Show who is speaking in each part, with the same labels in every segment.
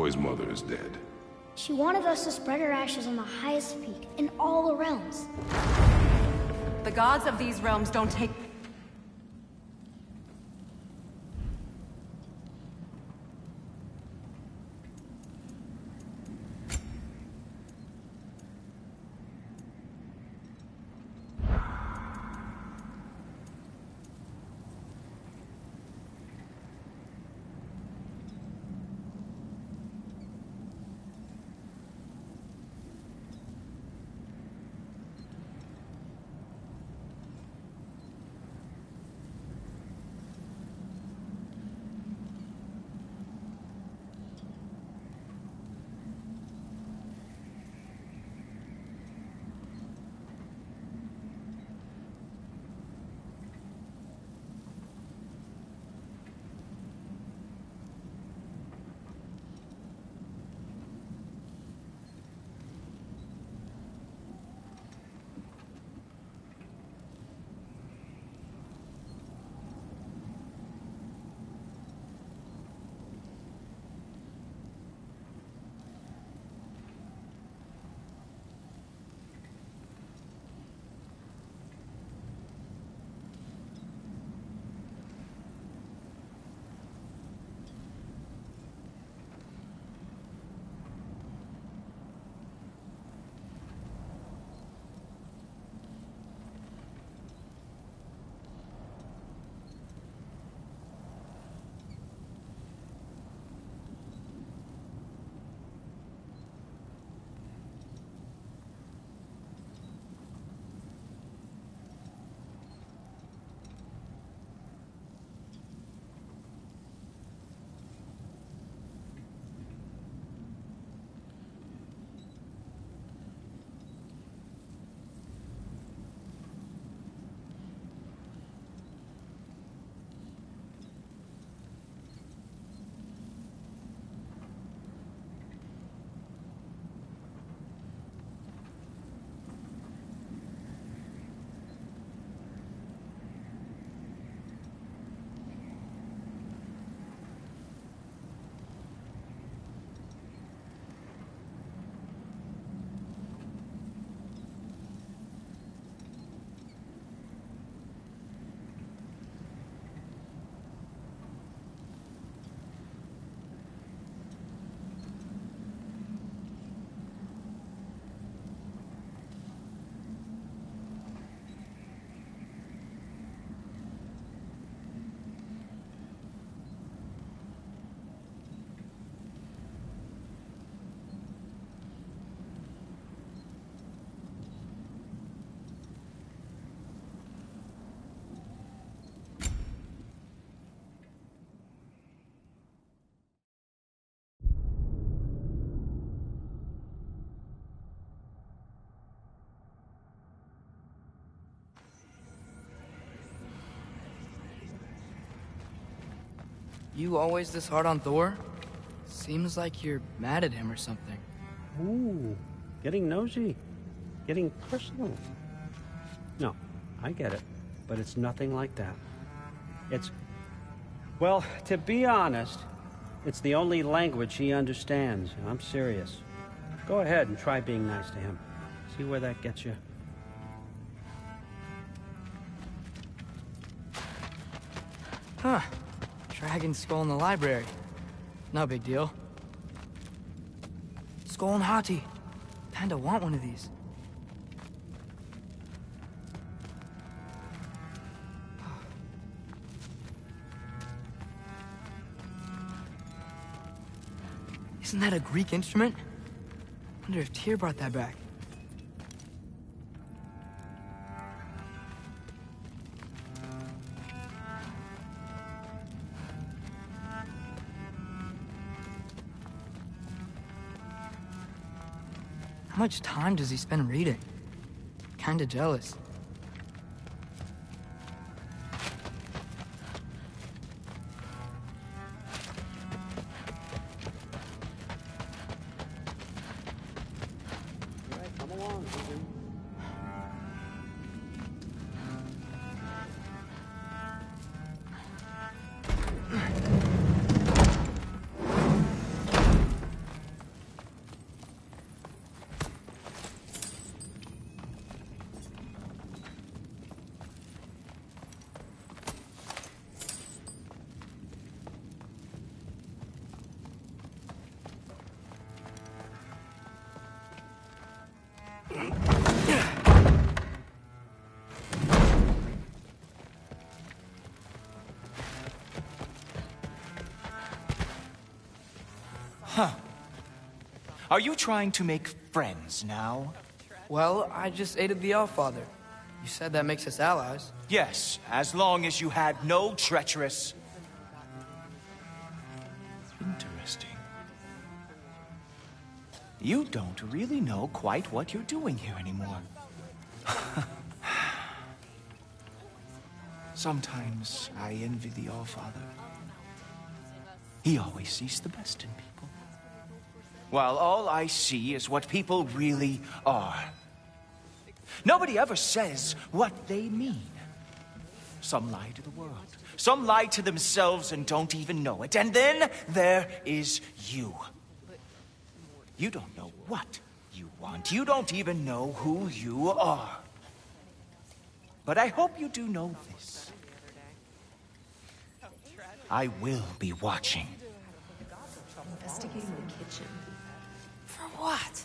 Speaker 1: boy's mother is dead.
Speaker 2: She wanted us to spread her ashes on the highest peak in all the realms.
Speaker 3: The gods of these realms don't take...
Speaker 4: You always this hard on Thor? Seems like you're mad at him or something.
Speaker 5: Ooh, getting nosy. Getting personal. No, I get it. But it's nothing like that. It's... Well, to be honest, it's the only language he understands, and I'm serious. Go ahead and try being nice to him. See where that gets you.
Speaker 4: Huh. Dragon skull in the library. No big deal. Skull and Hati. Kinda want one of these. Isn't that a Greek instrument? Wonder if Tyr brought that back. How much time does he spend reading? Kinda jealous.
Speaker 1: Are you trying to make friends now?
Speaker 4: Well, I just aided the Allfather. You said that makes us allies.
Speaker 1: Yes, as long as you had no treacherous... Interesting. You don't really know quite what you're doing here anymore. Sometimes I envy the Allfather. He always sees the best in people, while all I see is what people really are. Nobody ever says what they mean. Some lie to the world. Some lie to themselves and don't even know it. And then there is you. You don't know what you want. You don't even know who you are. But I hope you do know this. I will be watching.
Speaker 6: Investigating the kitchen.
Speaker 3: For what?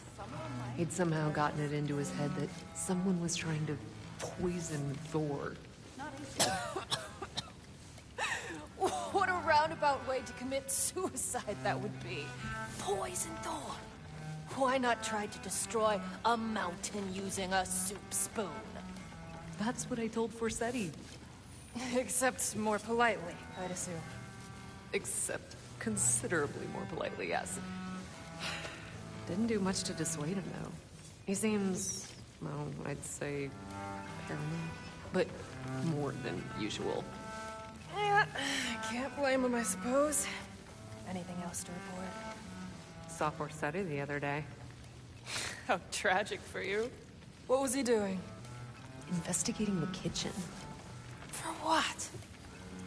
Speaker 6: He'd somehow gotten it into his head that someone was trying to poison Thor.
Speaker 3: What a roundabout way to commit suicide that would be. Poison Thor. Why not try to destroy a mountain using a soup spoon?
Speaker 6: That's what I told Forseti.
Speaker 3: Except more politely, I'd assume.
Speaker 6: Except considerably more politely, yes. Didn't do much to dissuade him, though. He seems, well, I'd say paranoid, but more than usual.
Speaker 3: Yeah, can't blame him, I suppose. Anything else to report?
Speaker 6: Saw Forseti the other day.
Speaker 3: How tragic for you. What was he doing?
Speaker 6: Investigating the kitchen.
Speaker 3: For what?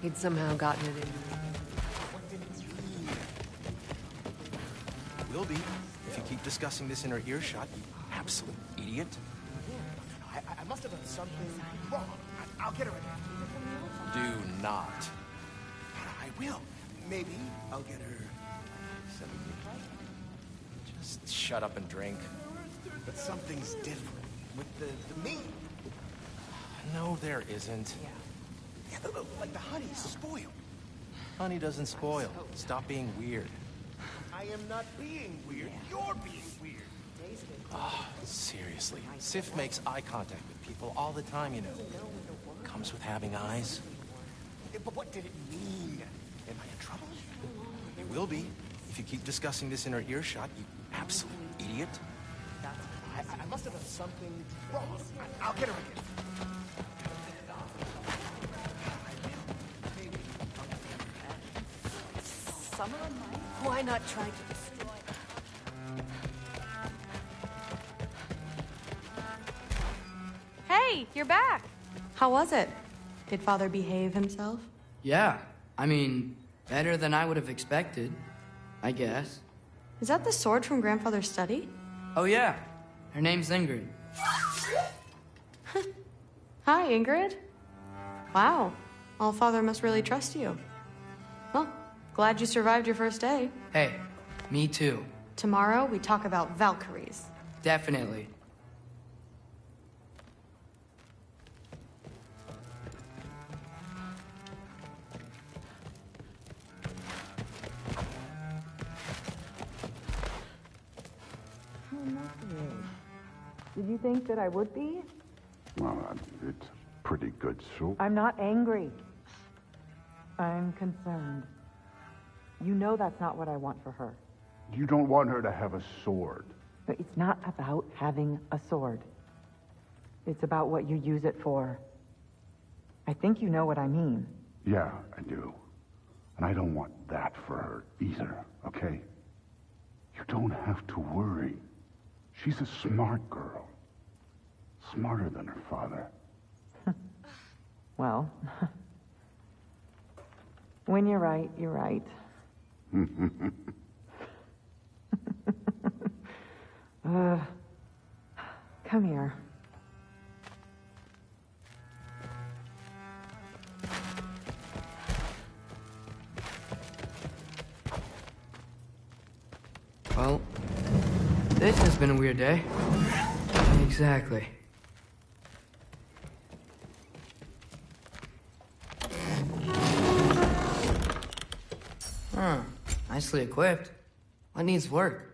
Speaker 6: He'd somehow gotten it in.
Speaker 7: Will be, if you keep discussing this in her earshot, you absolute idiot.
Speaker 8: I must have done something wrong. I'll get her again.
Speaker 7: Do not.
Speaker 8: I will. Maybe I'll get her.
Speaker 7: Just shut up and drink.
Speaker 8: But something's different with the meat.
Speaker 7: No, there isn't.
Speaker 8: Yeah, like the honey's spoiled.
Speaker 7: Honey doesn't spoil. Stop being weird.
Speaker 8: I am not being weird. You're being weird.
Speaker 7: Oh, seriously. Sif makes eye contact with people all the time, you know. Comes with having eyes.
Speaker 8: But what did it mean? Am I in trouble?
Speaker 7: You will be, if you keep discussing this in her earshot, you absolute idiot.
Speaker 8: I must have done something wrong. I'll get her again.
Speaker 3: Why not try to destroy...
Speaker 9: Hey, you're back. How was it? Did Father behave himself?
Speaker 4: Yeah, I mean, better than I would have expected, I guess.
Speaker 9: Is that the sword from Grandfather's study?
Speaker 4: Oh yeah, her name's Ingrid.
Speaker 9: Hi, Ingrid. Wow, Allfather must really trust you. Well, glad you survived your first day.
Speaker 4: Hey, me too.
Speaker 9: Tomorrow, we talk about Valkyries.
Speaker 4: Definitely.
Speaker 10: Did you think that I would be?
Speaker 11: Well, it's pretty good soup.
Speaker 10: I'm not angry. I'm concerned. You know that's not what I want for her.
Speaker 11: You don't want her to have a sword.
Speaker 10: But it's not about having a sword. It's about what you use it for. I think you know what I mean.
Speaker 11: Yeah, I do. And I don't want that for her either, okay? You don't have to worry. She's a smart girl. Smarter than her father.
Speaker 10: Well, when you're right, you're right. Come here.
Speaker 4: Well, this has been a weird day. Exactly. Huh. Nicely equipped. What needs work?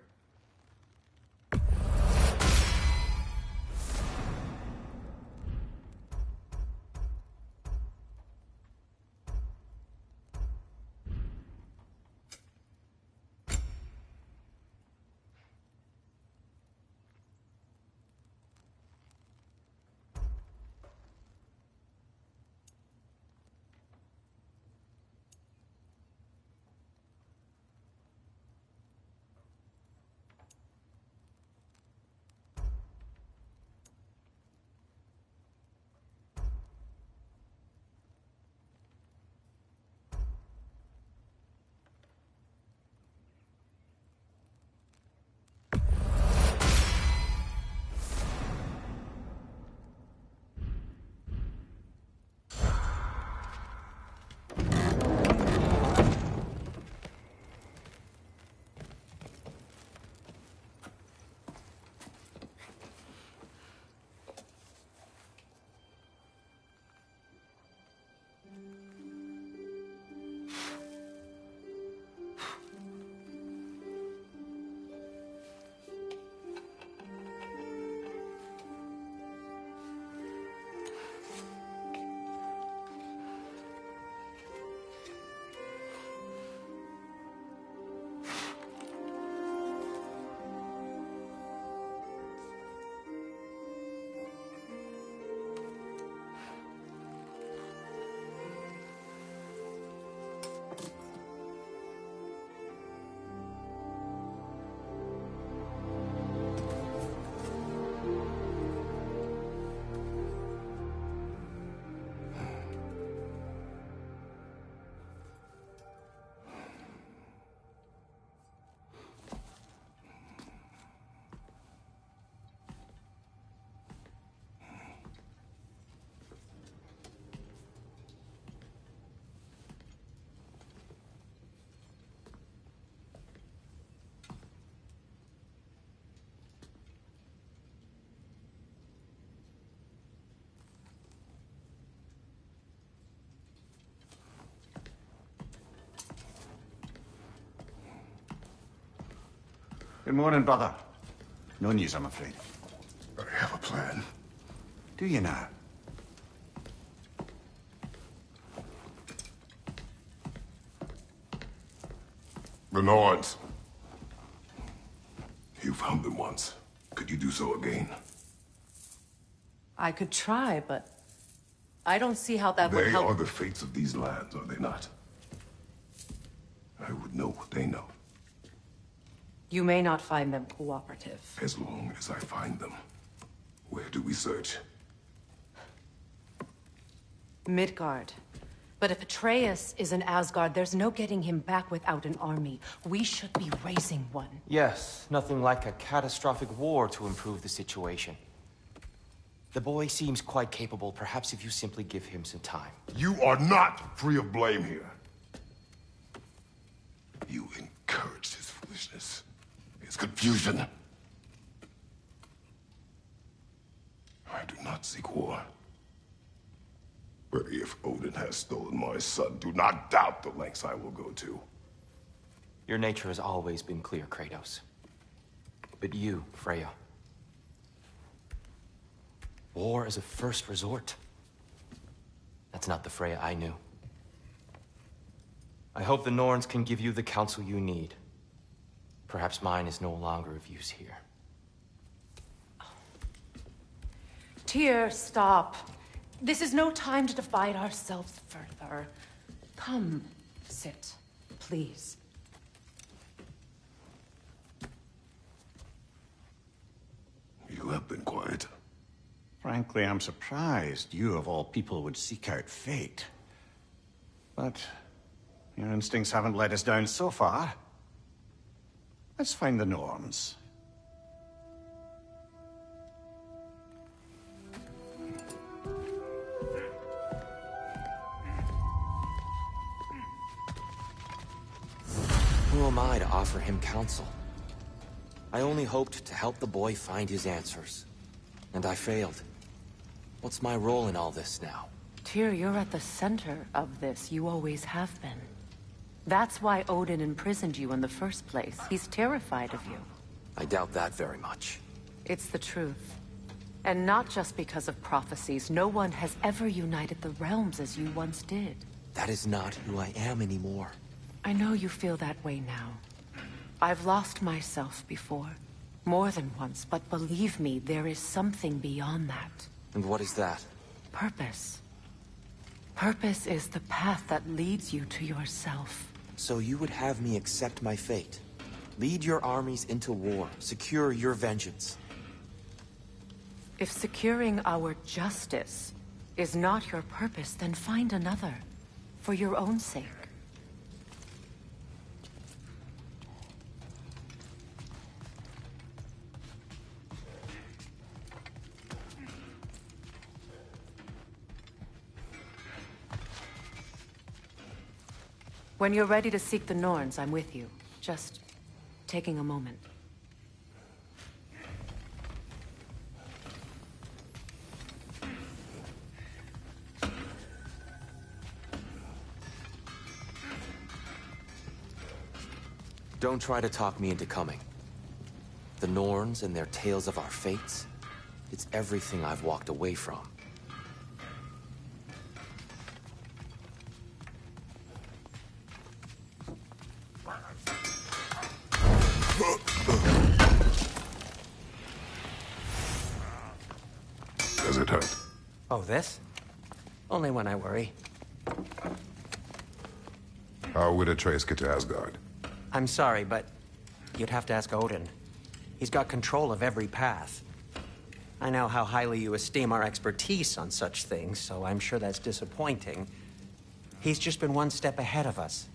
Speaker 11: Good morning, brother. No news, I'm afraid. I have a plan. Do you now?
Speaker 12: The Norns. You found them once. Could you do so again?
Speaker 3: I could try, but I don't see how that would
Speaker 12: They
Speaker 3: help.
Speaker 12: are the fates of these lands, are they not? I would know what they know.
Speaker 3: You may not find them cooperative.
Speaker 12: As long as I find them. Where do we search?
Speaker 3: Midgard. But if Atreus is in Asgard, there's no getting him back without an army. We should be raising one.
Speaker 1: Yes, nothing like a catastrophic war to improve the situation. The boy seems quite capable. Perhaps if you simply give him some time.
Speaker 12: You are not free of blame here. You encouraged his foolishness. His confusion. I do not seek war. But if Odin has stolen my son, do not doubt the lengths I will go to.
Speaker 1: Your nature has always been clear, Kratos. But you, Freya. War is a first resort. That's not the Freya I knew. I hope the Norns can give you the counsel you need. Perhaps mine is no longer of use here.
Speaker 3: Tyr, stop. This is no time to divide ourselves further. Come, sit, please.
Speaker 12: You have been quiet.
Speaker 11: Frankly, I'm surprised you, of all people, would seek out fate. But your instincts haven't let us down so far. Let's find the Norns.
Speaker 1: Who am I to offer him counsel? I only hoped to help the boy find his answers. And I failed. What's my role in all this now?
Speaker 3: Tyr, you're at the center of this. You always have been.
Speaker 10: That's why Odin imprisoned you in the first place. He's terrified of you.
Speaker 7: I doubt that very much.
Speaker 10: It's the truth. And not just because of prophecies. No one has ever united the realms as you once did.
Speaker 7: That is not who I am anymore.
Speaker 10: I know you feel that way now. I've lost myself before. More than once, but believe me, there is something beyond that.
Speaker 7: And what is that?
Speaker 10: Purpose. Purpose is the path that leads you to yourself.
Speaker 7: So you would have me accept my fate? Lead your armies into war, secure your vengeance.
Speaker 10: If securing our justice is not your purpose, then find another. For your own sake. When you're ready to seek the Norns, I'm with you. Just taking a moment.
Speaker 7: Don't try to talk me into coming. The Norns and their tales of our fates, it's everything I've walked away from.
Speaker 12: Does it hurt?
Speaker 13: Oh, this? Only when I worry.
Speaker 12: How would Atreus get to Asgard?
Speaker 13: I'm sorry, but you'd have to ask Odin. He's got control of every path. I know how highly you esteem our expertise on such things, so I'm sure that's disappointing. He's just been one step ahead of us.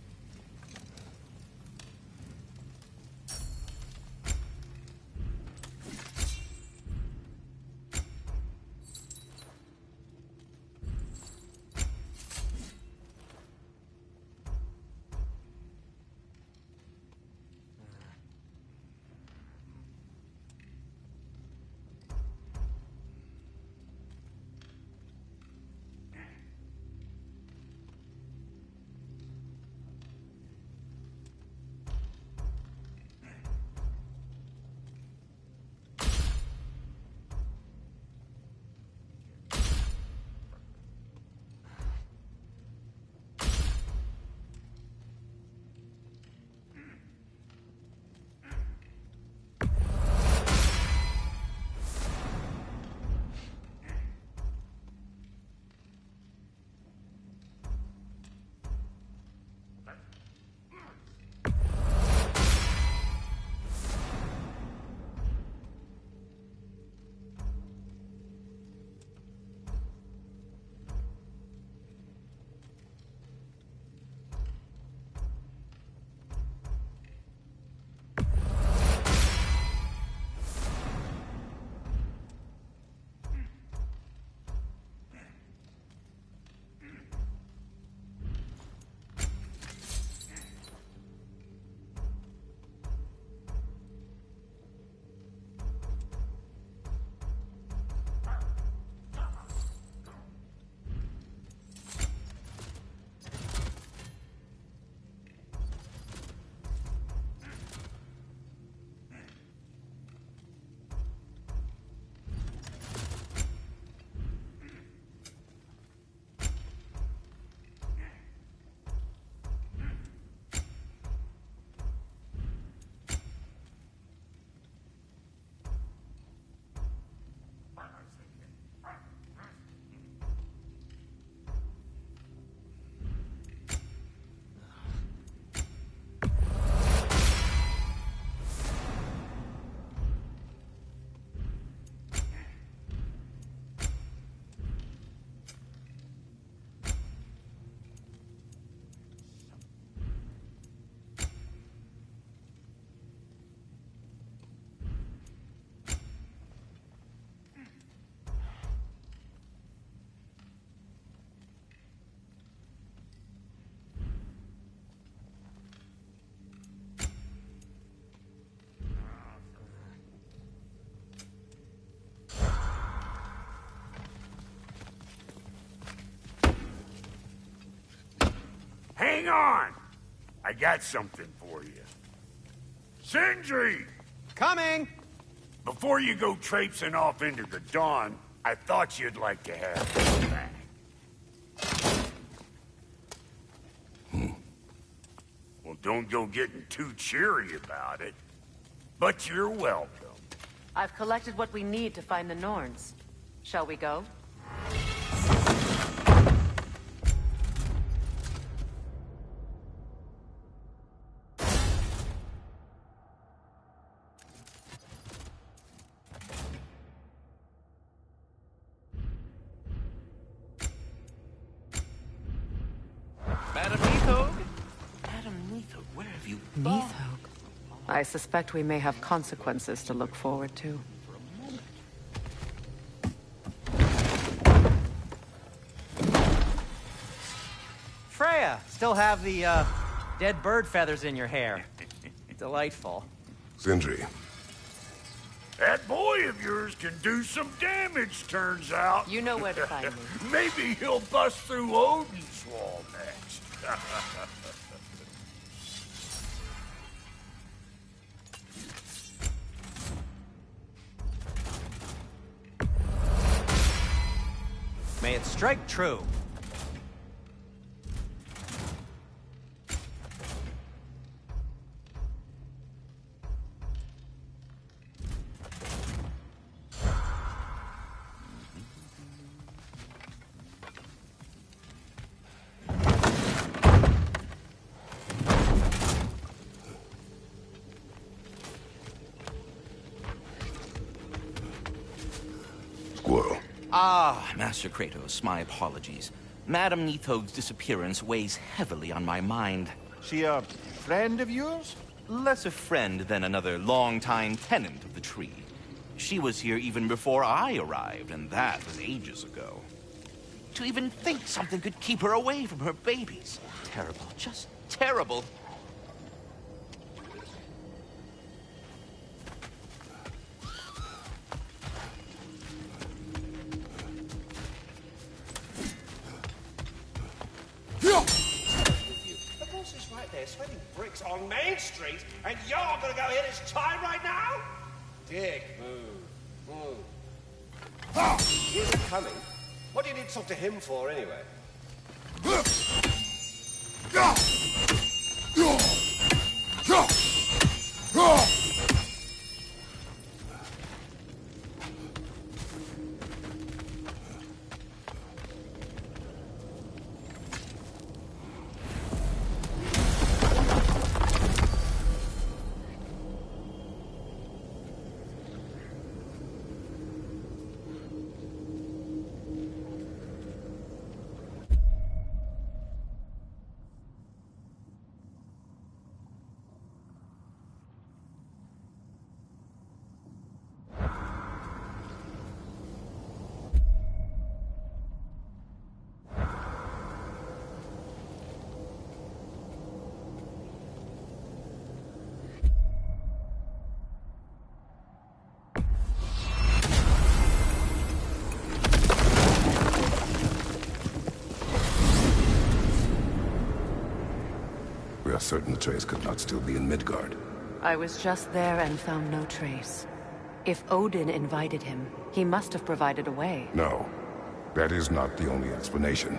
Speaker 14: Hang on! I got something for you. Sindri!
Speaker 13: Coming!
Speaker 14: Before you go traipsing off into the dawn, I thought you'd like to have this back. Well, don't go getting too cheery about it. But you're welcome.
Speaker 10: I've collected what we need to find the Norns. Shall we go?
Speaker 1: Madam Neathog? Madam Neathog, where have you gone?
Speaker 10: Neathog. I suspect we may have consequences to look forward to.
Speaker 13: Freya, still have the, dead bird feathers in your hair. Delightful.
Speaker 12: Sindri.
Speaker 14: That boy of yours can do some damage, turns out.
Speaker 10: You know where to find me.
Speaker 14: Maybe he'll bust through Odin's wall next.
Speaker 13: May it strike true.
Speaker 12: Squirrel.
Speaker 1: Ah, Master Kratos, my apologies. Madam Neathog's disappearance weighs heavily on my mind.
Speaker 8: She a friend of yours?
Speaker 1: Less a friend than another longtime tenant of the tree. She was here even before I arrived, and that was ages ago. To even think something could keep her away from her babies. Terrible, just terrible.
Speaker 15: The boss is right there, sweating bricks on Main Street, and you're gonna go hit his time right now? Dick, move. Ah, he isn't coming. What do you need to talk to him for, anyway?
Speaker 12: We are certain the trace could not still be in Midgard.
Speaker 10: I was just there and found no trace. If Odin invited him, he must have provided a way.
Speaker 12: No, that is not the only explanation.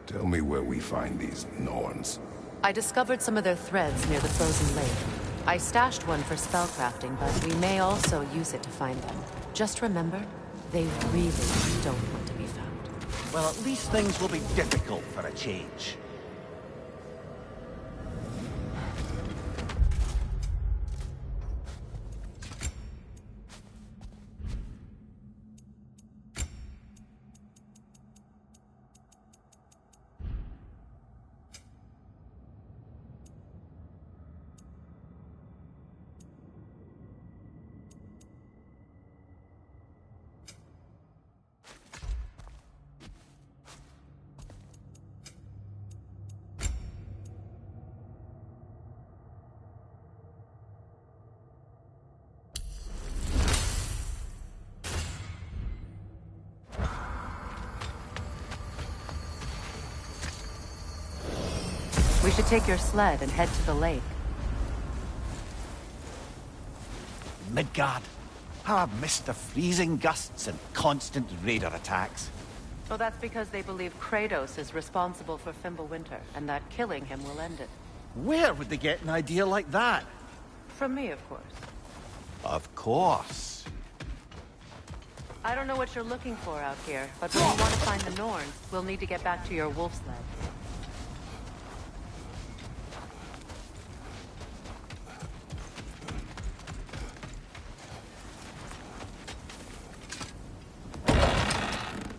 Speaker 12: Tell me where we find these Norns.
Speaker 10: I discovered some of their threads near the frozen lake. I stashed one for spellcrafting, but we may also use it to find them. Just remember, they really don't want to be found.
Speaker 8: Well, at least things will be difficult for a change.
Speaker 10: We should take your sled and head to the lake.
Speaker 16: Midgard. How I've missed the freezing gusts and constant raider attacks.
Speaker 10: Well, that's because they believe Kratos is responsible for Fimbulwinter, and that killing him will end it.
Speaker 16: Where would they get an idea like that?
Speaker 10: From me, of course.
Speaker 16: Of course.
Speaker 10: I don't know what you're looking for out here, but when you want to find the Norns, we'll need to get back to your wolf sled.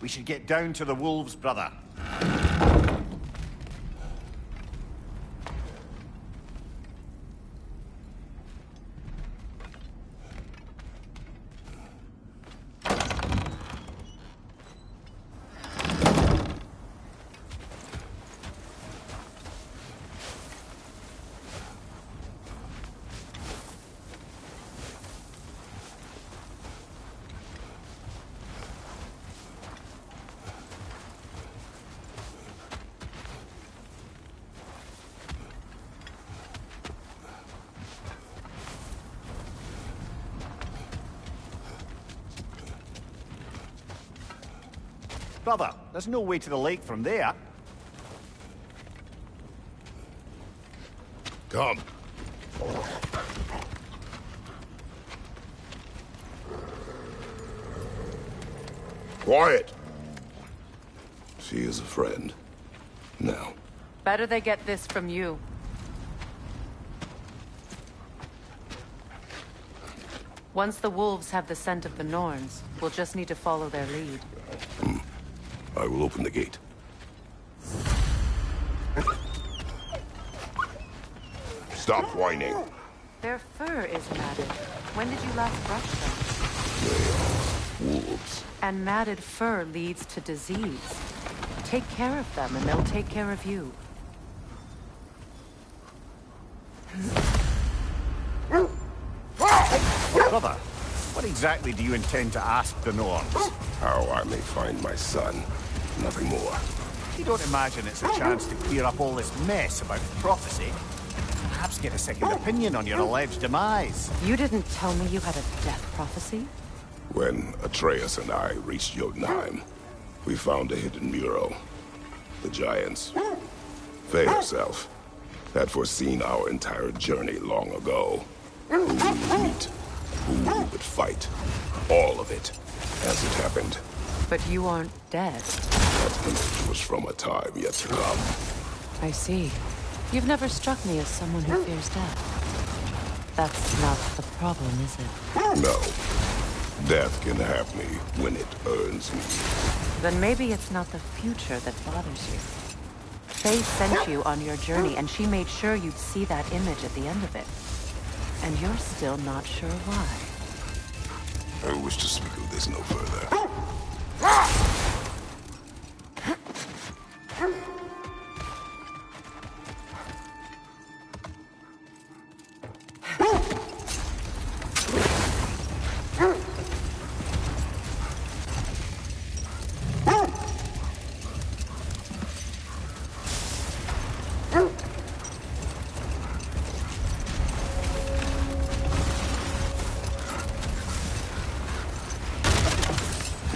Speaker 16: We should get down to the wolves, brother. Brother, there's no way to the lake from there.
Speaker 12: Come. Quiet. She is a friend. Now.
Speaker 10: Better they get this from you. Once the wolves have the scent of the Norns, we'll just need to follow their lead.
Speaker 12: I will open the gate. Stop whining.
Speaker 10: Their fur is matted. When did you last brush them?
Speaker 12: They are wolves.
Speaker 10: And matted fur leads to disease. Take care of them, and they'll take care of you.
Speaker 16: Brother, what exactly do you intend to ask the Norns?
Speaker 12: How I may find my son. Nothing more.
Speaker 16: You don't imagine it's a chance to clear up all this mess about prophecy? Perhaps get a second opinion on your alleged demise.
Speaker 10: You didn't tell me you had a death prophecy?
Speaker 12: When Atreus and I reached Jotunheim, we found a hidden mural. The Giants, Faye herself, had foreseen our entire journey long ago. Who we would meet, who we would fight. All of it, as it happened.
Speaker 10: But you aren't dead.
Speaker 12: That image was from a time yet to come.
Speaker 10: I see. You've never struck me as someone who fears death. That's not the problem, is it?
Speaker 12: No. Death can have me when it earns me.
Speaker 10: Then maybe it's not the future that bothers you. Faye sent you on your journey, and she made sure you'd see that image at the end of it. And you're still not sure why.
Speaker 12: I wish to speak of this no further.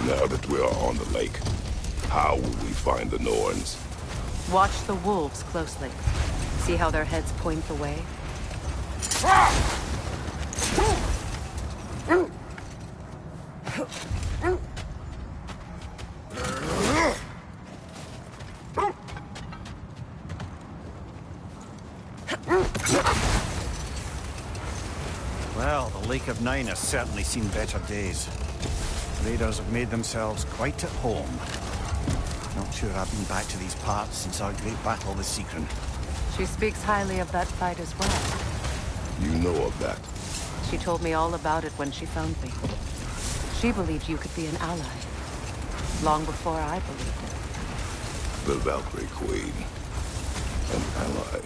Speaker 12: Now that we are on the lake, how will we find the Norns?
Speaker 10: Watch the wolves closely. See how their heads point the way?
Speaker 16: Well, the Lake of Nine has certainly seen better days. Raiders have made themselves quite at home. Not sure I've been back to these parts since our great battle with Sigrun.
Speaker 10: She speaks highly of that fight as well.
Speaker 12: You know of that?
Speaker 10: She told me all about it when she found me. She believed you could be an ally. Long before I believed it.
Speaker 12: The Valkyrie Queen. An ally.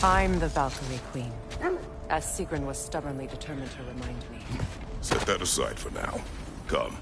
Speaker 10: I'm the Valkyrie Queen. As Sigrun was stubbornly determined to remind me.
Speaker 12: Set that aside for now. Come.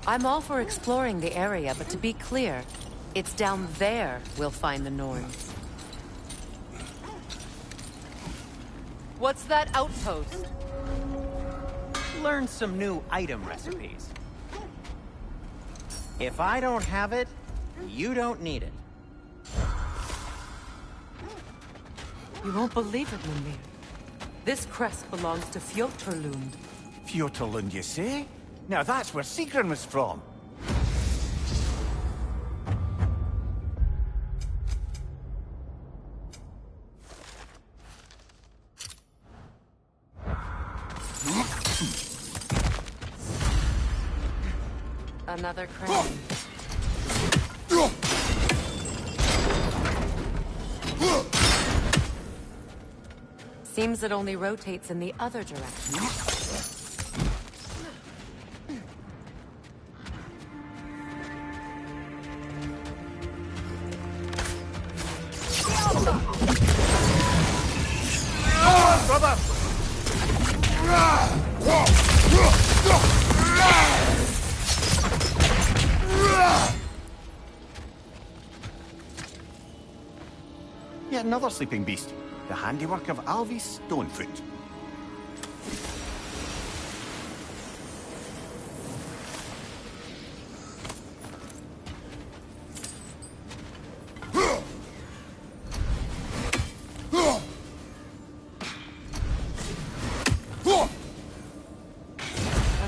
Speaker 10: I'm all for exploring the area, but to be clear, it's down there we'll find the Norns.
Speaker 3: What's that outpost?
Speaker 13: Learn some new item recipes. If I don't have it, you don't need it.
Speaker 10: You won't believe it, Mimir. This crest belongs to Fjoturlund.
Speaker 16: Fjoturlund, you say? Now that's where Sigrun was from.
Speaker 10: Another crane. Seems it only rotates in the other direction.
Speaker 16: Yet another sleeping beast. The handiwork of Alvis Stonefoot.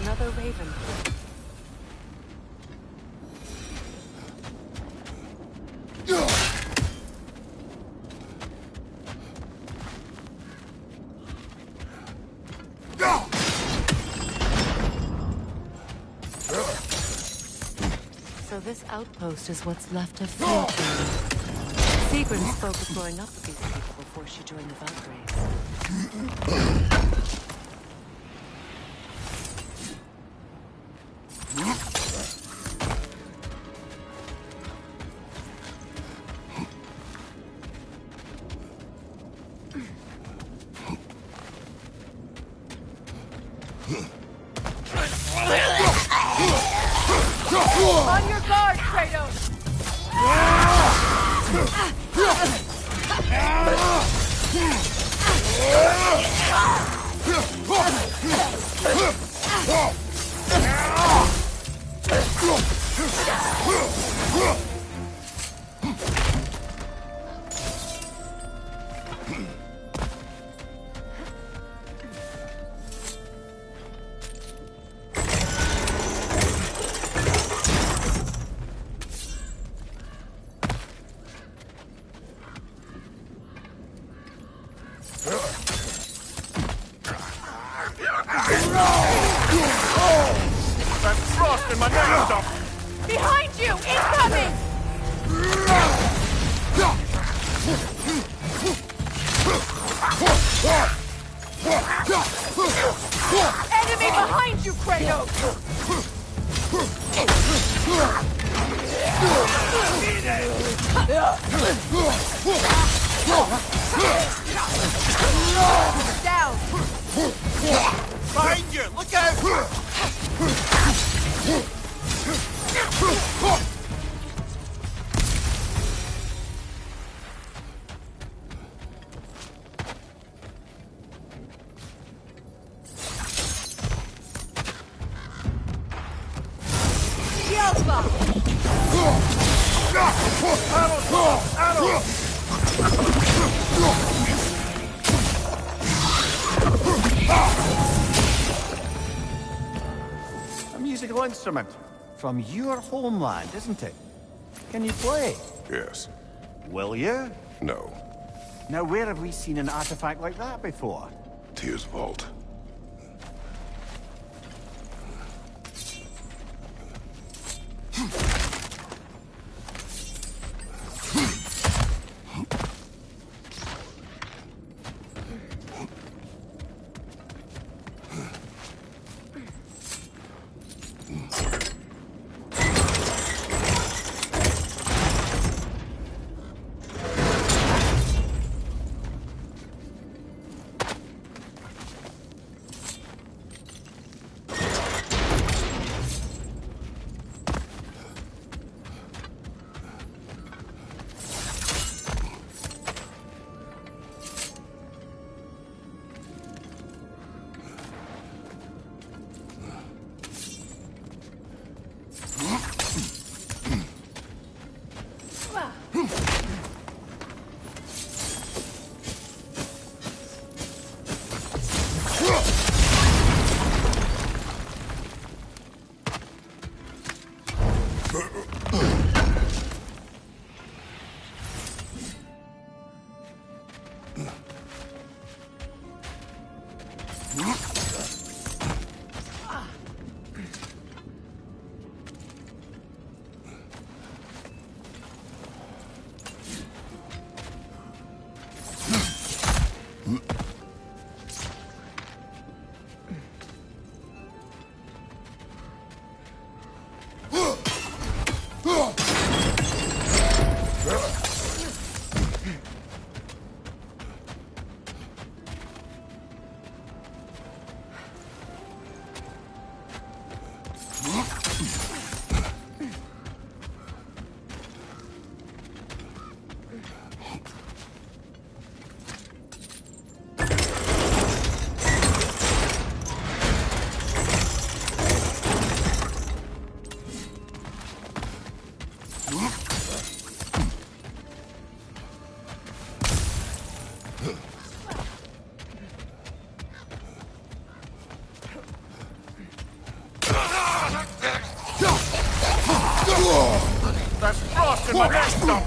Speaker 10: Another raven. So this outpost is what's left of Fjoturlund. Sigrun spoke of growing up with these people before she joined the Valkyries.
Speaker 3: On your guard, Kratos!
Speaker 14: That frost in my neck stuff!
Speaker 3: Behind you! Incoming! Enemy behind you, Kratos! Down!
Speaker 14: Behind you! Look out!
Speaker 16: A musical instrument from your homeland, isn't it? Can you play?
Speaker 12: Yes.
Speaker 16: Will you?
Speaker 12: No.
Speaker 16: Now, where have we seen an artifact like that before?
Speaker 12: Tyr's vault.
Speaker 14: There's frost in my rectum!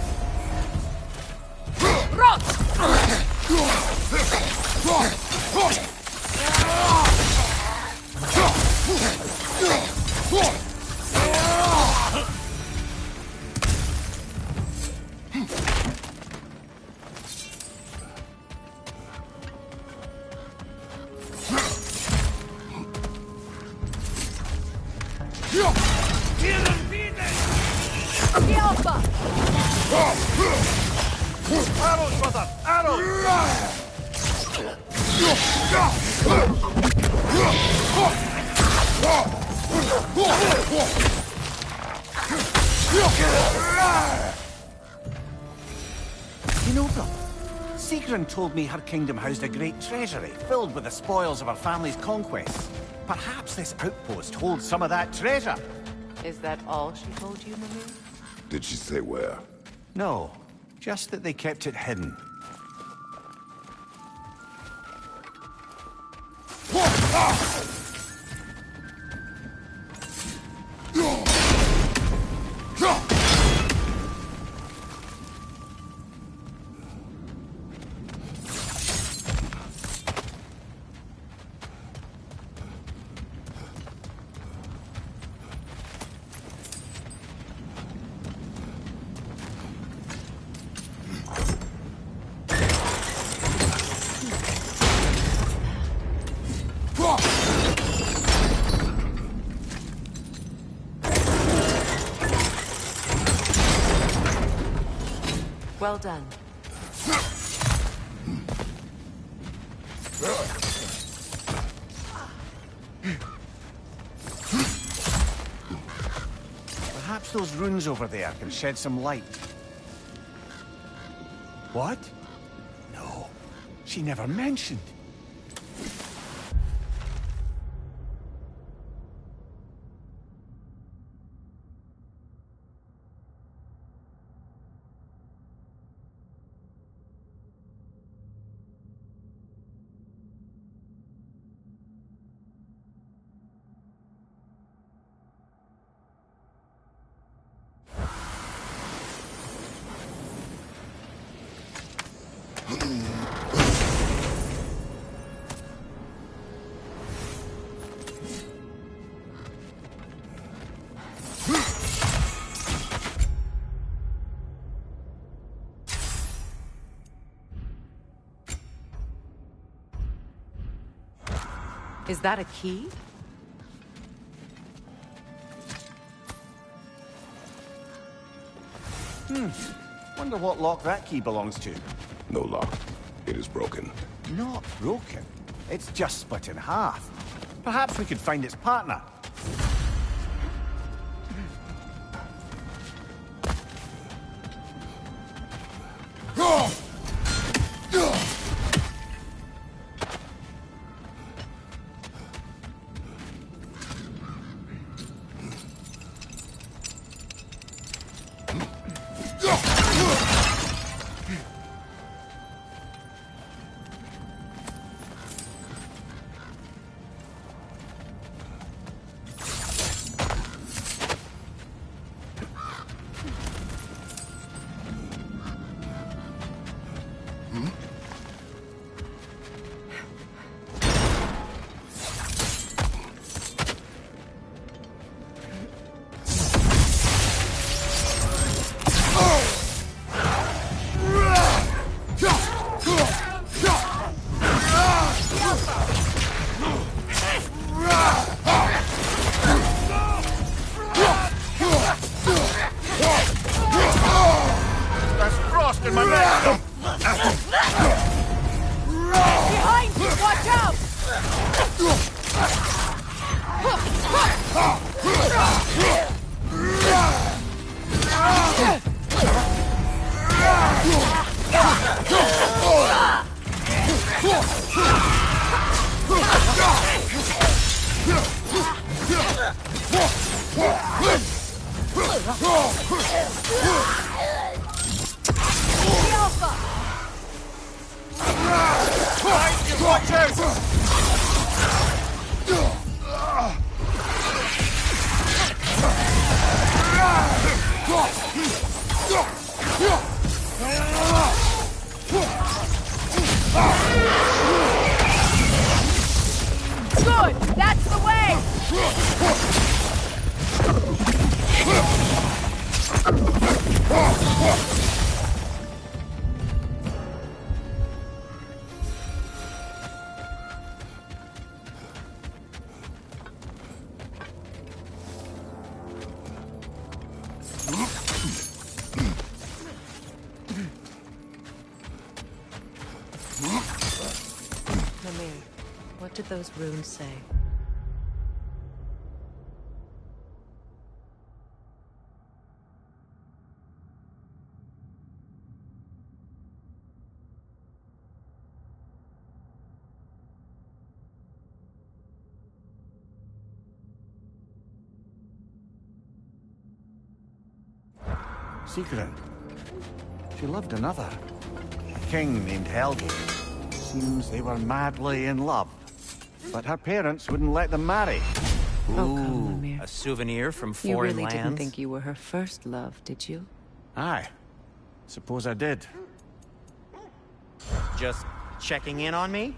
Speaker 14: Arrows, brother! Arrows!
Speaker 16: You know, brother, Sigrun told me her kingdom housed a great treasury filled with the spoils of her family's conquests. Perhaps this outpost holds some of that treasure.
Speaker 10: Is that all she told you, Mimir?
Speaker 12: Did she say where?
Speaker 16: No, just that they kept it hidden.
Speaker 10: Well done.
Speaker 16: Perhaps those runes over there can shed some light. What? No, she never mentioned.
Speaker 10: Is that a key?
Speaker 16: Wonder what lock that key belongs to.
Speaker 12: No lock. It is broken.
Speaker 16: Not broken. It's just split in half. Perhaps we could find its partner.
Speaker 3: Good! That's the way!
Speaker 10: Mimir, what did those runes say?
Speaker 16: Secret. She loved another. A king named Helgi. Seems they were madly in love. But her parents wouldn't let them marry.
Speaker 10: Oh, come, Mimir.
Speaker 13: A souvenir from
Speaker 10: You
Speaker 13: foreign
Speaker 10: really didn't
Speaker 13: lands?
Speaker 10: think you were her first love, did you?
Speaker 16: Aye. Suppose I did.
Speaker 13: Just checking in on me?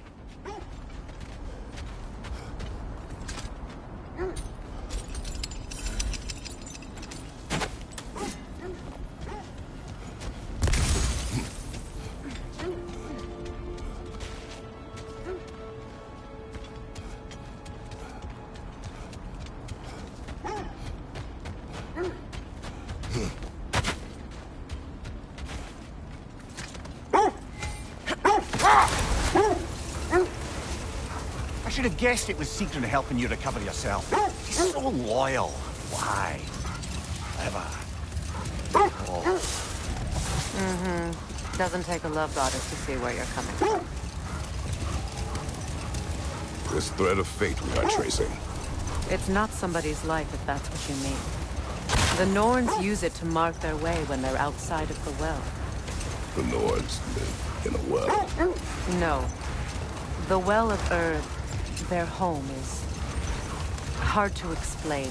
Speaker 16: I should have guessed it was Secret helping you recover yourself. She's so loyal. Why? Clever. Oh.
Speaker 10: Mm-hmm. Doesn't take a love goddess to see where you're coming from.
Speaker 12: This thread of fate we are tracing.
Speaker 10: It's not somebody's life, if that's what you mean. The Norns use it to mark their way when they're outside of the well.
Speaker 12: The Nords live in a well.
Speaker 10: No. The Well of Earth, their home, is hard to explain.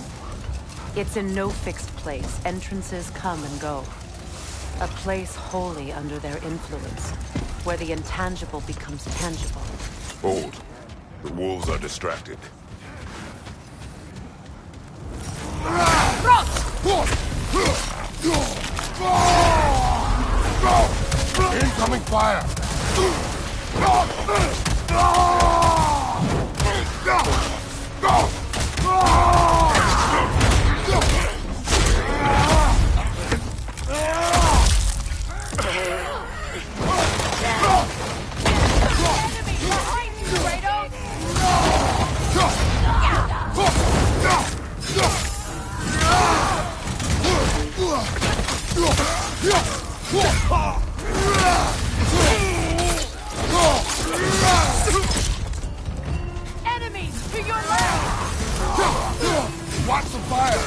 Speaker 10: It's in no fixed place. Entrances come and go. A place wholly under their influence, where the intangible becomes tangible.
Speaker 12: Hold. The wolves are distracted.
Speaker 11: Incoming fire!
Speaker 3: Enemies to your left!
Speaker 11: Watch the fire!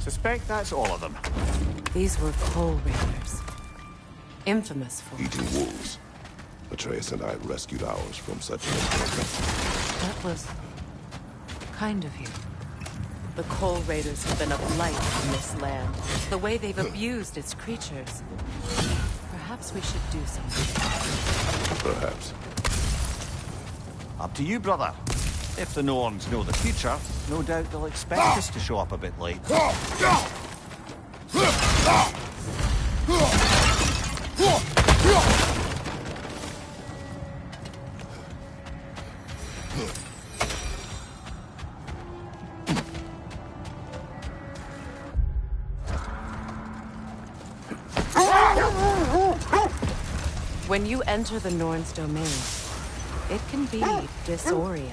Speaker 16: Suspect that's all of them.
Speaker 10: These were Coal Raiders. Infamous for...
Speaker 12: Eating wolves. Atreus and I rescued ours from such an encounter.
Speaker 10: That was... kind of you. The Coal Raiders have been a blight on this land. The way they've abused its creatures. Perhaps we should do something.
Speaker 12: Perhaps.
Speaker 16: Up to you, brother. If the Norns know the future, no doubt they'll expect us to show up a bit late.
Speaker 10: When you enter the Norn's domain, it can be disorienting.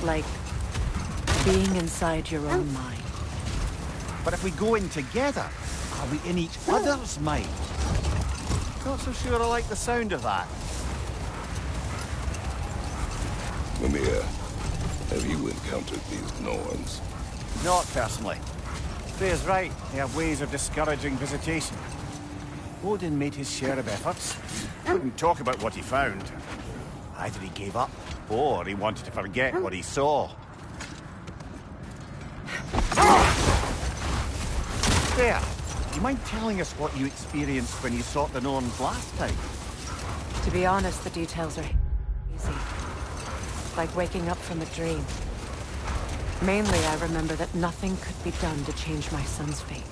Speaker 10: Like being inside your own mind.
Speaker 16: But if we go in together, are we in each other's mind? Not so sure I like the sound of that.
Speaker 12: Mimir, have you encountered these Norns?
Speaker 16: Not personally. Freya's right. They have ways of discouraging visitation. Odin made his share of efforts. Wouldn't talk about what he found. Either he gave up, or he wanted to forget what he saw. Freya, do you mind telling us what you experienced when you sought the Norns last time?
Speaker 10: To be honest, the details are easy. Like waking up from a dream. Mainly, I remember that nothing could be done to change my son's fate.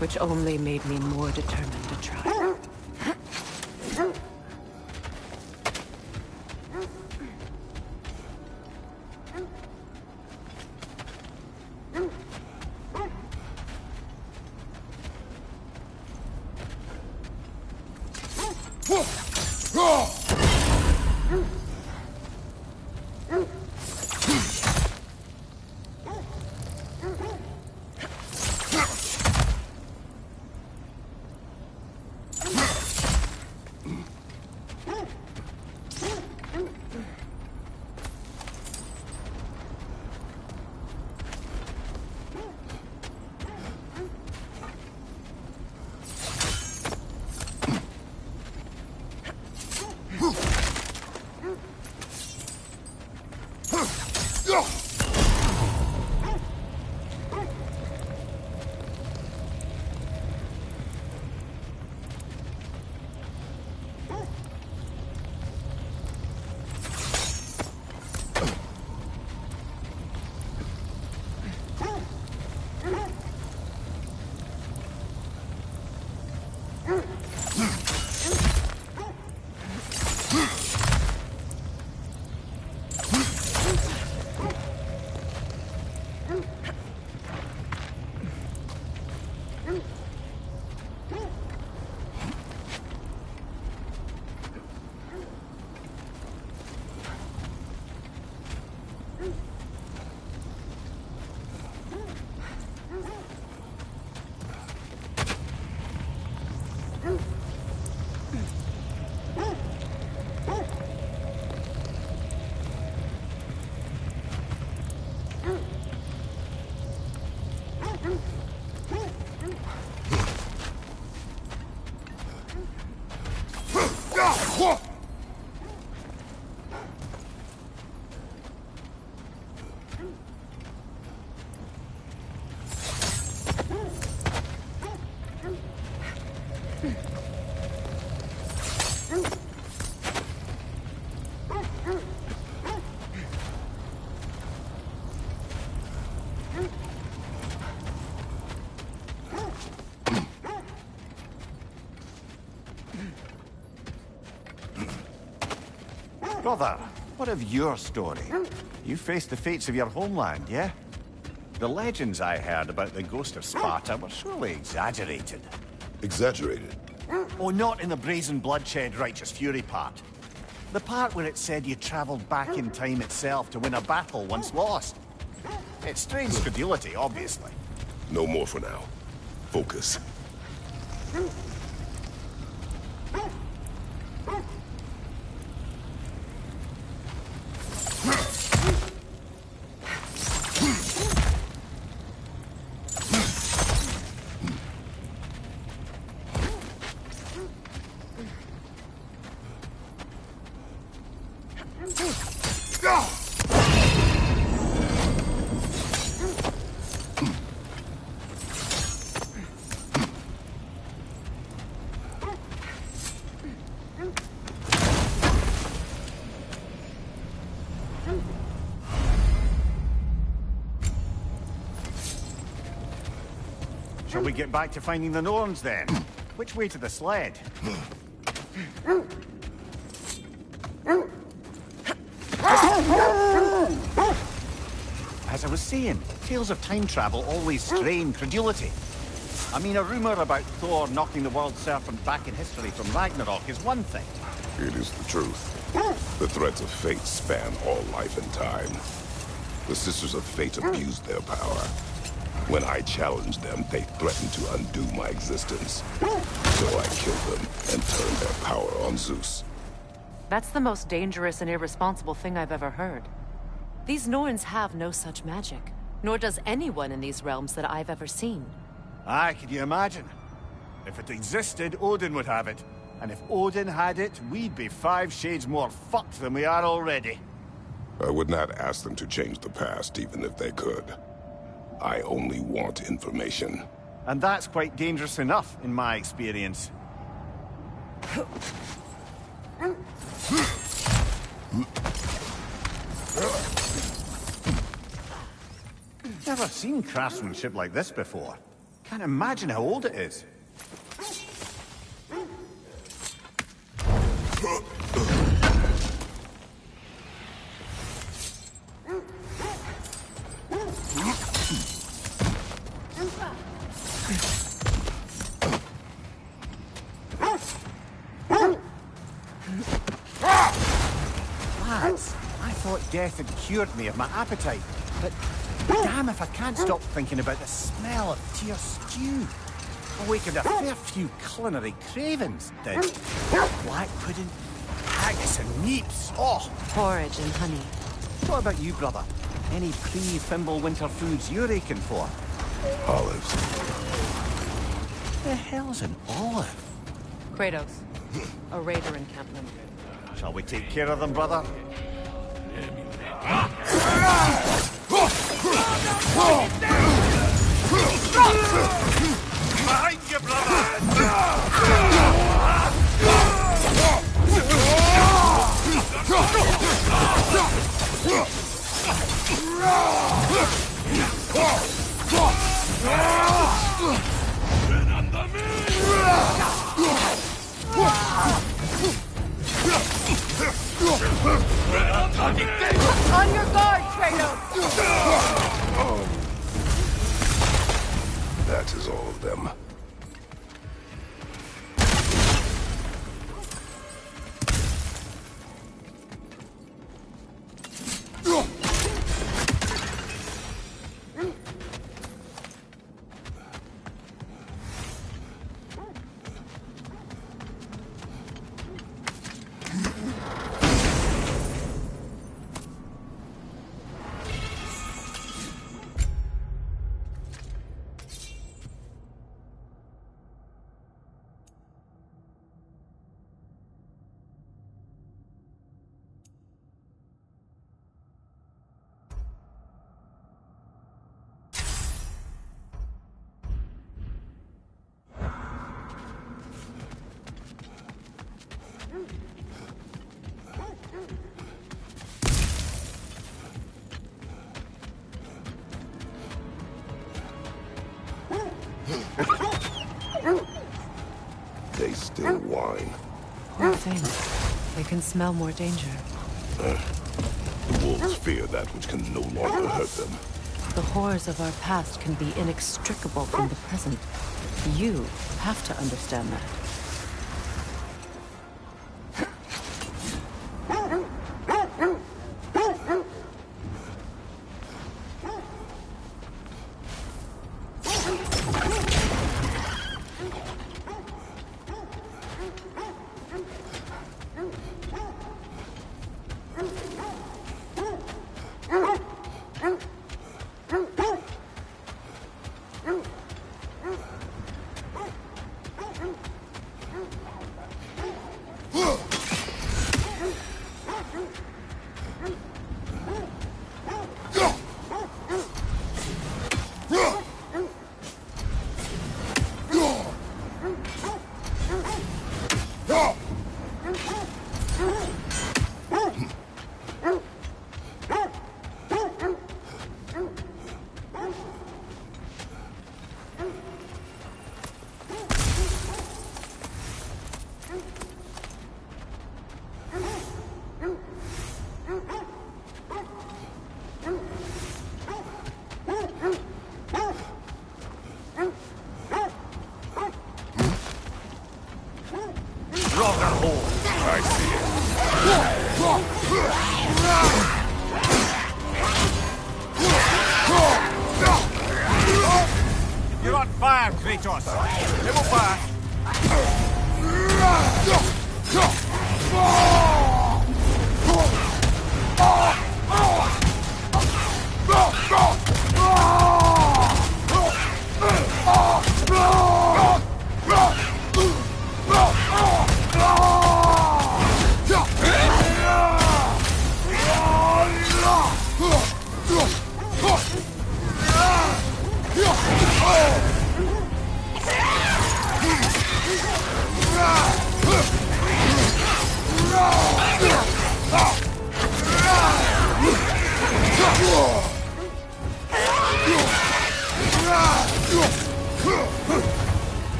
Speaker 10: Which only made me more determined to try.
Speaker 16: Brother, what of your story? You faced the fates of your homeland, yeah? The legends I heard about the ghost of Sparta were surely exaggerated.
Speaker 12: Exaggerated?
Speaker 16: Oh, not in the brazen bloodshed righteous fury part. The part where it said you traveled back in time itself to win a battle once lost. It's strange credulity, obviously.
Speaker 12: No more for now. Focus.
Speaker 16: Shall we get back to finding the Norns then? Which way to the sled? As I was saying, tales of time travel always strain credulity. I mean, a rumor about Thor knocking the world serpent back in history from Ragnarok is one thing.
Speaker 12: It is the truth. The threads of fate span all life and time. The Sisters of Fate abused their power. When I challenged them, they threatened to undo my existence. So I killed them and turned their power on Zeus.
Speaker 10: That's the most dangerous and irresponsible thing I've ever heard. These Norns have no such magic, nor does anyone in these realms that I've ever seen.
Speaker 16: Aye, can you imagine? If it existed, Odin would have it. And if Odin had it, we'd be 5 shades more fucked than we are already.
Speaker 12: I would not ask them to change the past, even if they could. I only want information.
Speaker 16: And that's quite dangerous enough, in my experience. Never seen craftsmanship like this before. Can't imagine how old it is. Lads, I thought death had cured me of my appetite, but damn if I can't stop thinking about the smell of Tyr stew. Awakened a fair few culinary cravings, did. Black pudding, haggis and neeps, oh!
Speaker 10: Porridge and honey.
Speaker 16: What about you, brother? Any pre-Fimble winter foods you're aching for?
Speaker 12: Olives.
Speaker 16: The hell's an olive?
Speaker 10: Kratos, a raider encampment.
Speaker 16: Shall we take care of them, brother?
Speaker 14: Behind you, brother!
Speaker 3: On your guard, Kratos!
Speaker 12: That is all of them. They still whine.
Speaker 10: Poor thing. They can smell more danger.
Speaker 12: The wolves fear that which can no longer hurt them.
Speaker 10: The horrors of our past can be inextricable from the present. You have to understand that.
Speaker 16: fire, Kratos! It will pass!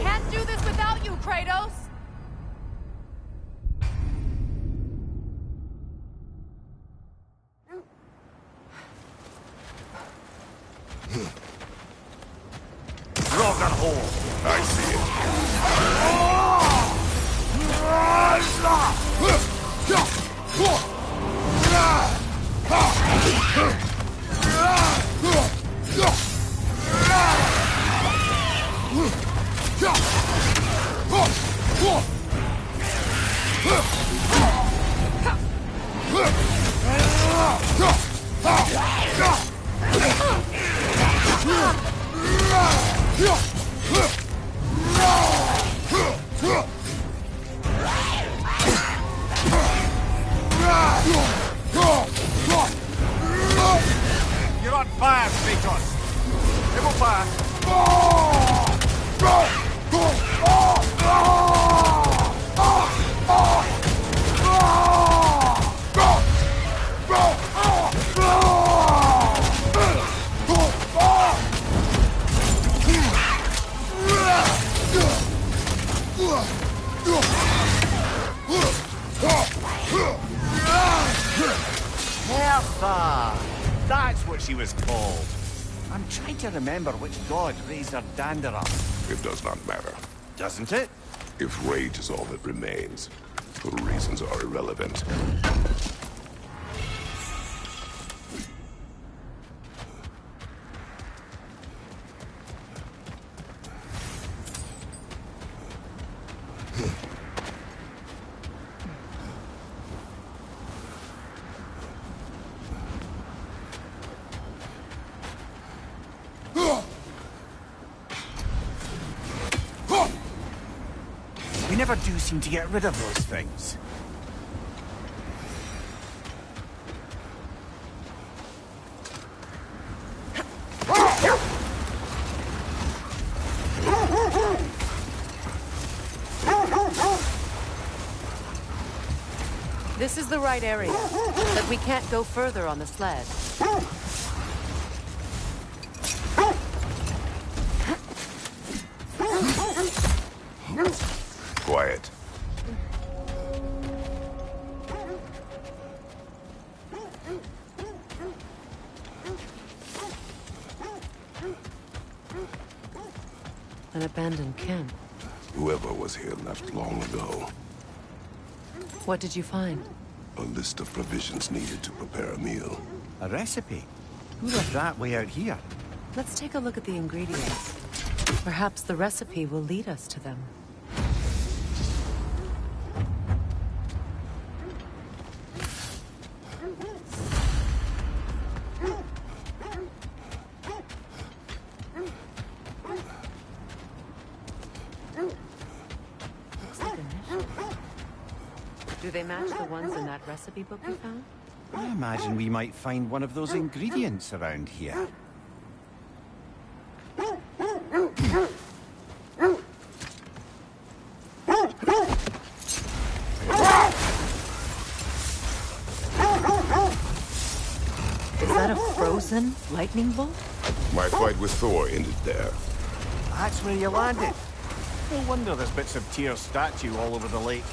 Speaker 3: Can't do this without you, Kratos!
Speaker 14: Rocket hole.
Speaker 12: I see it.
Speaker 16: You're on fire, Kratos! It will pass!
Speaker 17: Hertha! That's what she was called. I'm trying to remember which god raised her dander up.
Speaker 12: It does not matter.
Speaker 17: Doesn't it?
Speaker 12: If rage is all that remains, the reasons are irrelevant.
Speaker 17: We never do seem to get rid of those things.
Speaker 10: This is the right area, but we can't go further on the sled.
Speaker 12: Quiet.
Speaker 10: An abandoned camp.
Speaker 12: Whoever was here left long ago.
Speaker 10: What did you find?
Speaker 12: A list of provisions needed to prepare a meal.
Speaker 17: A recipe? Who left that way out here?
Speaker 10: Let's take a look at the ingredients. Perhaps the recipe will lead us to them. Looks like initials. Do they match the ones in that recipe book you found?
Speaker 17: I imagine we might find one of those ingredients around here.
Speaker 10: frozen lightning bolt?
Speaker 12: My fight with Thor ended there.
Speaker 17: That's where you landed. No wonder there's bits of Tyr's statue all over the lake.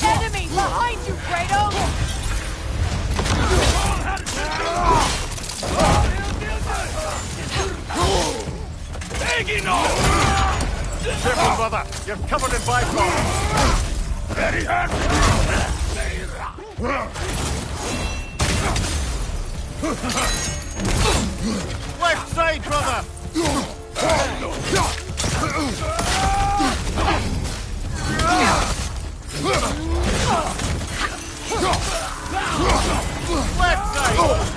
Speaker 3: Enemy behind you, Kratos!
Speaker 17: Careful, brother. You're covered in Bifrost.
Speaker 14: Ready,
Speaker 17: Left side, brother. Left side.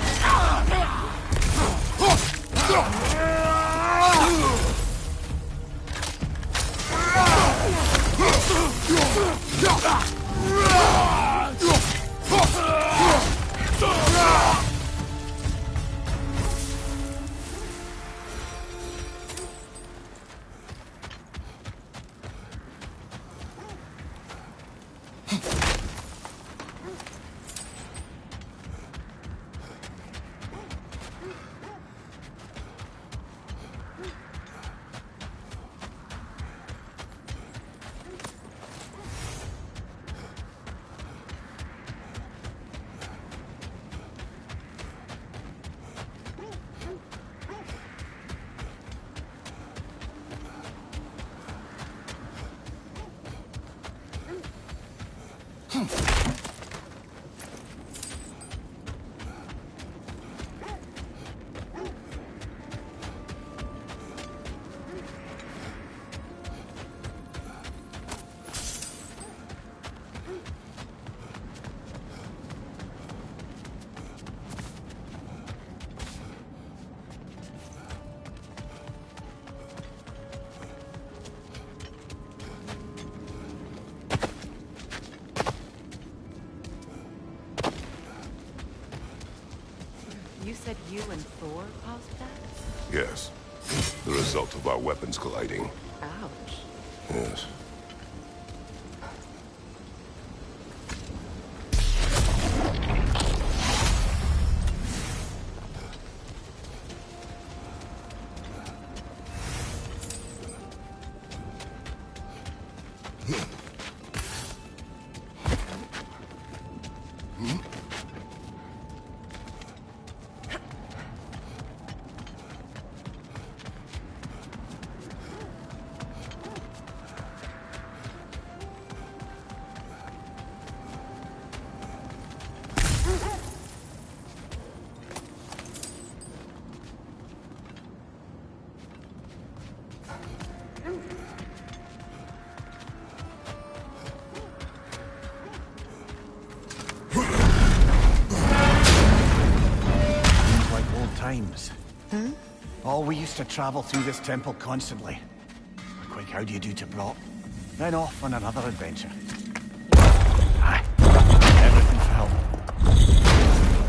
Speaker 10: You said you and Thor caused that?
Speaker 12: Yes. The result of our weapons colliding.
Speaker 10: Ouch.
Speaker 12: Yes.
Speaker 17: Times. Oh, we used to travel through this temple constantly. Quick, how do you do to Brock? Then off on another adventure. Aye. Everything for help.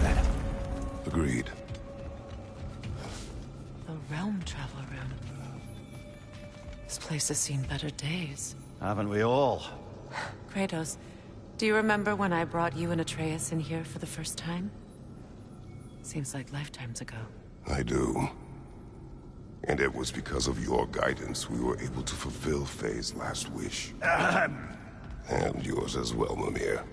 Speaker 17: Then.
Speaker 12: Agreed.
Speaker 10: The Realm Travel Room. This place has seen better days.
Speaker 16: Haven't we all?
Speaker 10: Kratos, do you remember when I brought you and Atreus in here for the first time? Seems like lifetimes ago.
Speaker 12: I do. And it was because of your guidance we were able to fulfill Faye's last wish. And yours as well, Mimir.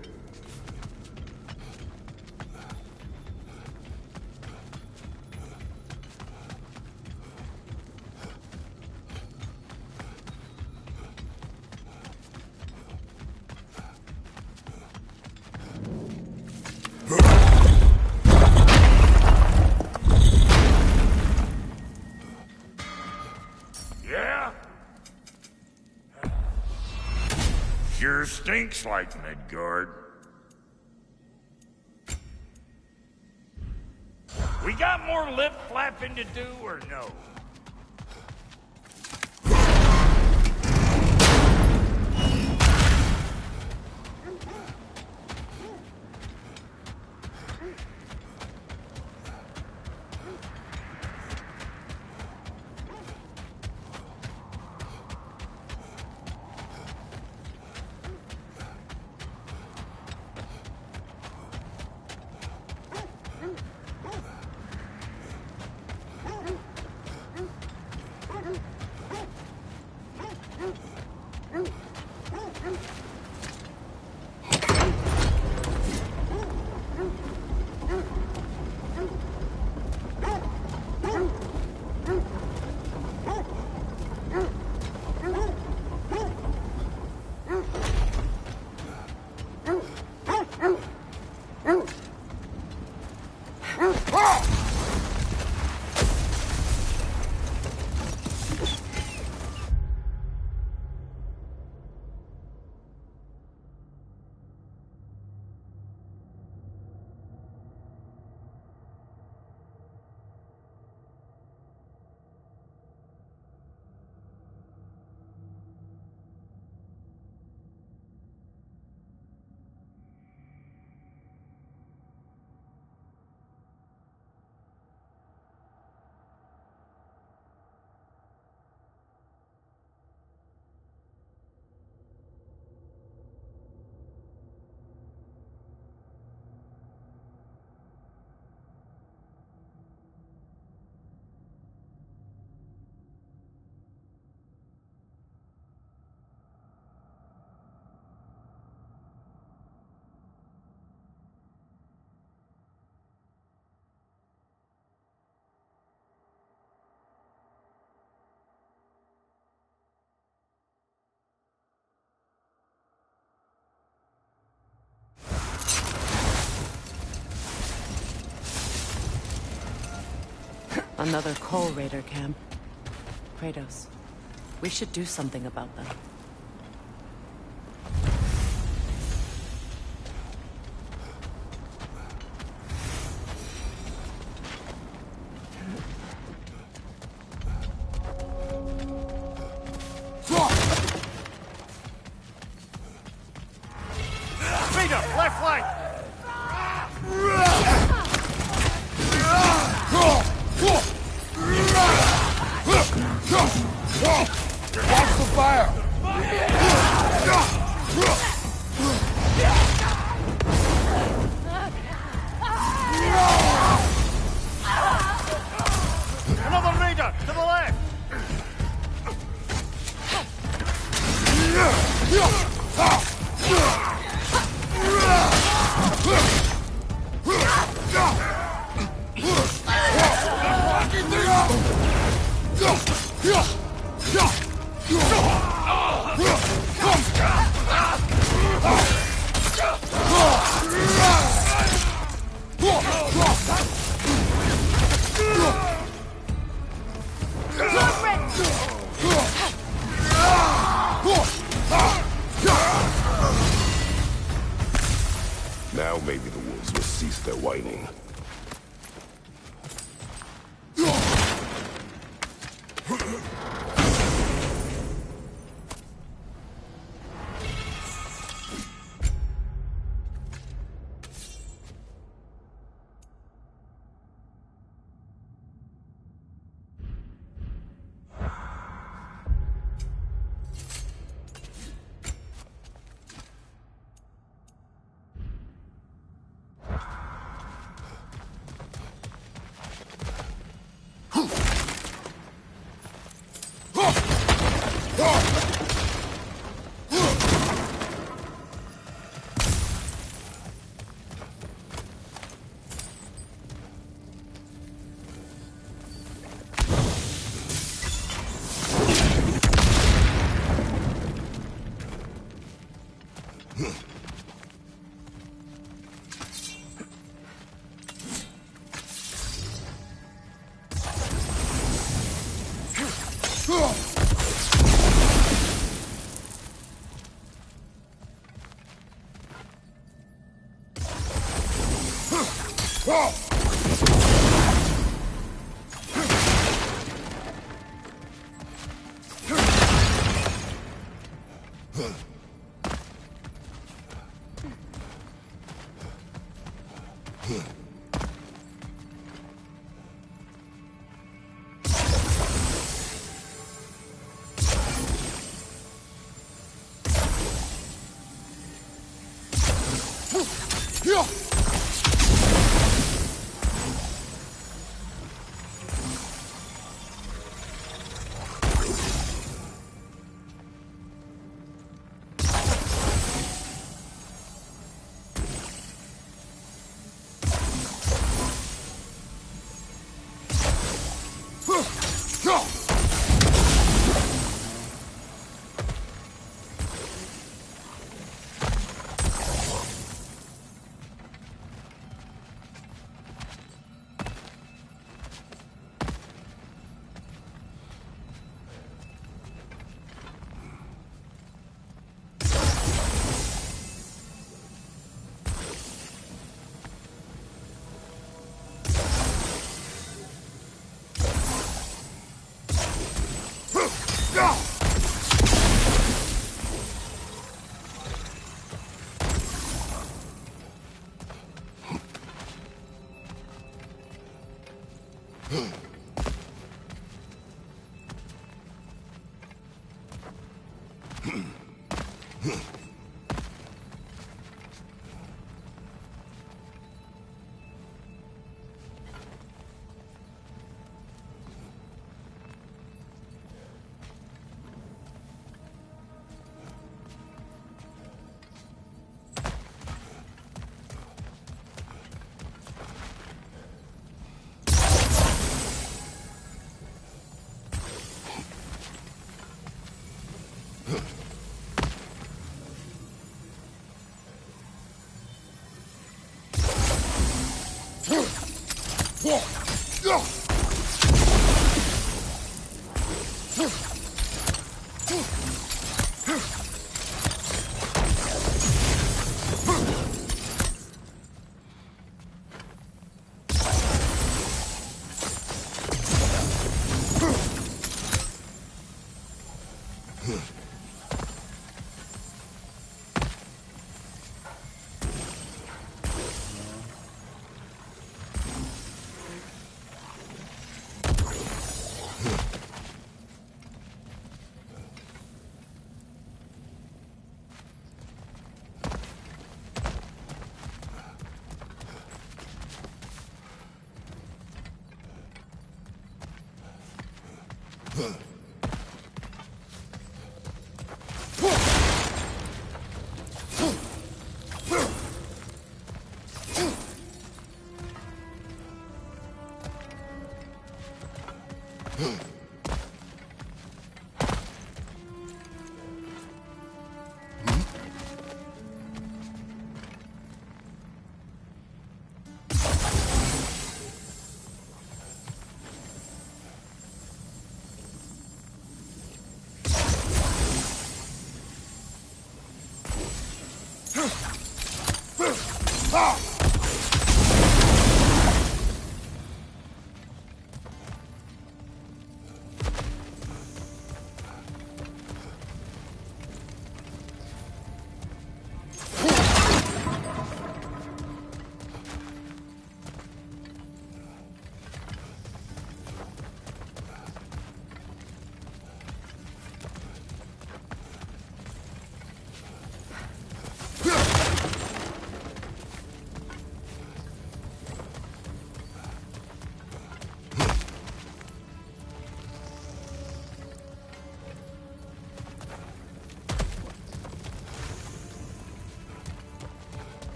Speaker 14: Yeah? Sure stinks like Midgard. We got more lip flapping to do, or no?
Speaker 10: Another Coal Raider camp. Kratos, we should do something about them.
Speaker 14: Speed up, left flank!
Speaker 15: Watch the fire!
Speaker 14: Another Raider, to the left!
Speaker 12: Now maybe the wolves will cease their whining.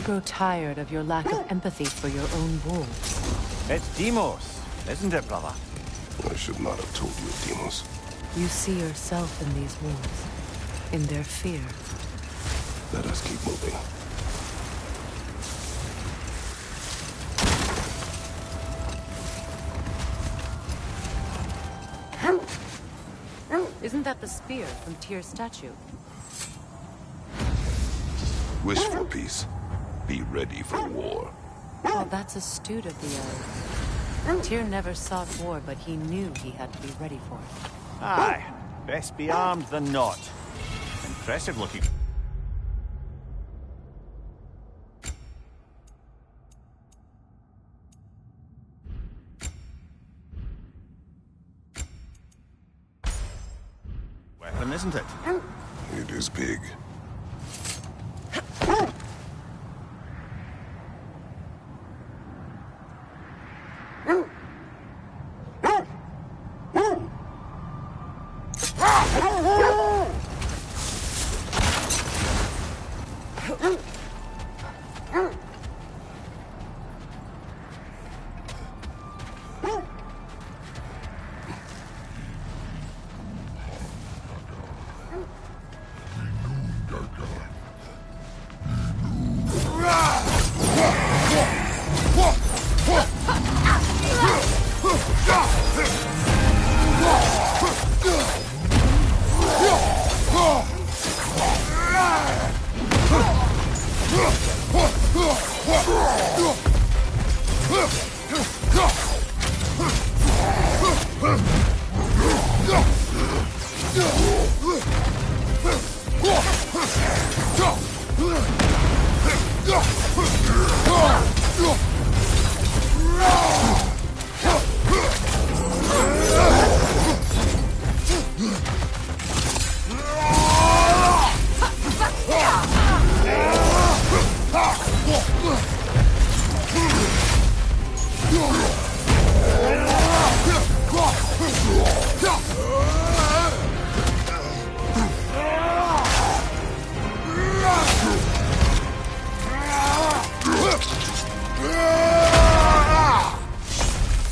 Speaker 10: grow tired of your lack of empathy for your own wolves.
Speaker 16: It's Deimos, isn't it, brother?
Speaker 12: I should not have told you, Deimos.
Speaker 10: You see yourself in these wolves, in their fear.
Speaker 12: Let us keep moving.
Speaker 10: Isn't that the spear from Tyr's statue?
Speaker 12: Wish for peace. Be ready for war.
Speaker 10: Well, that's astute of the elves. Tyr never sought war, but he knew he had to be ready for it.
Speaker 16: Aye. Best be armed than not. Impressive looking. Weapon, isn't it?
Speaker 12: It is big.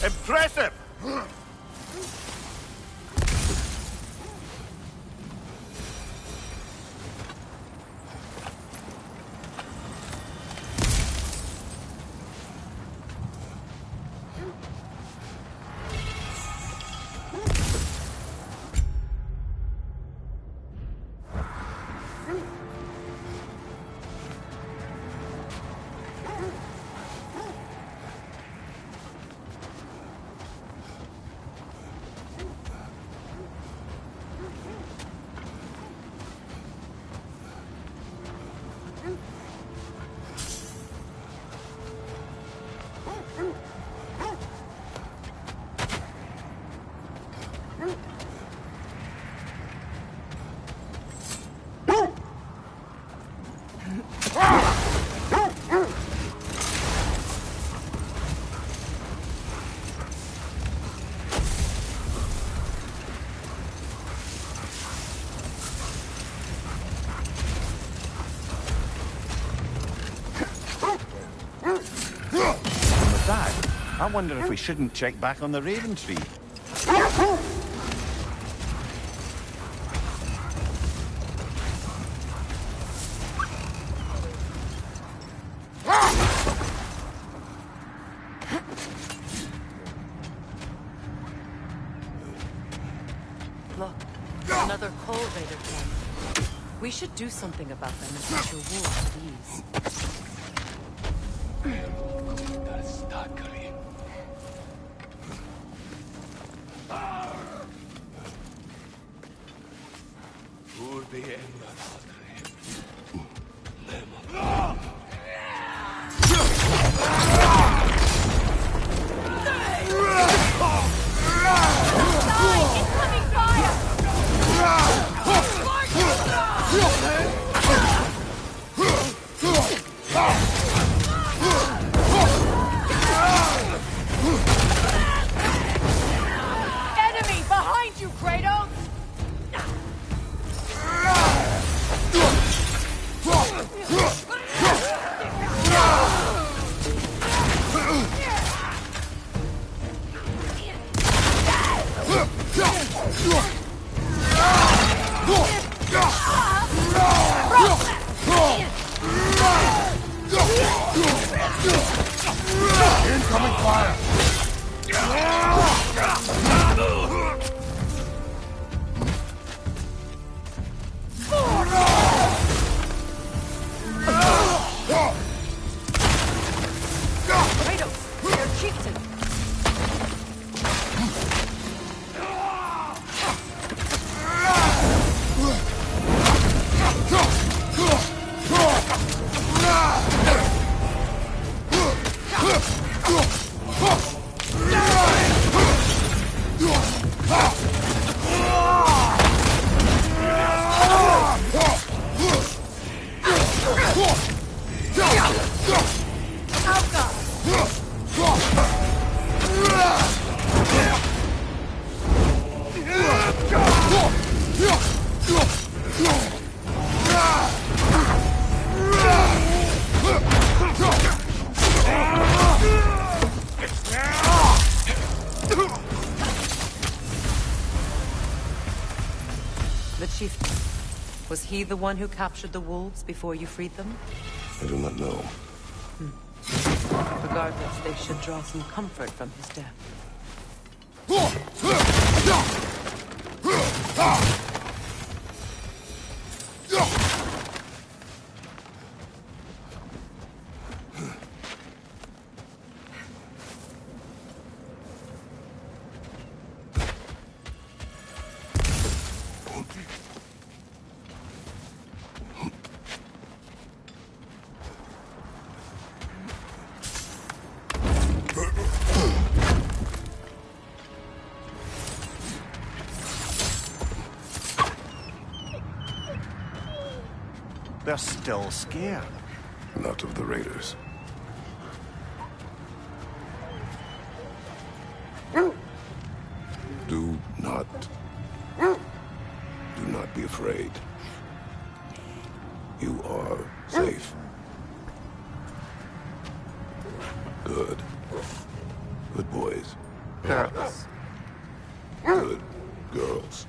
Speaker 16: Impressive!
Speaker 17: I wonder if we shouldn't check back on the Raven Tree.
Speaker 10: Look, another Coal Raider camp. We should do something about them and put your wolves at ease.
Speaker 3: Enemy behind you, Kratos!
Speaker 11: Incoming fire!
Speaker 6: Kratos, they're chieftain.
Speaker 10: The chieftain. Was he the one who captured the wolves before you freed them?
Speaker 12: I do not know.
Speaker 10: Regardless, they should draw some comfort from his death.
Speaker 16: They're still scared.
Speaker 12: Not of the raiders. Do not be afraid. You are safe. Good. Good boys.
Speaker 10: Girls.
Speaker 12: Good girls.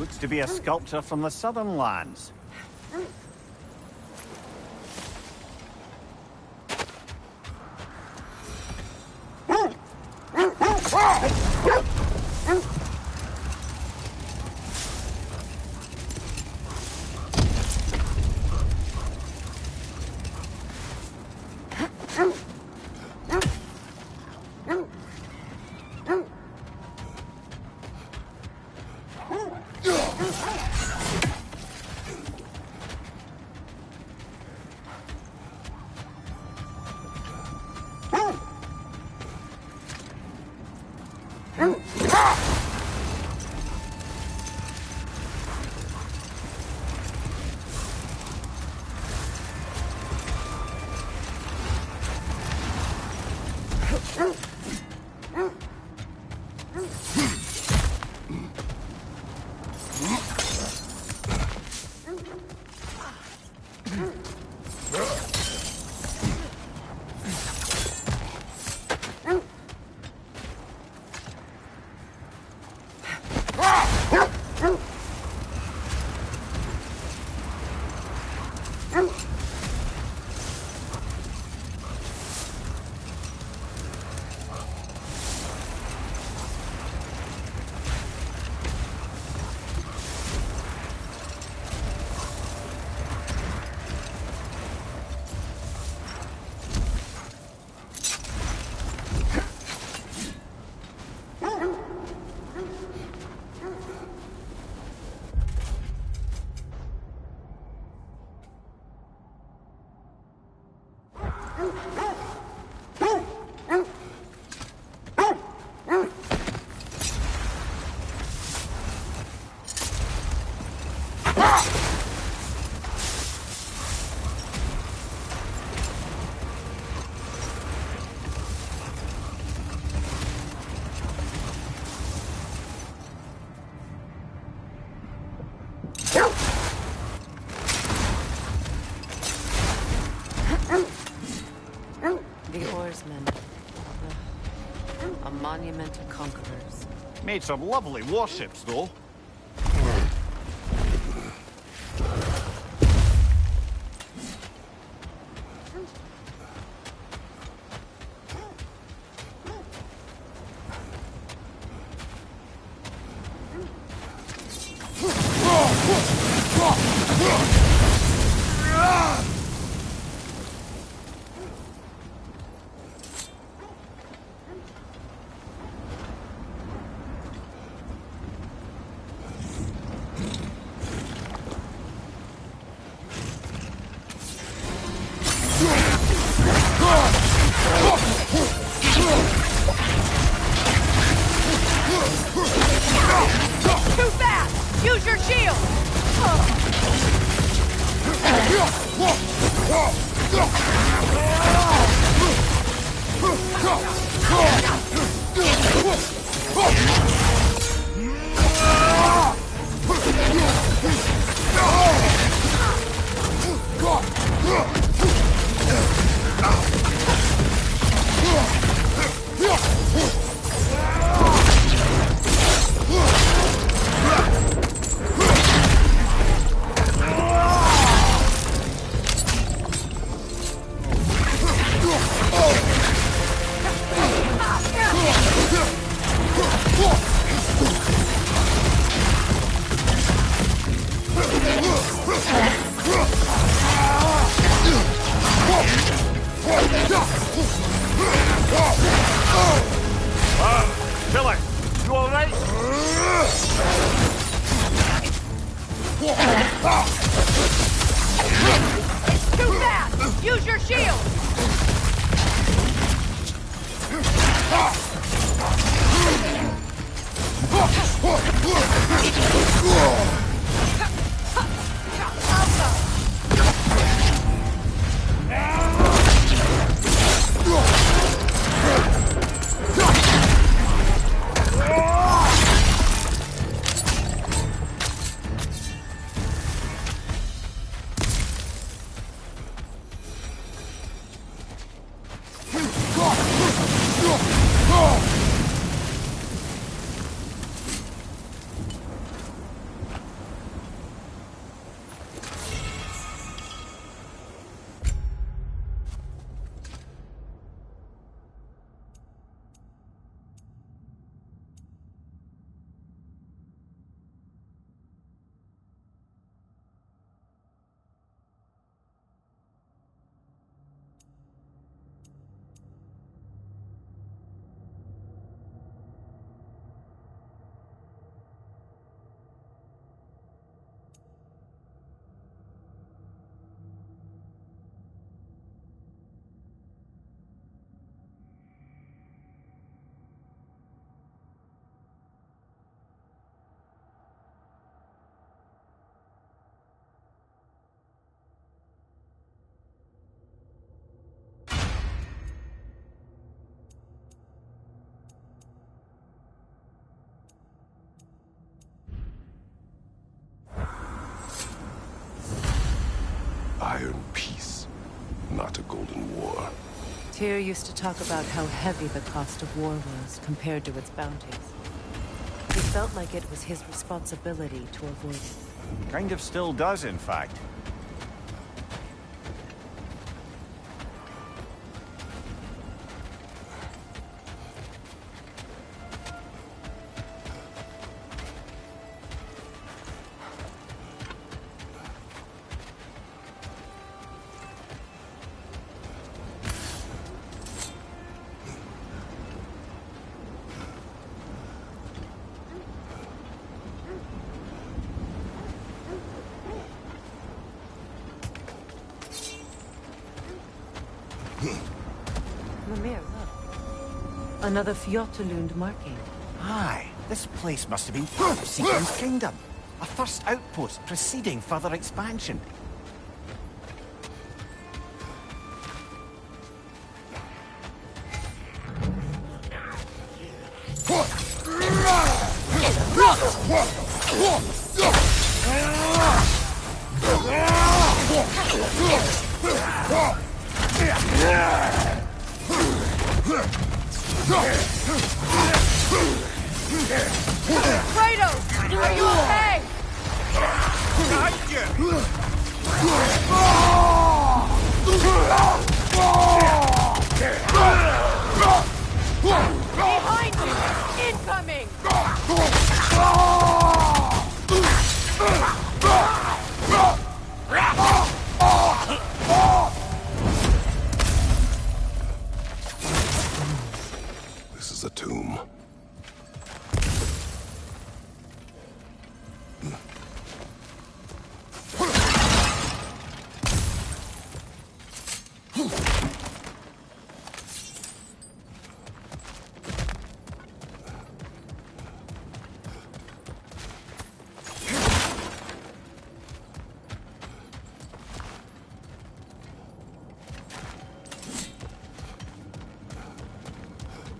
Speaker 16: Looks to be a sculptor from the southern lands.
Speaker 10: A monument of conquerors.
Speaker 16: Made some lovely warships, though.
Speaker 3: Too fast! Use your shield!
Speaker 16: Killer, you alright?
Speaker 3: Too fast! Use your shield!
Speaker 12: iron peace, not a golden war.
Speaker 10: Tyr used to talk about how heavy the cost of war was compared to its bounties. He felt like it was his responsibility to avoid it.
Speaker 16: Kind of still does, in fact.
Speaker 10: Mimir, look. Another Fjotalund marking.
Speaker 17: Aye, this place must have been part of Sigrun's kingdom. A first outpost preceding further expansion.
Speaker 3: Kratos! Are you okay? Behind you! Incoming!
Speaker 12: This is a tomb.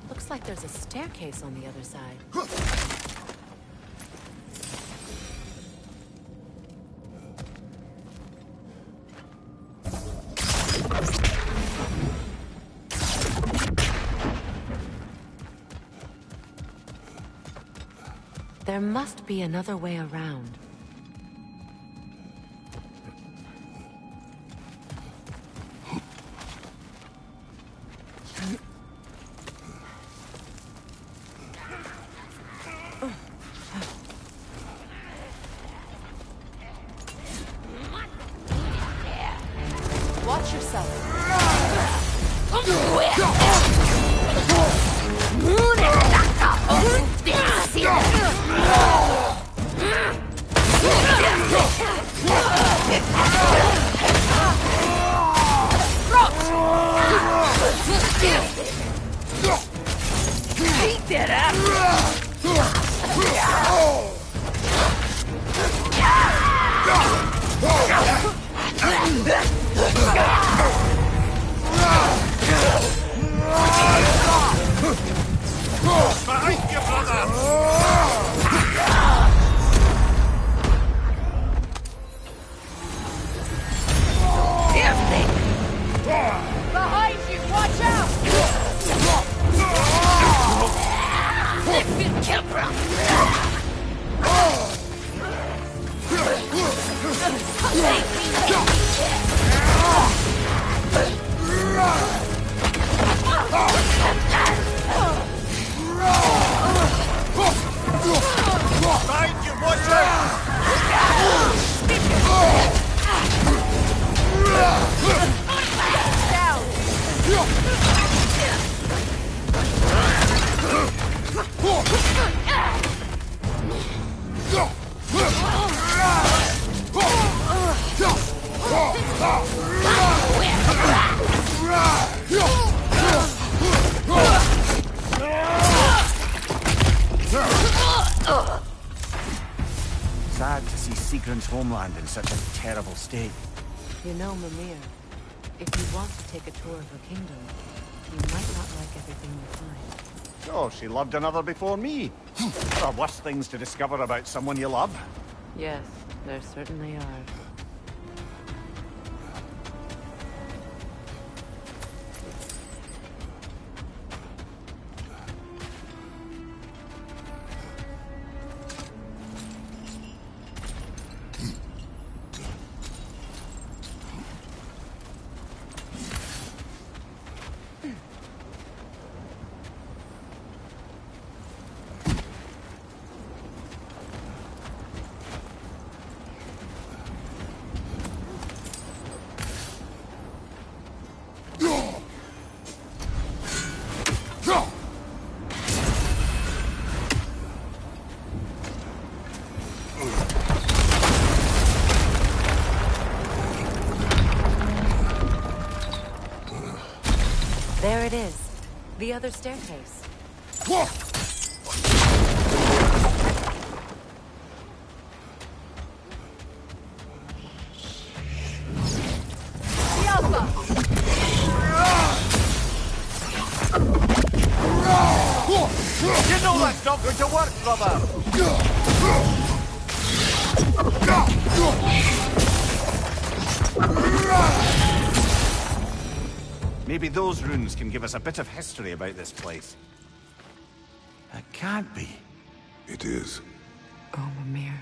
Speaker 10: Looks like there's a staircase on the other side. There must be another way around.
Speaker 3: Watch yourself. Beat that
Speaker 14: Behind you, brother!
Speaker 3: Behind you! Watch out!
Speaker 14: Behind you, watch out!
Speaker 17: Sad to see Sigrun's homeland in such a terrible state.
Speaker 10: You know, Mimir, if you want to take a tour of her kingdom, you might not like everything you find.
Speaker 17: Oh, she loved another before me. There are worse things to discover about someone you love.
Speaker 10: Yes, there certainly are. There it is. The other staircase.
Speaker 17: You know that's not going to work, brother! Maybe those runes can give us a bit of history about this place. It can't be.
Speaker 12: It is.
Speaker 6: Oh, Mimir.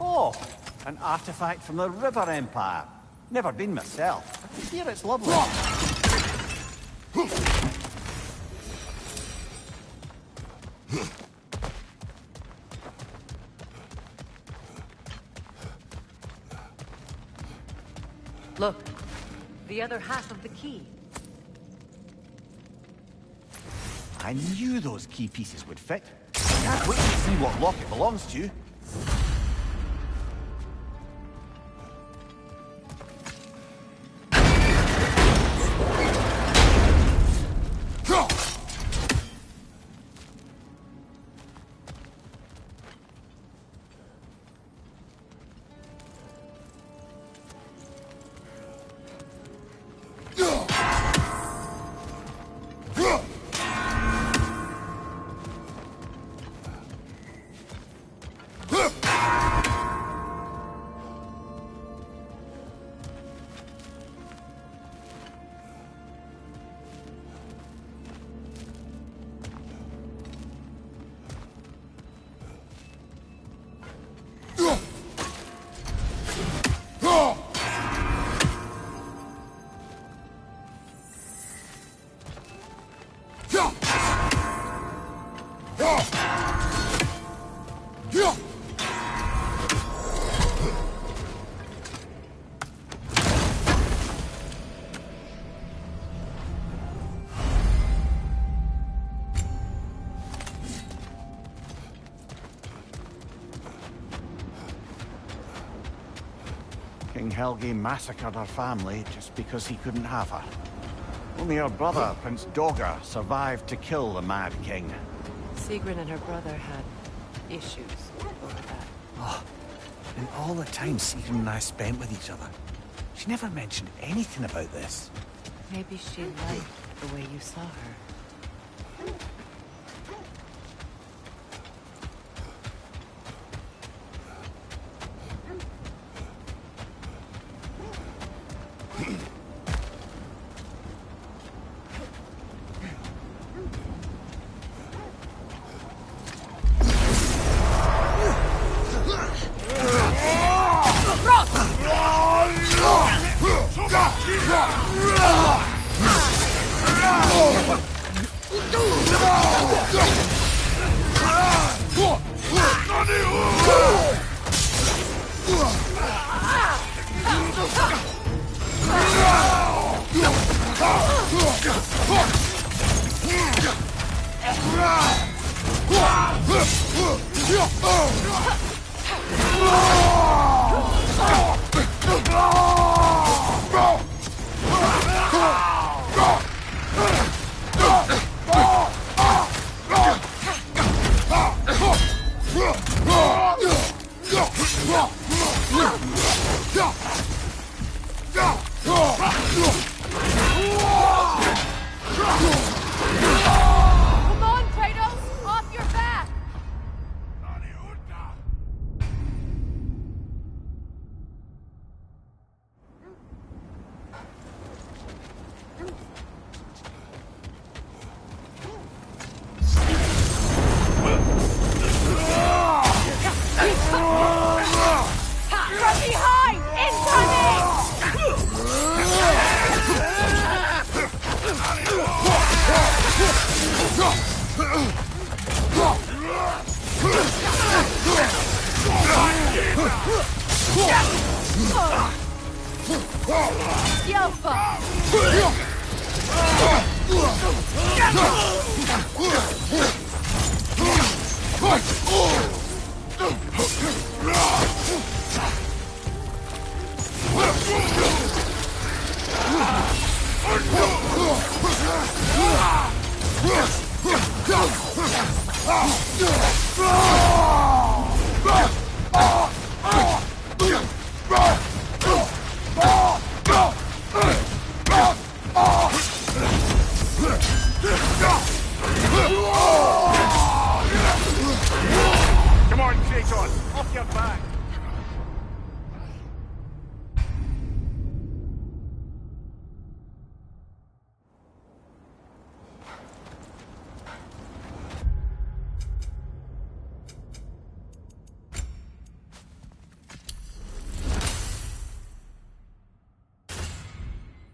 Speaker 17: Oh, an artifact from the River Empire. Never been myself. I hear it's lovely.
Speaker 10: Look, the other half of the key.
Speaker 17: I knew those key pieces would fit. Can't wait to see what lock it belongs to.
Speaker 16: King Helge massacred her family just because he couldn't have her. Only her brother, Prince Dogr, survived to kill the Mad King.
Speaker 10: Sigrun and her brother had issues over that.
Speaker 16: Oh, and all the time Sigrun and I spent with each other, she never mentioned anything about this.
Speaker 10: Maybe she liked the way you saw her.
Speaker 3: Come on, Kratos! Off your back! From behind!
Speaker 14: Come on, Kratos, off your back.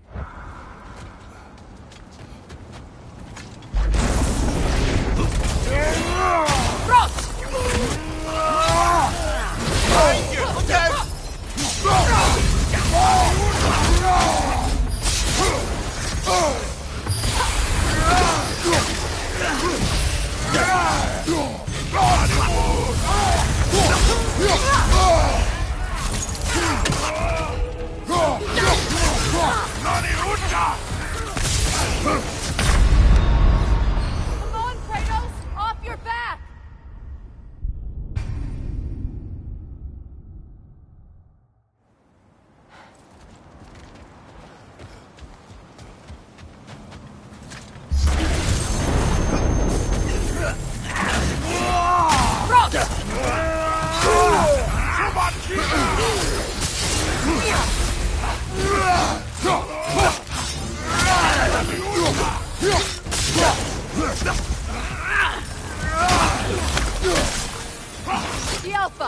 Speaker 3: Come on, Kratos! Off your back! The Alpha!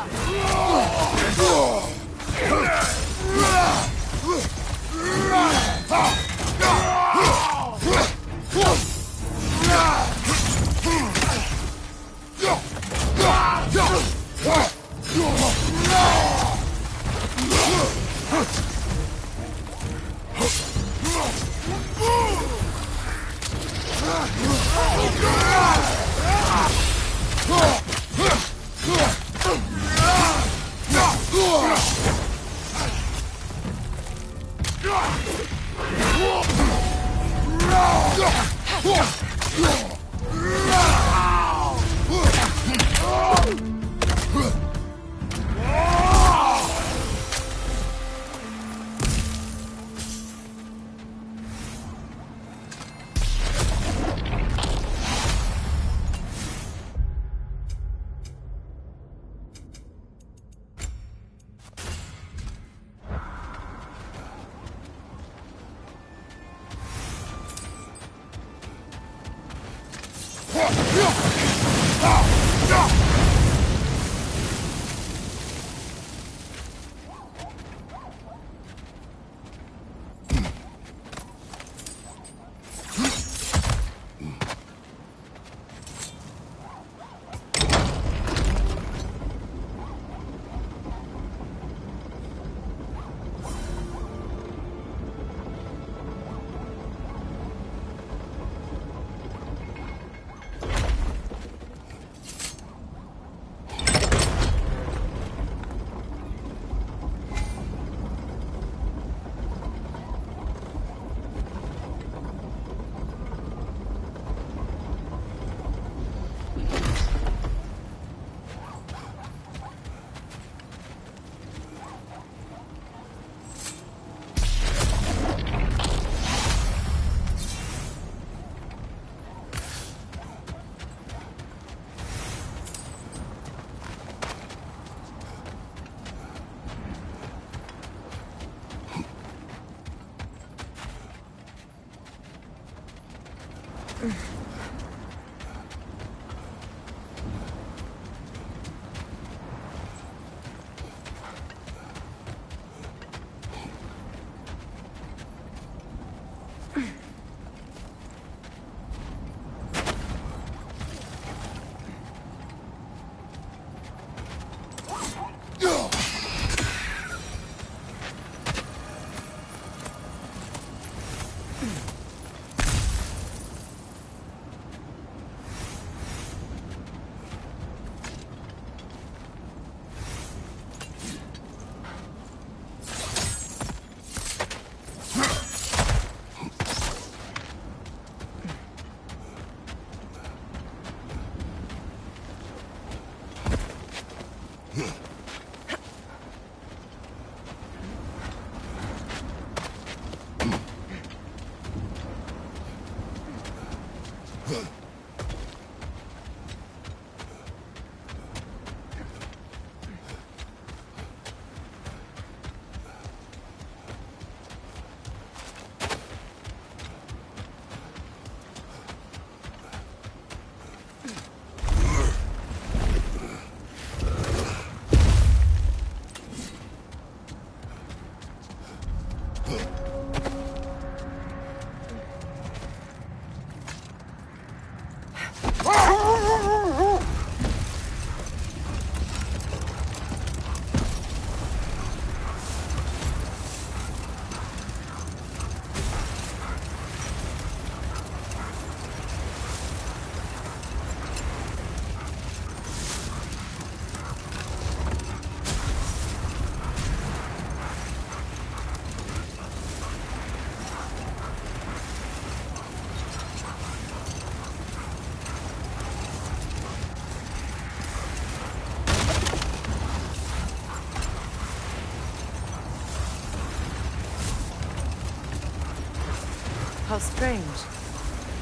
Speaker 10: How strange.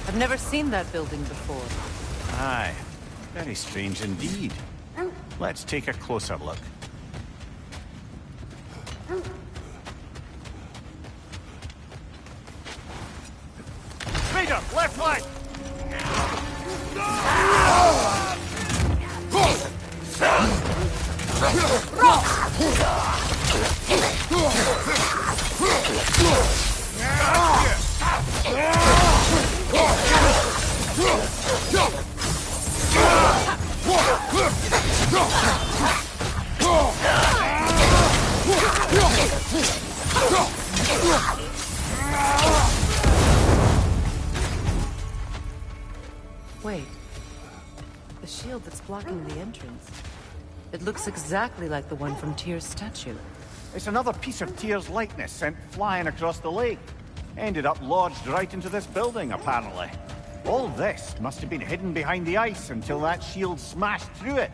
Speaker 10: I've never seen that building before.
Speaker 16: Aye. Very strange indeed. Let's take a closer look.
Speaker 14: Speeder, left flank!
Speaker 10: Wait. The shield that's blocking the entrance. It looks exactly like the one from Tyr's statue.
Speaker 17: It's another piece of Tyr's likeness sent flying across the lake. Ended up lodged right into this building, apparently. All this must have been hidden behind the ice until that shield smashed through it.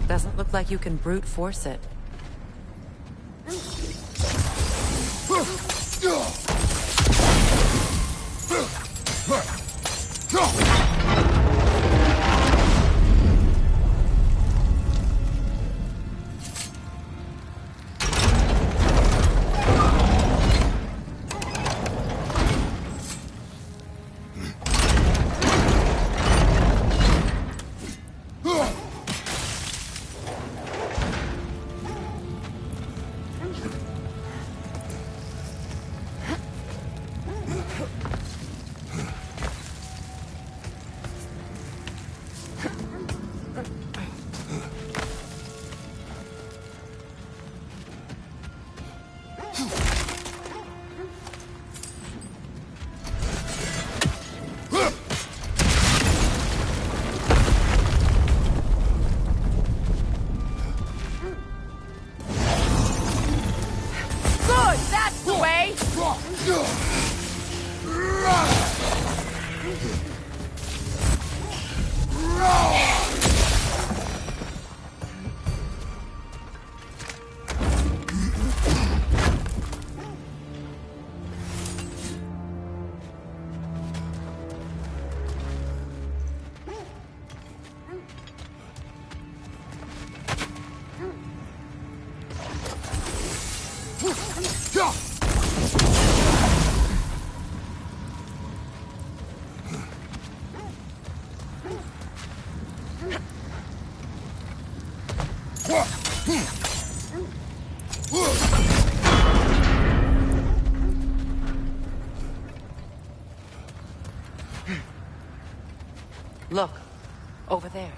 Speaker 10: Doesn't look like you can brute force it. Look, over there.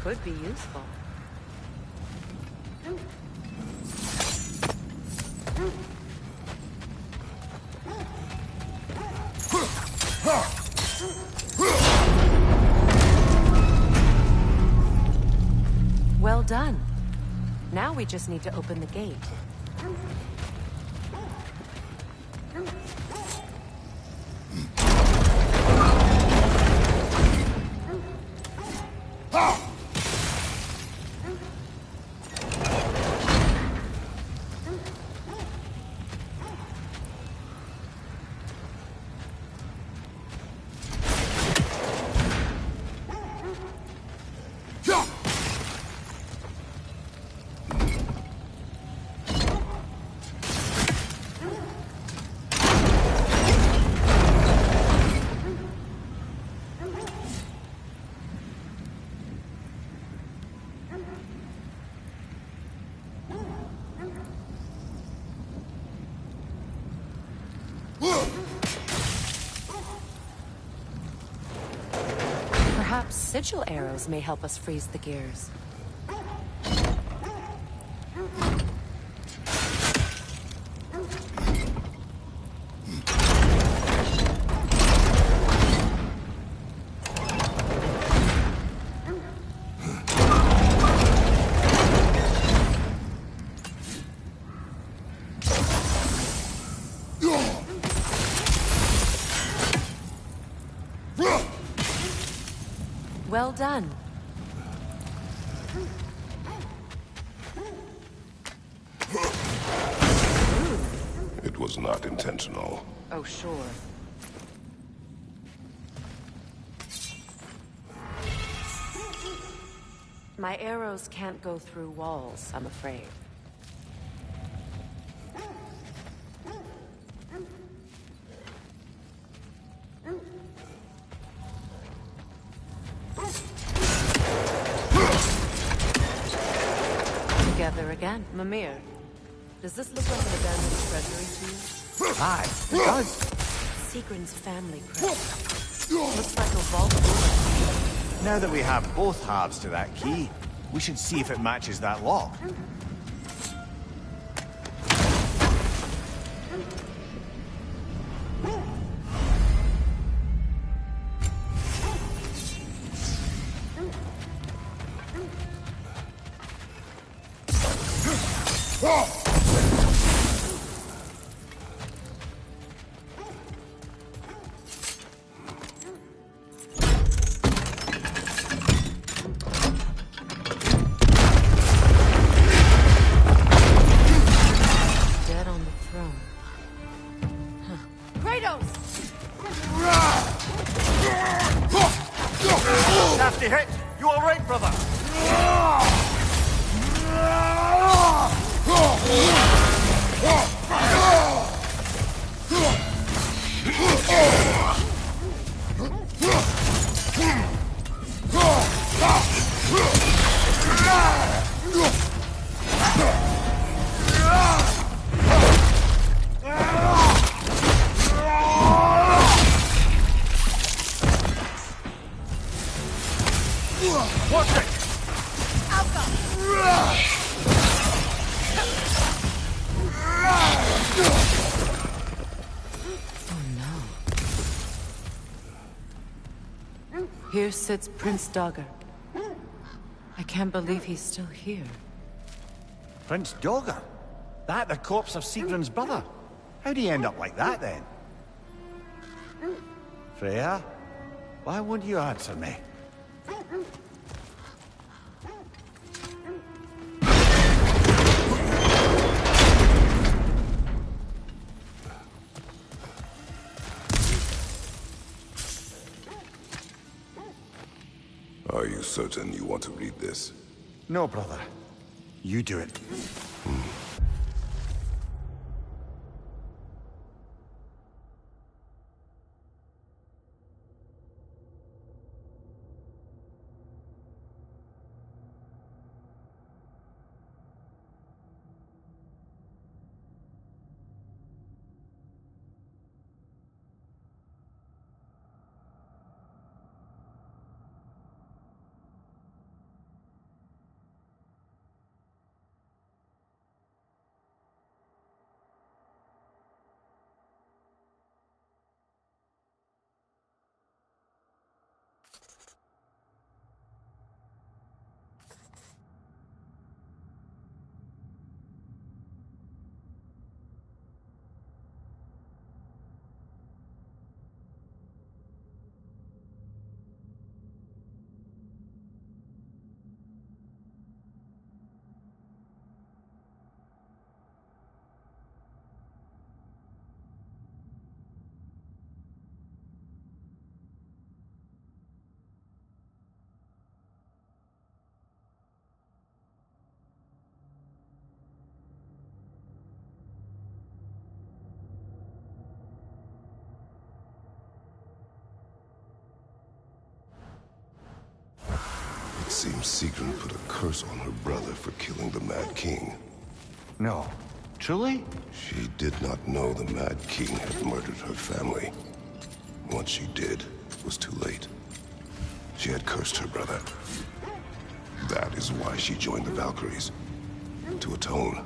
Speaker 10: Could be useful. Well done. Now we just need to open the gate. Perhaps sigil arrows may help us freeze the gears. Well done.
Speaker 12: It was not intentional.
Speaker 10: Oh, sure. My arrows can't go through walls, I'm afraid. Together again. Mimir, does this look like an abandoned treasury to you?
Speaker 17: Aye, it does.
Speaker 10: Sigrun's family crest. Looks like a vault.
Speaker 17: Now that we have both halves to that key, we should see if it matches that lock.
Speaker 10: Dead on the throne.
Speaker 3: Kratos!
Speaker 17: Nasty hit! You alright, brother? Watch it!
Speaker 10: Here sits Prince Dagr. I can't believe he's still here.
Speaker 17: Prince Dagr? That the corpse of Sigrun's brother? How'd he end up like that, then? Freya? Why won't you answer me?
Speaker 12: Are you certain you want to read this?
Speaker 17: No, brother. You do it.
Speaker 12: seems Sigrun put a curse on her brother for killing the Mad King.
Speaker 17: No. Truly?
Speaker 12: She did not know the Mad King had murdered her family. Once she did, it was too late. She had cursed her brother. That is why she joined the Valkyries. To atone.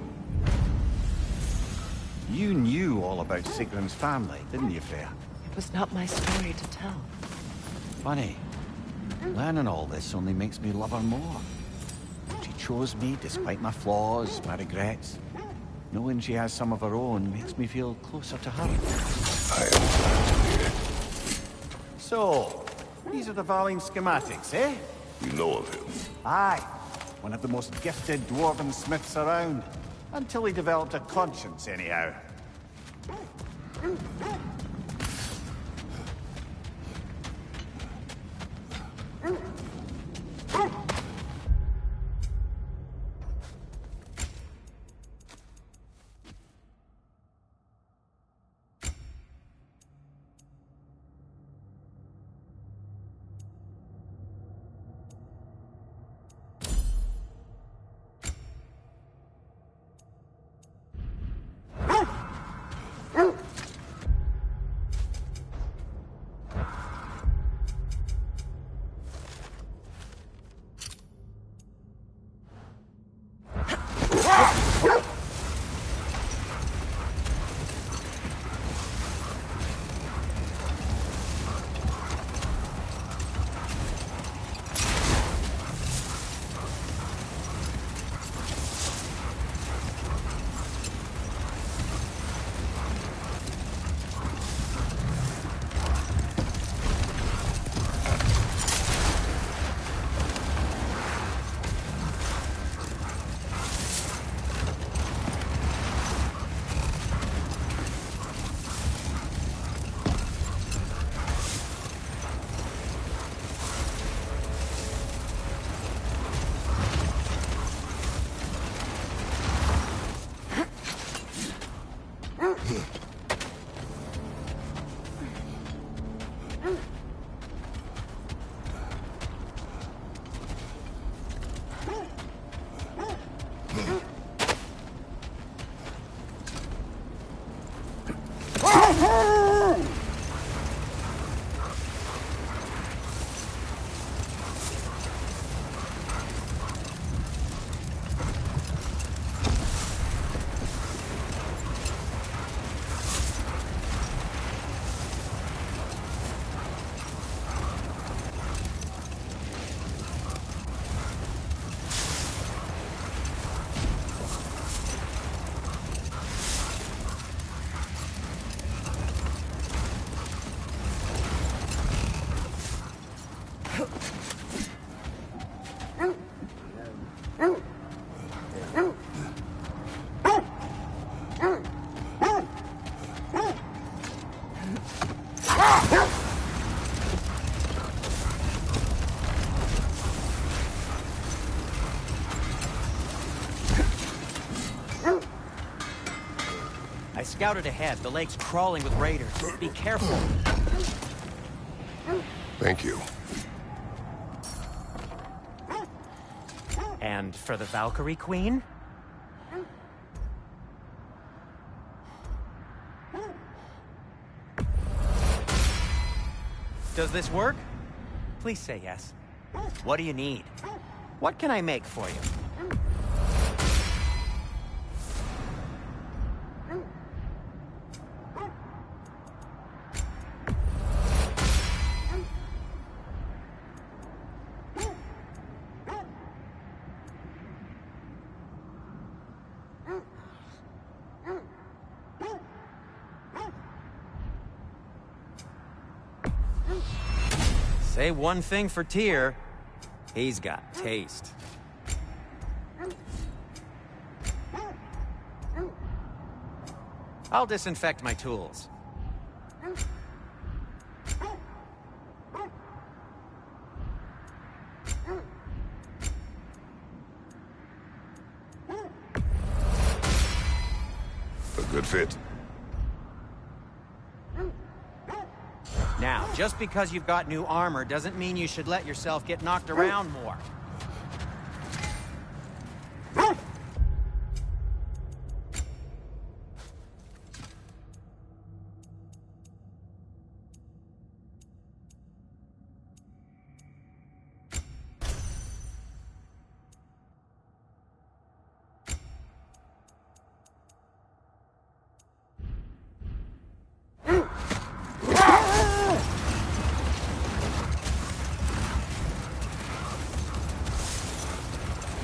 Speaker 17: You knew all about Sigrun's family, didn't you, Freya?
Speaker 10: It was not my story to tell.
Speaker 17: Funny. Learning all this only makes me love her more. She chose me despite my flaws, my regrets. Knowing she has some of her own makes me feel closer to her.
Speaker 12: I am glad to hear it.
Speaker 17: So, these are the Valine schematics, eh?
Speaker 12: You know of him?
Speaker 17: Aye. One of the most gifted dwarven smiths around. Until he developed a conscience, anyhow.
Speaker 13: I scouted ahead. The lake's crawling with raiders. Be careful.
Speaker 12: Thank you.
Speaker 13: And for the Valkyrie Queen? Does this work? Please say yes. What do you need? What can I make for you? Say one thing for Tyr, he's got taste. I'll disinfect my tools.
Speaker 12: A good fit.
Speaker 13: Now, just because you've got new armor doesn't mean you should let yourself get knocked around more.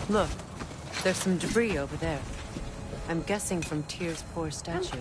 Speaker 10: Look, there's some debris over there. I'm guessing from Tyr's poor statue.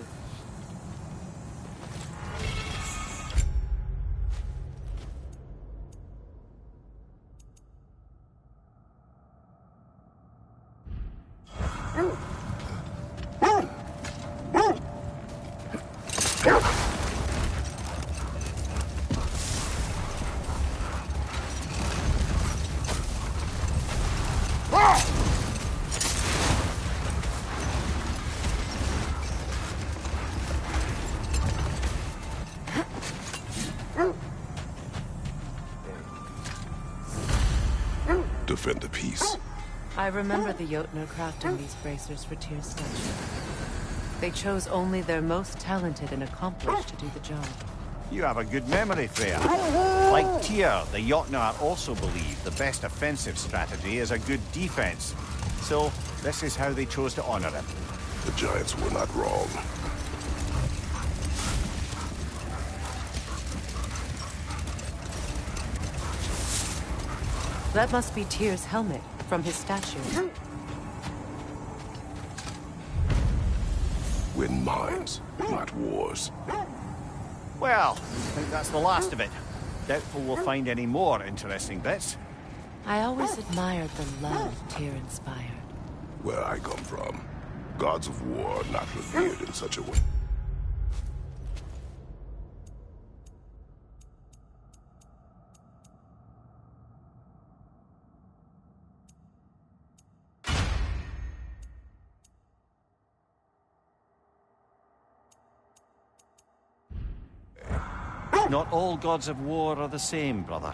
Speaker 12: Defend the peace.
Speaker 10: I remember the Jotnar crafting these bracers for Tyr's statue. They chose only their most talented and accomplished to do the job.
Speaker 16: You have a good memory, Freya. Like Tyr, the Jotnar also believe the best offensive strategy is a good defense. So, this is how they chose to honor him.
Speaker 12: The Giants were not wrong.
Speaker 10: That must be Tyr's helmet from his statue.
Speaker 12: Win minds, not wars.
Speaker 16: Well, I think that's the last of it. Doubtful we'll find any more interesting bits.
Speaker 10: I always admired the love Tyr inspired.
Speaker 12: Where I come from, gods of war are not revered in such a way.
Speaker 16: Not all gods of war are the same, brother.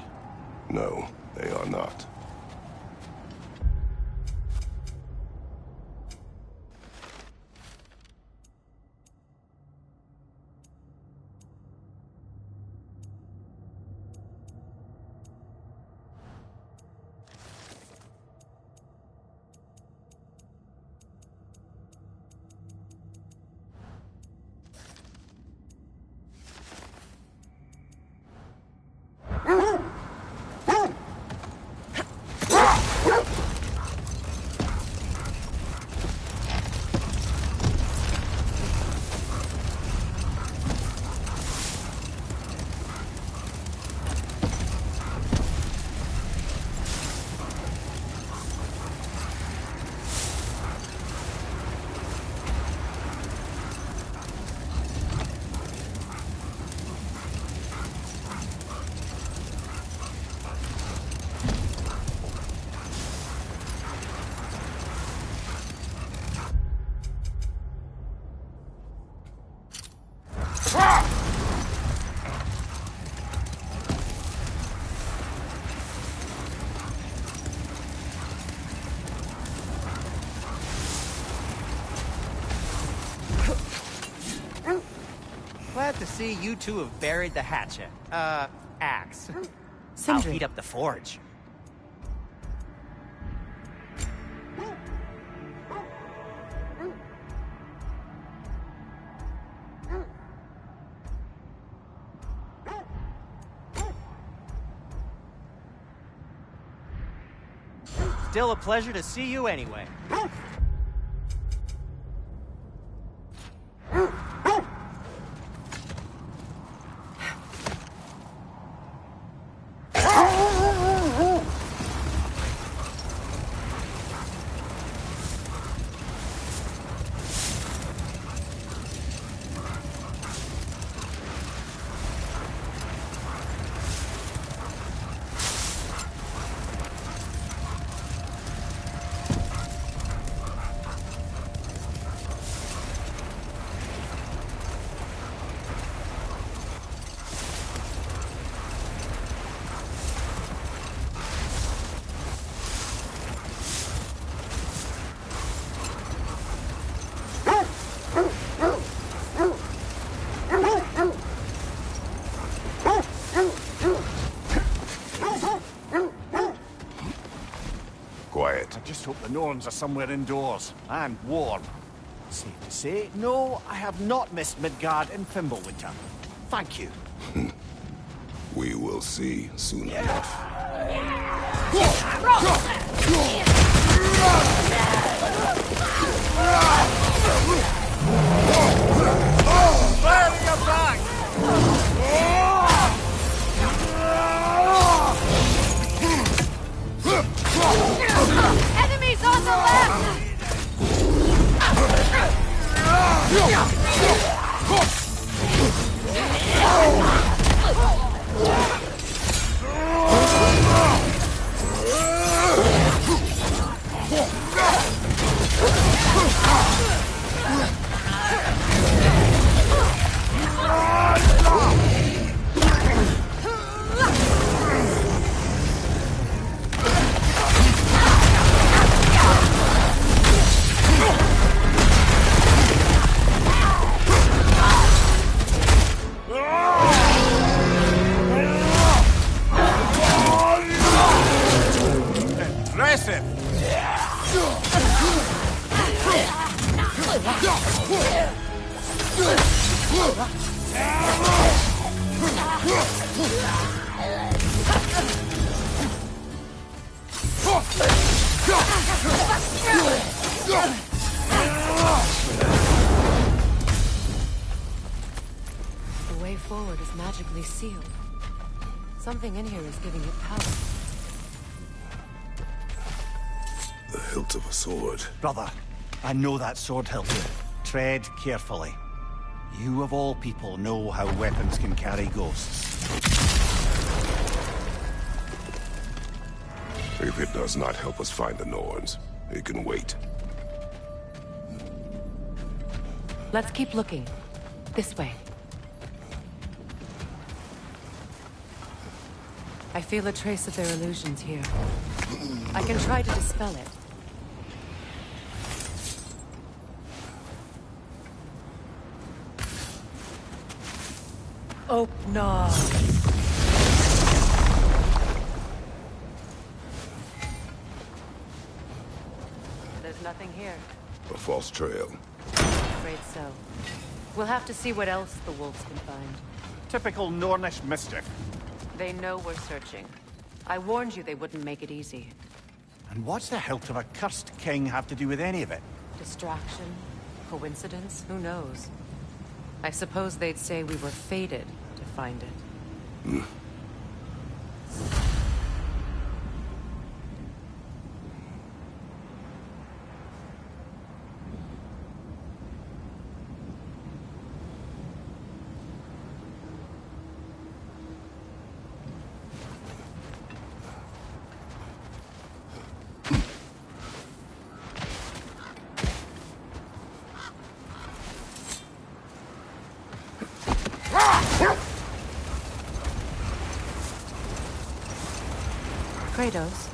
Speaker 12: No, they are not.
Speaker 13: Glad to see you two have buried the hatchet. Axe.
Speaker 10: Sindri.
Speaker 13: I'll heat up the forge. Still a pleasure to see you anyway.
Speaker 12: Quiet.
Speaker 16: I just hope the Norns are somewhere indoors, and warm. Safe to say, no, I have not missed Midgard in Fimbulwinter. Thank you.
Speaker 12: We will see soon enough.
Speaker 8: Firing your back!
Speaker 3: Enemies on the left!
Speaker 16: Impressive!
Speaker 10: The way forward is magically sealed. Something in here is giving it power.
Speaker 12: The hilt of a sword.
Speaker 17: Brother, I know that sword hilt. Tread carefully. You of all people know how weapons can carry ghosts.
Speaker 12: If it does not help us find the Norns, it can wait.
Speaker 10: Let's keep looking. This way. I feel a trace of their illusions here. I can try to dispel it. Open. There's nothing here.
Speaker 12: A false trail.
Speaker 10: Afraid so. We'll have to see what else the wolves can find.
Speaker 17: Typical Nornish mischief.
Speaker 10: They know we're searching. I warned you they wouldn't make it easy.
Speaker 17: And what's the hilt of a cursed king have to do with any of it?
Speaker 10: Distraction? Coincidence? Who knows? I suppose they'd say we were fated to find it. Kratos,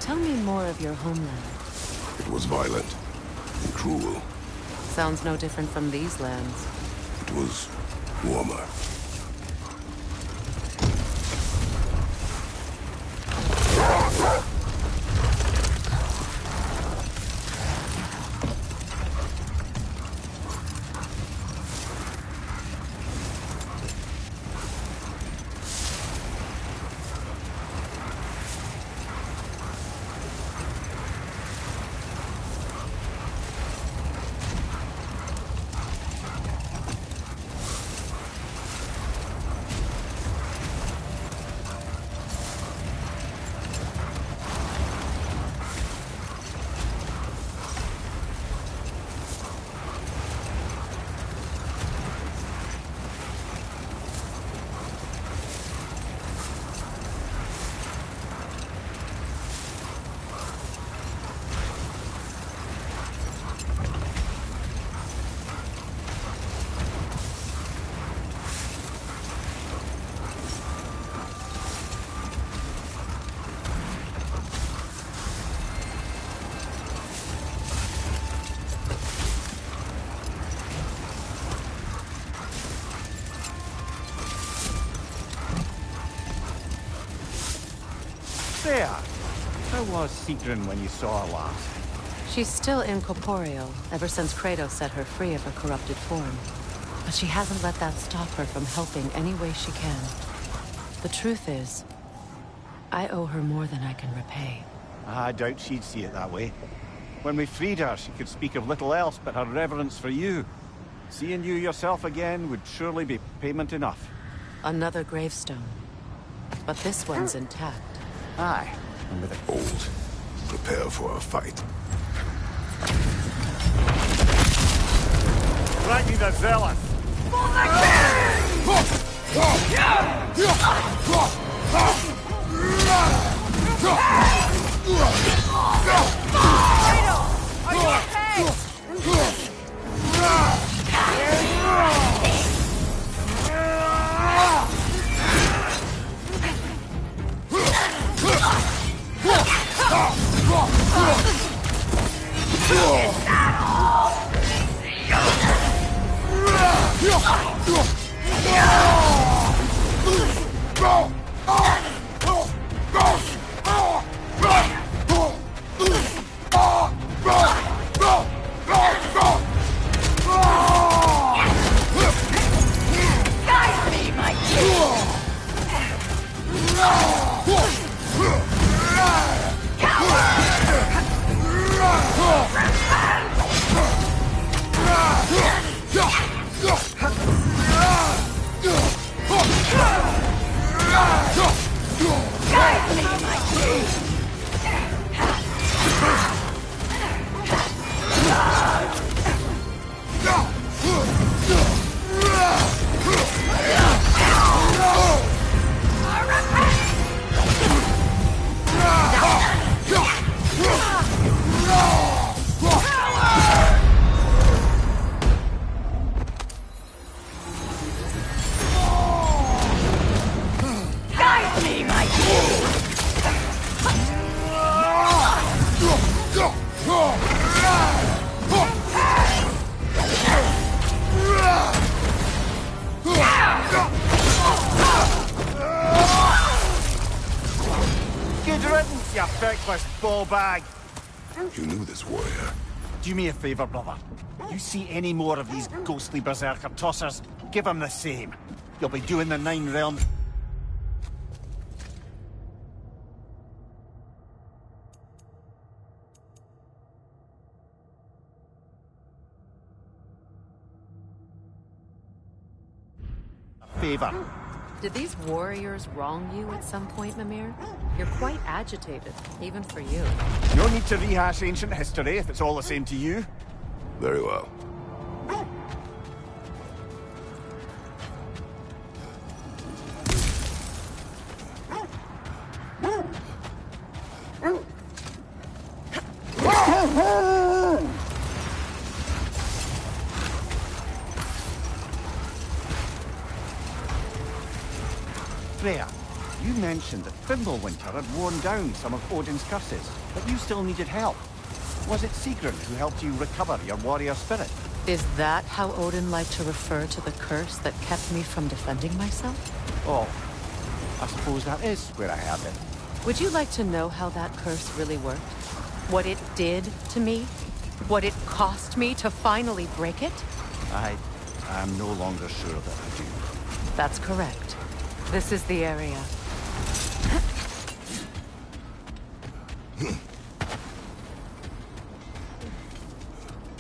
Speaker 10: tell me more of your homeland.
Speaker 12: It was violent and cruel.
Speaker 10: Sounds no different from these lands.
Speaker 12: It was warmer.
Speaker 17: There. How was Sigrun when you saw her last?
Speaker 10: She's still incorporeal, ever since Kratos set her free of her corrupted form. But she hasn't let that stop her from helping any way she can. The truth is, I owe her more than I can repay.
Speaker 16: I doubt she'd see it that way. When we freed her, she could speak of little else but her reverence for you. Seeing you yourself again would surely be payment enough.
Speaker 10: Another gravestone. But this one's intact.
Speaker 16: Aye, and with a...
Speaker 12: Old. Prepare for a fight.
Speaker 16: Raggy the Zealous!
Speaker 3: Are you okay?
Speaker 16: Good riddance, you feckless ball bag!
Speaker 12: You knew this warrior.
Speaker 16: Do me a favor, brother. You see any more of these ghostly berserker tossers, give them the same. You'll be doing the Nine Realms. A favor.
Speaker 6: Did these warriors wrong you at some point, Mimir? You're quite agitated, even for you.
Speaker 16: No need to rehash ancient history if it's all the same to you.
Speaker 12: Very well.
Speaker 16: Freya, you mentioned that Fimbulwinter had worn down some of Odin's curses, but you still needed help. Was it Sigrun who helped you recover your warrior spirit?
Speaker 10: Is that how Odin liked to refer to the curse that kept me from defending myself?
Speaker 16: Oh, I suppose that is where I have it.
Speaker 10: Would you like to know how that curse really worked? What it did to me? What it cost me to finally break it?
Speaker 16: I'm no longer sure that I do.
Speaker 10: That's correct. This is the area.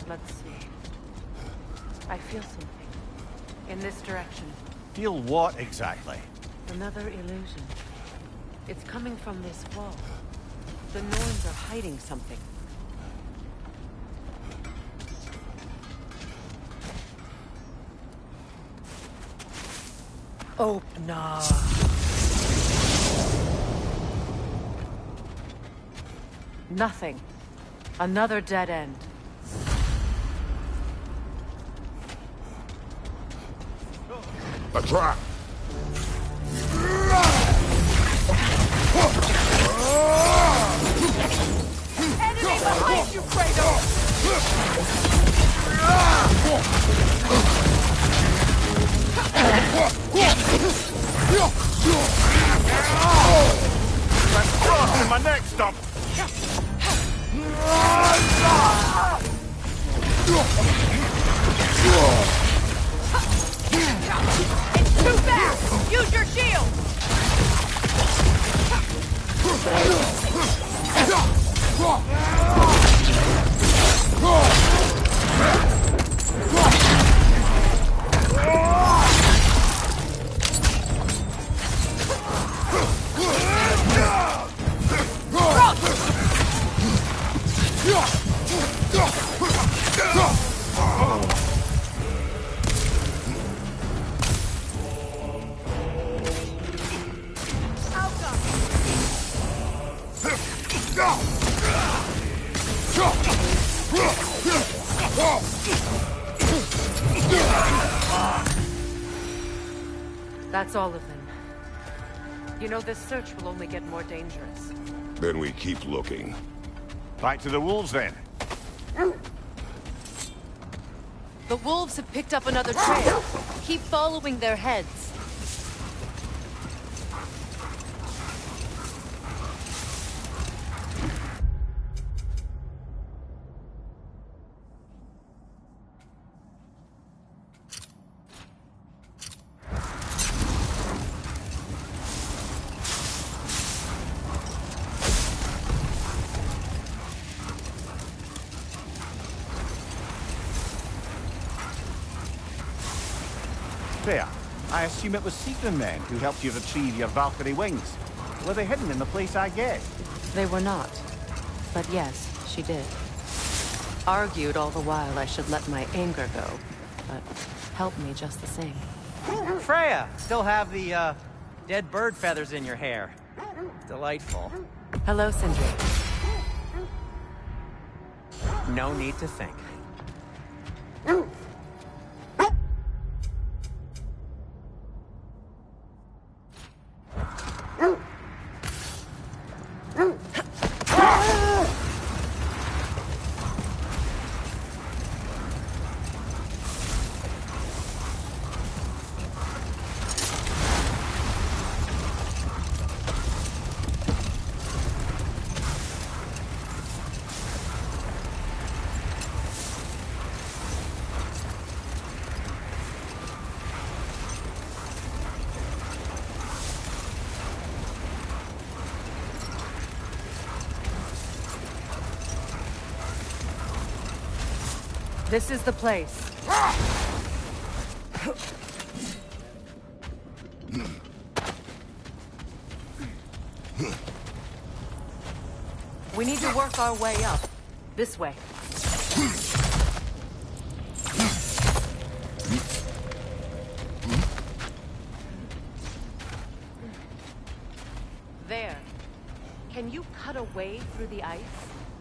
Speaker 10: Let's see. I feel something. In this direction.
Speaker 16: Feel what exactly?
Speaker 10: Another illusion. It's coming from this wall. The Norns are hiding something. Open up. Nothing. Another dead end.
Speaker 12: A trap!
Speaker 3: Enemy behind you, Kratos!
Speaker 16: Let's cross in my next stop!
Speaker 3: It's too fast! Use your shield!
Speaker 10: That's all of them. You know, this search will only get more dangerous.
Speaker 12: Then we keep looking.
Speaker 16: Back to the wolves, then.
Speaker 10: The wolves have picked up another trail. Keep following their heads.
Speaker 16: There. I assume it was Sigrun then who helped you retrieve your Valkyrie wings. Were they hidden in the place I guessed?
Speaker 10: They were not. But yes, she did. Argued all the while I should let my anger go, but helped me just the same.
Speaker 13: Freya, still have the, dead bird feathers in your hair. Delightful.
Speaker 10: Hello, Sindri.
Speaker 13: No need to think.
Speaker 10: This is the place. We need to work our way up. This way. There. Can you cut a way through the ice?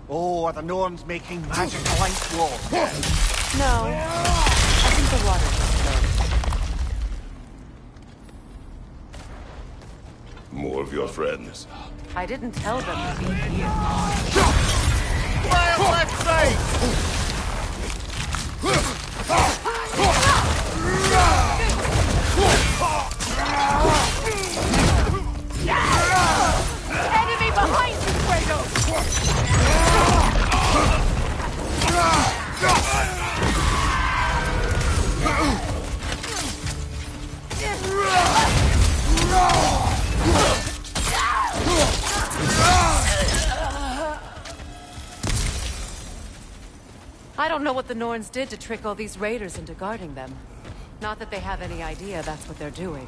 Speaker 16: Oh, are the Norns making magical ice walls?
Speaker 10: No. I think the water just flowed.
Speaker 12: More of your friends.
Speaker 10: I didn't tell them to be here.
Speaker 16: Fire left side!
Speaker 10: Enemy behind you, Fuego! I don't know what the Norns did to trick all these raiders into guarding them. Not that they have any idea that's what they're doing.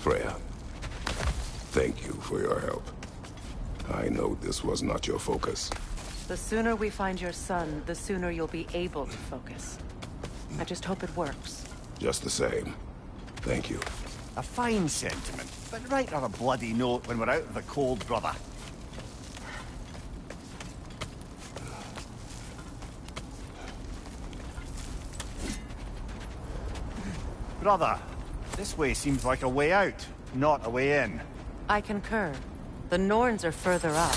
Speaker 12: Freya, thank you for your help. I know this was not your focus.
Speaker 10: The sooner we find your son, the sooner you'll be able to focus. I just hope it works.
Speaker 12: Just the same. Thank you.
Speaker 16: A fine sentiment, but write on a bloody note when we're out of the cold, brother. Brother, this way seems like a way out, not a way in.
Speaker 10: I concur. The Norns are further up.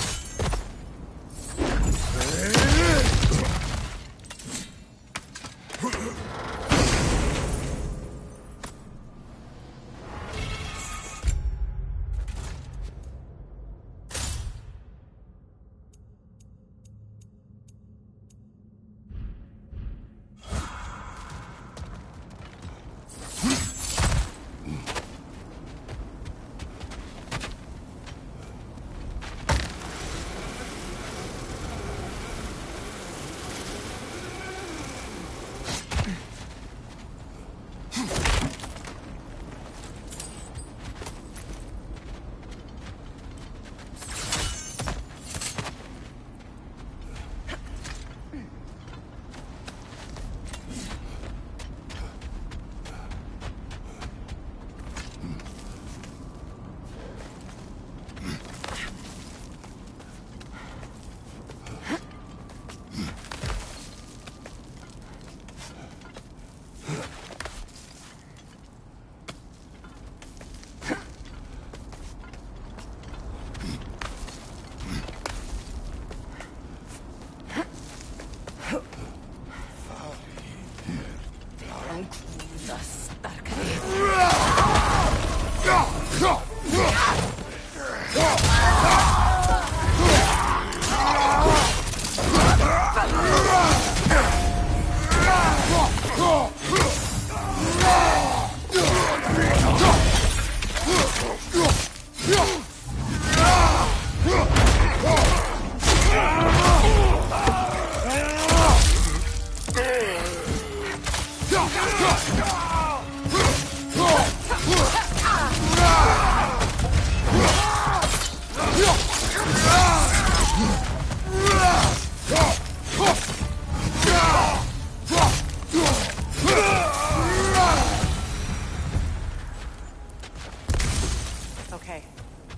Speaker 10: Okay,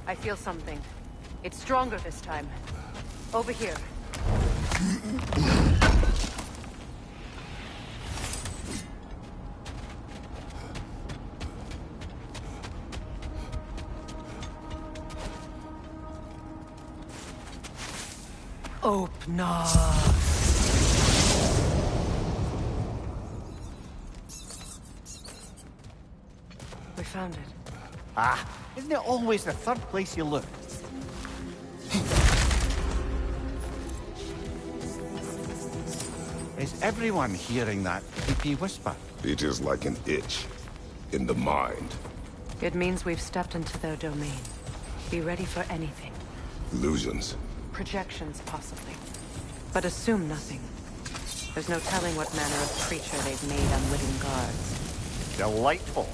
Speaker 10: I feel something. It's stronger this time. Over here. Open up. We found it.
Speaker 17: Ah, isn't it always the third place you look? Is everyone hearing that creepy whisper?
Speaker 12: It is like an itch in the mind.
Speaker 10: It means we've stepped into their domain. Be ready for anything.
Speaker 12: Illusions.
Speaker 10: Projections, possibly. But assume nothing. There's no telling what manner of creature they've made unwitting guards.
Speaker 17: Delightful.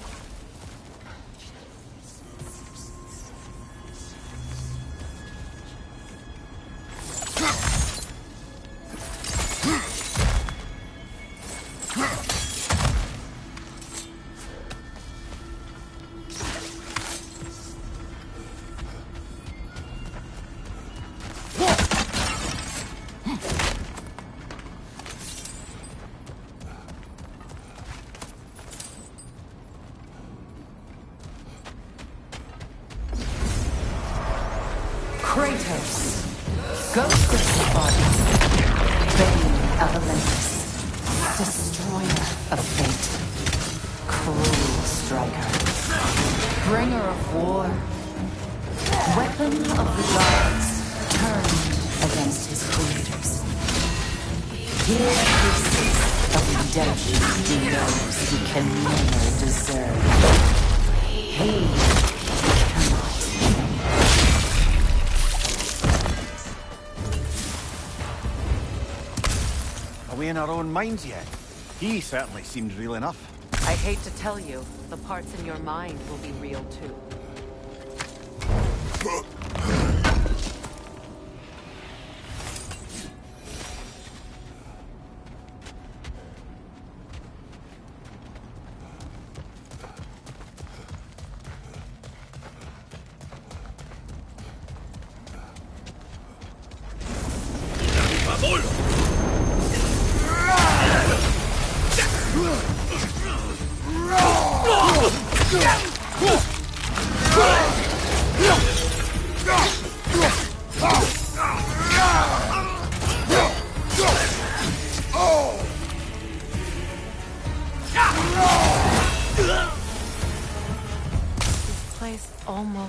Speaker 10: Kratos, Ghost of the Bodies, Bane of Olympus, Destroyer of Fate, Cruel Striker, Bringer of War, Weapon of the Gods, turned against his creators. Here he sits of redemption to those he can never deserve. He
Speaker 17: Are we in our own minds yet? He certainly seemed real enough.
Speaker 10: I hate to tell you, the parts in your mind will be real too.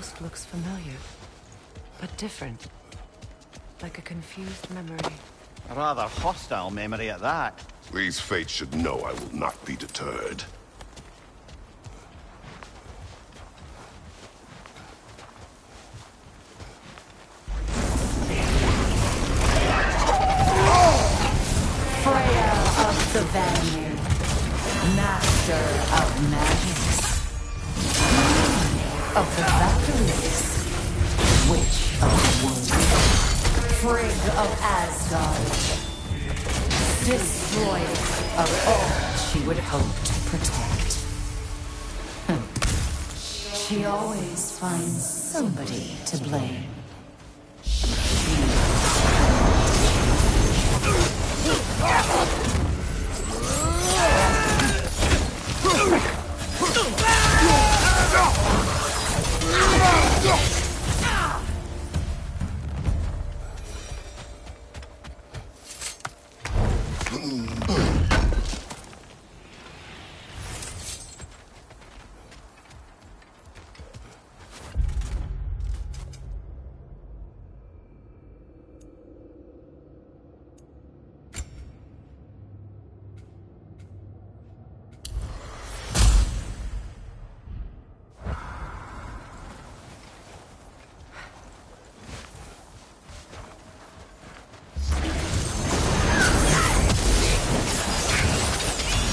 Speaker 10: almost looks familiar, but different. Like a confused memory.
Speaker 16: A rather hostile memory at that.
Speaker 12: These fates should know I will not be deterred.
Speaker 10: Freya of the Vanir, master of magics, of the Valkyries, witch of the wood, Frigg of Asgard, destroyer of all she would hope to protect. She always finds somebody to blame.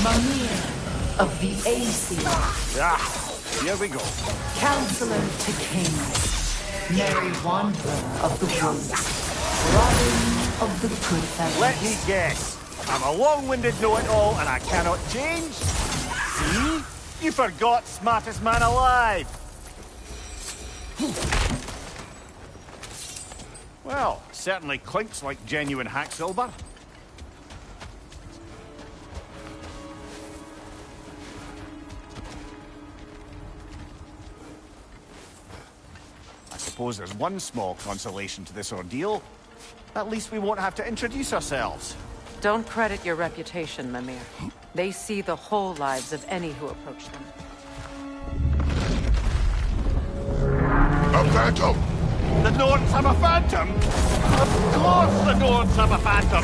Speaker 10: Mimir of the Aesir.
Speaker 16: Ah, here we go.
Speaker 10: Counselor to kings, Merry Wanderer of the woods, Robin of the good fellows.
Speaker 16: Let me guess. I'm a long-winded know-it-all and I cannot change? See? You forgot smartest man alive. Well, certainly clinks like genuine hack silver. I suppose there's one small consolation to this ordeal. At least we won't have to introduce ourselves.
Speaker 10: Don't credit your reputation, Mimir. They see the whole lives of any who approach them.
Speaker 12: A phantom!
Speaker 16: The Norns have a phantom? Of course the Norns have a phantom!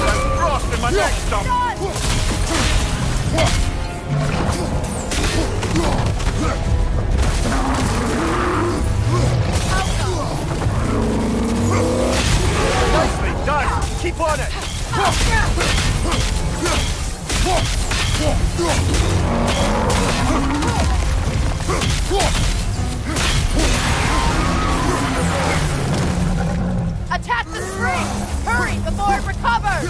Speaker 16: There's frost in my neck stump! Nicely done! Keep on it!
Speaker 3: Attack the spring! Hurry before it recovers!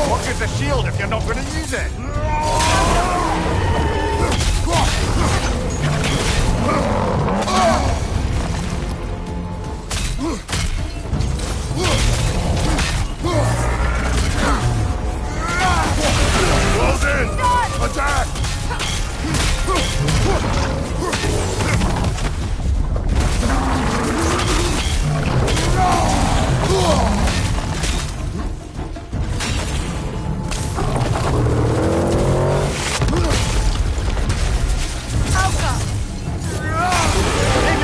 Speaker 16: What good's a shield if you're not going to use it?
Speaker 12: Close in! Attack!
Speaker 16: Aim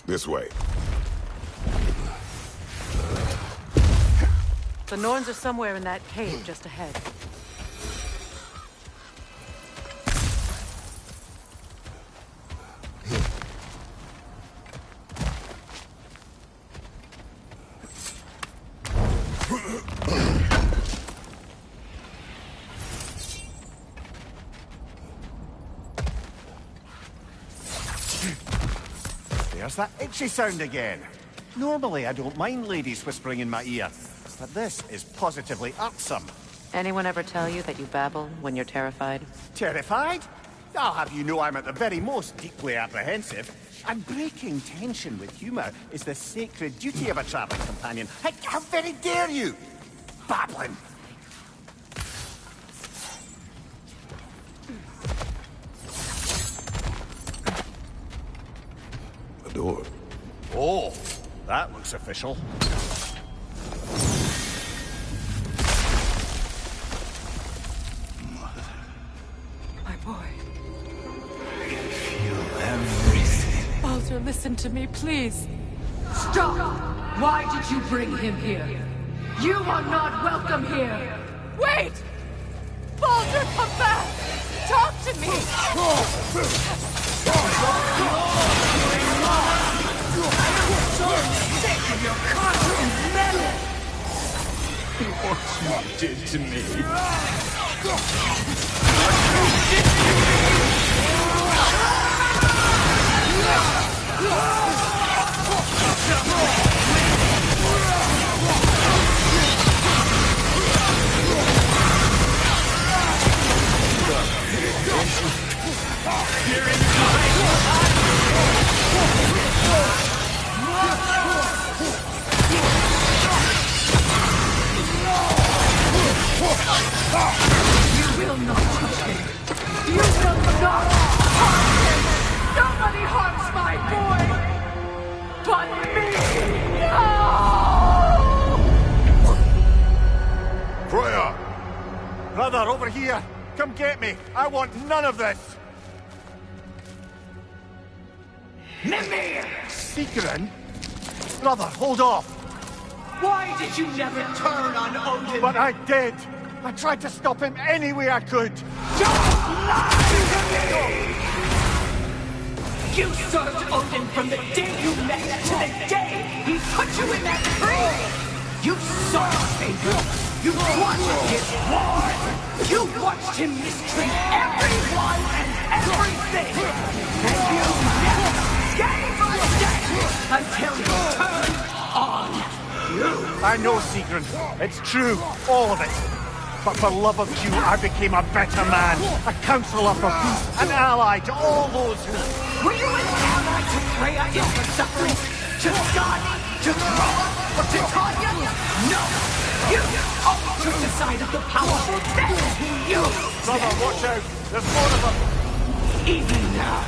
Speaker 12: This way.
Speaker 10: The Norns are somewhere in that cave just ahead.
Speaker 17: There's that itchy sound again. Normally, I don't mind ladies whispering in my ear, but this is positively irksome.
Speaker 10: Anyone ever tell you that you babble when you're terrified?
Speaker 17: Terrified? I'll have you know I'm at the very most deeply apprehensive. And breaking tension with humour is the sacred duty of a travelling companion. How very dare you! Babbling!
Speaker 12: A door.
Speaker 17: Oh, that looks official.
Speaker 10: My boy.
Speaker 1: I can feel everything.
Speaker 10: Baldur, listen to me, please.
Speaker 18: Stop! Why did you bring him here? You are not welcome here!
Speaker 3: Wait! Baldur, come back! Talk to me!
Speaker 18: Sick of your constant meddling!
Speaker 1: What you did to me.
Speaker 18: You will not touch him! You will not harm him! Nobody harms my boy! But me! No!
Speaker 17: Freya! Brother, over here! Come get me! I want none of this!
Speaker 18: Mimir!
Speaker 17: Sigrun? Brother, hold off!
Speaker 18: Why did you never turn on Odin?
Speaker 17: But I did! I tried to stop him any way I could!
Speaker 18: Don't lie to me! You served Odin from the day you met to the day he put you in that tree! You saw his favor! You watched his war! You watched him mistreat everyone and everything! And you never gave a damn until you turned on you!
Speaker 17: I know, Sigrun. It's true. All of it. But for love of you, I became a better man. A counselor for peace. An ally to all those who...
Speaker 18: Were you an ally to Freya in her suffering? To Skadi? To Thrall? Or to Tanya? No! You always took the side of the powerful. That's who you
Speaker 17: Brother, watch out. There's more of them.
Speaker 18: Even now,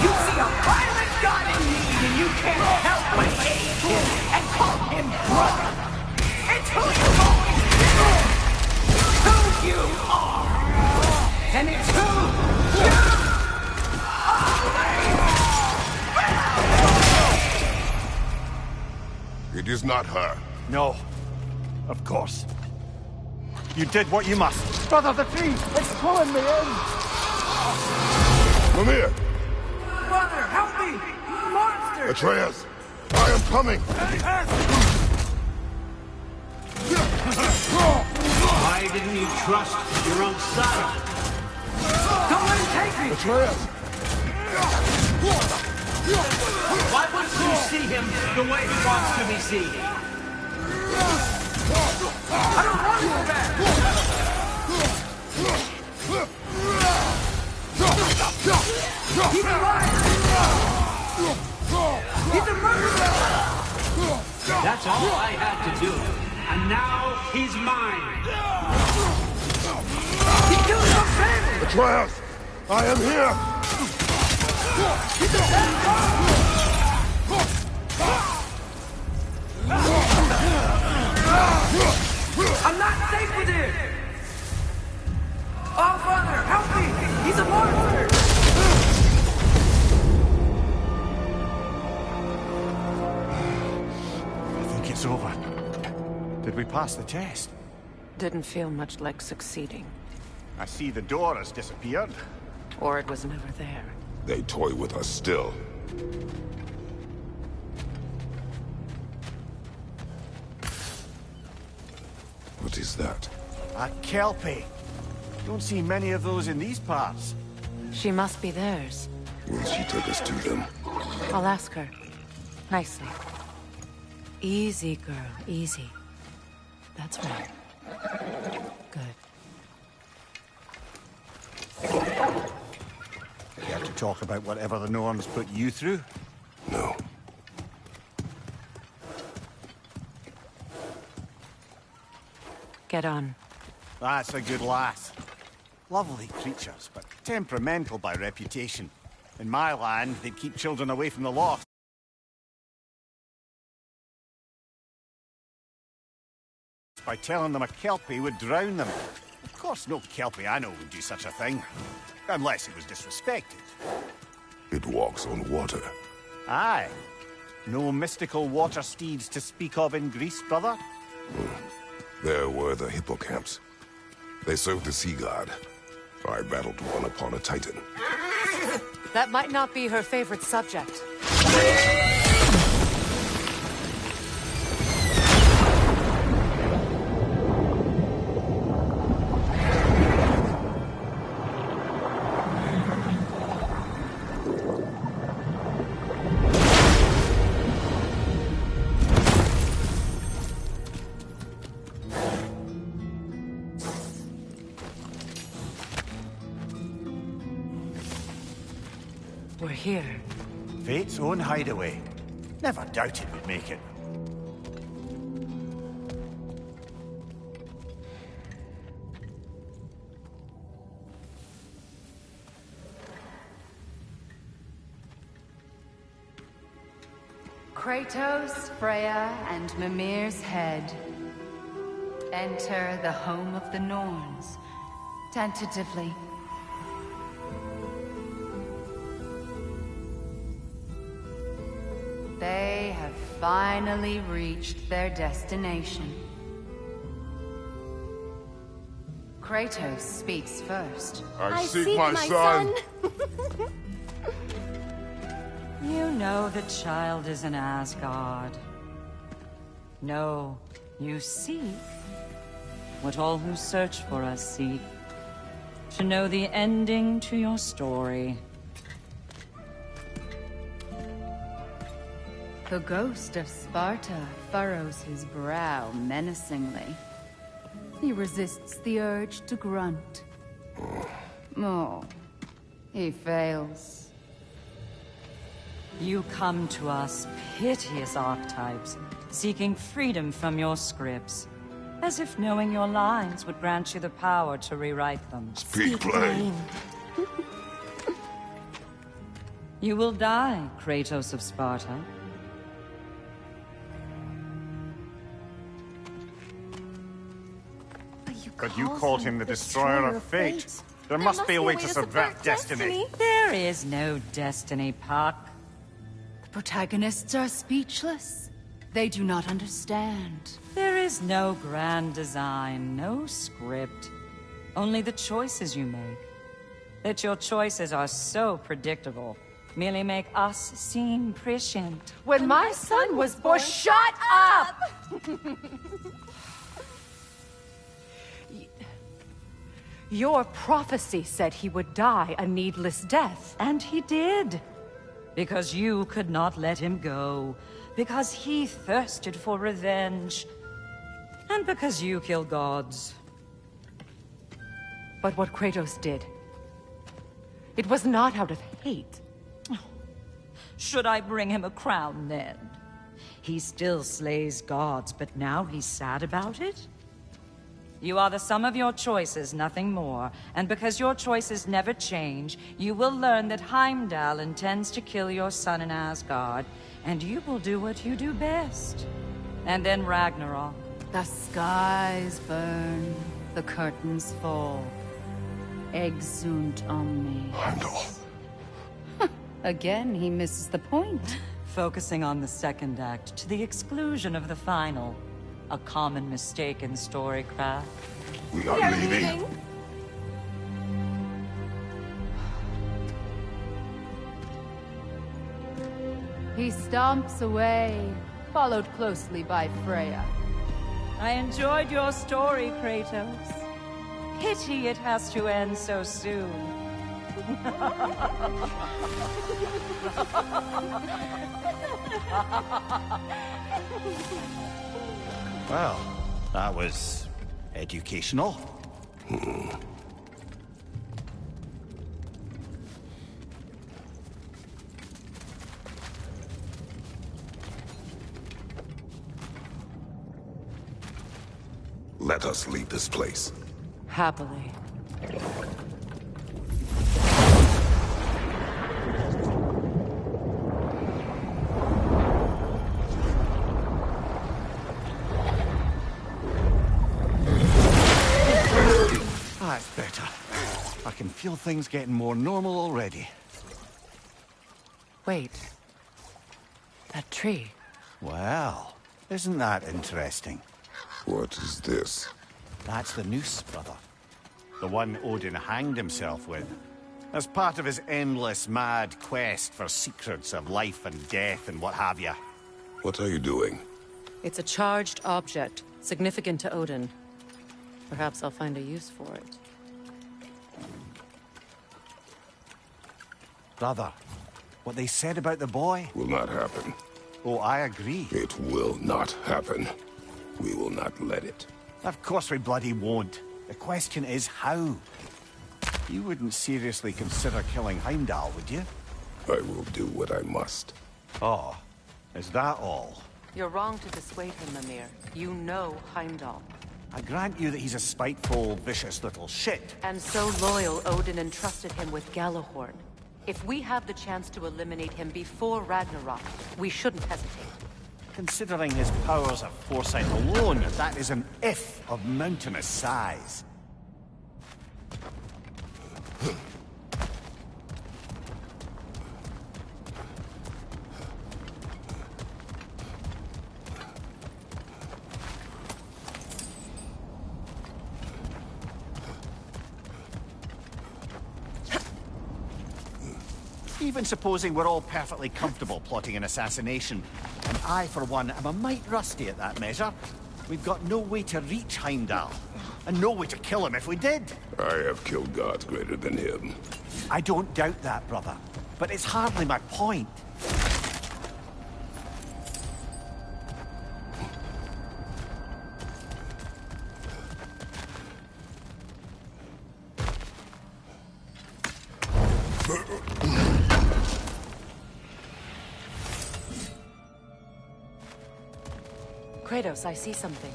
Speaker 18: you see a violent god in need and you can't help but aid him and call him brother. It's who you've always been. Who you are. And it's who you
Speaker 12: are. It is not her.
Speaker 17: No. Of course. You did what you must. Brother, the tree! It's pulling me in!
Speaker 12: Mimir!
Speaker 18: Brother, help me! Monster!
Speaker 12: Atreus! I am coming!
Speaker 19: Why didn't you trust your own son?
Speaker 18: Don't let him take me!
Speaker 12: Atreus!
Speaker 19: Why wouldn't you see him the way he wants to be seen?
Speaker 18: I don't want you back! He's a liar! He's a murderer!
Speaker 19: That's all I had to do. And now he's mine.
Speaker 18: He killed your family!
Speaker 12: Atreus! I am here!
Speaker 18: He's a bad I'm not safe with him! Oh, Father, help me! He's a monster!
Speaker 16: pass the test.
Speaker 10: Didn't feel much like succeeding.
Speaker 16: I see the door has disappeared.
Speaker 10: Or it was never there.
Speaker 12: They toy with us still. What is that?
Speaker 16: A Kelpie. Don't see many of those in these parts.
Speaker 10: She must be theirs.
Speaker 12: Will she take us to them?
Speaker 10: I'll ask her. Nicely. Easy, girl. Easy. That's right. Good.
Speaker 16: Care to talk about whatever the Norns put you through?
Speaker 12: No.
Speaker 10: Get on.
Speaker 16: That's a good lass. Lovely creatures, but temperamental by reputation. In my land, they'd keep children away from the lost. By telling them a Kelpie would drown them. Of course, no Kelpie I know would do such a thing. Unless it was disrespected.
Speaker 12: It walks on water.
Speaker 16: Aye. No mystical water steeds to speak of in Greece, brother?
Speaker 12: There were the hippocamps. They served the sea god. I battled one upon a titan.
Speaker 10: That might not be her favorite subject. We're here.
Speaker 16: Fate's own hideaway. Never doubted we'd make it.
Speaker 20: Kratos, Freya, and Mimir's head. Enter the home of the Norns. Tentatively. They have finally reached their destination. Kratos speaks first.
Speaker 12: I seek my son.
Speaker 21: You know the child is in Asgard. No, you seek what all who search for us seek. To know the ending to your story.
Speaker 20: The ghost of Sparta furrows his brow menacingly. He resists the urge to grunt. Oh, he fails.
Speaker 21: You come to us, piteous archetypes, seeking freedom from your scripts. As if knowing your lines would grant you the power to rewrite them.
Speaker 12: Speak plain.
Speaker 21: You will die, Kratos of Sparta.
Speaker 16: But you called him the Destroyer of Fate. There must be a way to subvert destiny.
Speaker 21: There is no destiny, Puck.
Speaker 20: The protagonists are speechless. They do not understand.
Speaker 21: There is no grand design, no script. Only the choices you make. That your choices are so predictable, merely make us seem prescient.
Speaker 3: When my son was born, shut up! Your prophecy said he would die a needless death.
Speaker 21: And he did. Because you could not let him go. Because he thirsted for revenge. And because you kill gods.
Speaker 3: But what Kratos did, it was not out of hate.
Speaker 21: Should I bring him a crown then? He still slays gods, but now he's sad about it? You are the sum of your choices, nothing more. And because your choices never change, you will learn that Heimdall intends to kill your son in Asgard, and you will do what you do best. And then Ragnarok.
Speaker 20: The skies burn, the curtains fall. Exunt omni.
Speaker 12: Heimdall.
Speaker 20: Again, he misses the point.
Speaker 21: Focusing on the second act to the exclusion of the final. A common mistake in storycraft.
Speaker 12: We are leaving.
Speaker 20: He stomps away, followed closely by Freya.
Speaker 21: I enjoyed your story, Kratos. Pity it has to end so soon.
Speaker 16: Well, that was educational.
Speaker 12: Let us leave this place.
Speaker 10: Happily.
Speaker 16: That's better. I can feel things getting more normal already.
Speaker 10: Wait. That tree.
Speaker 16: Well, isn't that interesting?
Speaker 12: What is this?
Speaker 16: That's the noose, brother. The one Odin hanged himself with. As part of his endless, mad quest for secrets of life and death and what have you.
Speaker 12: What are you doing?
Speaker 10: It's a charged object, significant to Odin. Perhaps I'll find a use for it.
Speaker 16: Brother, what they said about the boy?
Speaker 12: Will not happen.
Speaker 16: Oh, I agree.
Speaker 12: It will not happen. We will not let it.
Speaker 16: Of course we bloody won't. The question is how. You wouldn't seriously consider killing Heimdall, would you?
Speaker 12: I will do what I must.
Speaker 16: Oh, is that all?
Speaker 10: You're wrong to dissuade him, Mimir. You know Heimdall.
Speaker 16: I grant you that he's a spiteful, vicious little shit.
Speaker 10: And so loyal, Odin entrusted him with Gjallarhorn. If we have the chance to eliminate him before Ragnarok, we shouldn't hesitate.
Speaker 16: Considering his powers of foresight alone, that is an if of mountainous size. Even supposing we're all perfectly comfortable plotting an assassination, and I, for one, am a mite rusty at that measure, we've got no way to reach Heimdall, and no way to kill him if we did.
Speaker 12: I have killed gods greater than him.
Speaker 16: I don't doubt that, brother, but it's hardly my point.
Speaker 10: Kratos, I see something.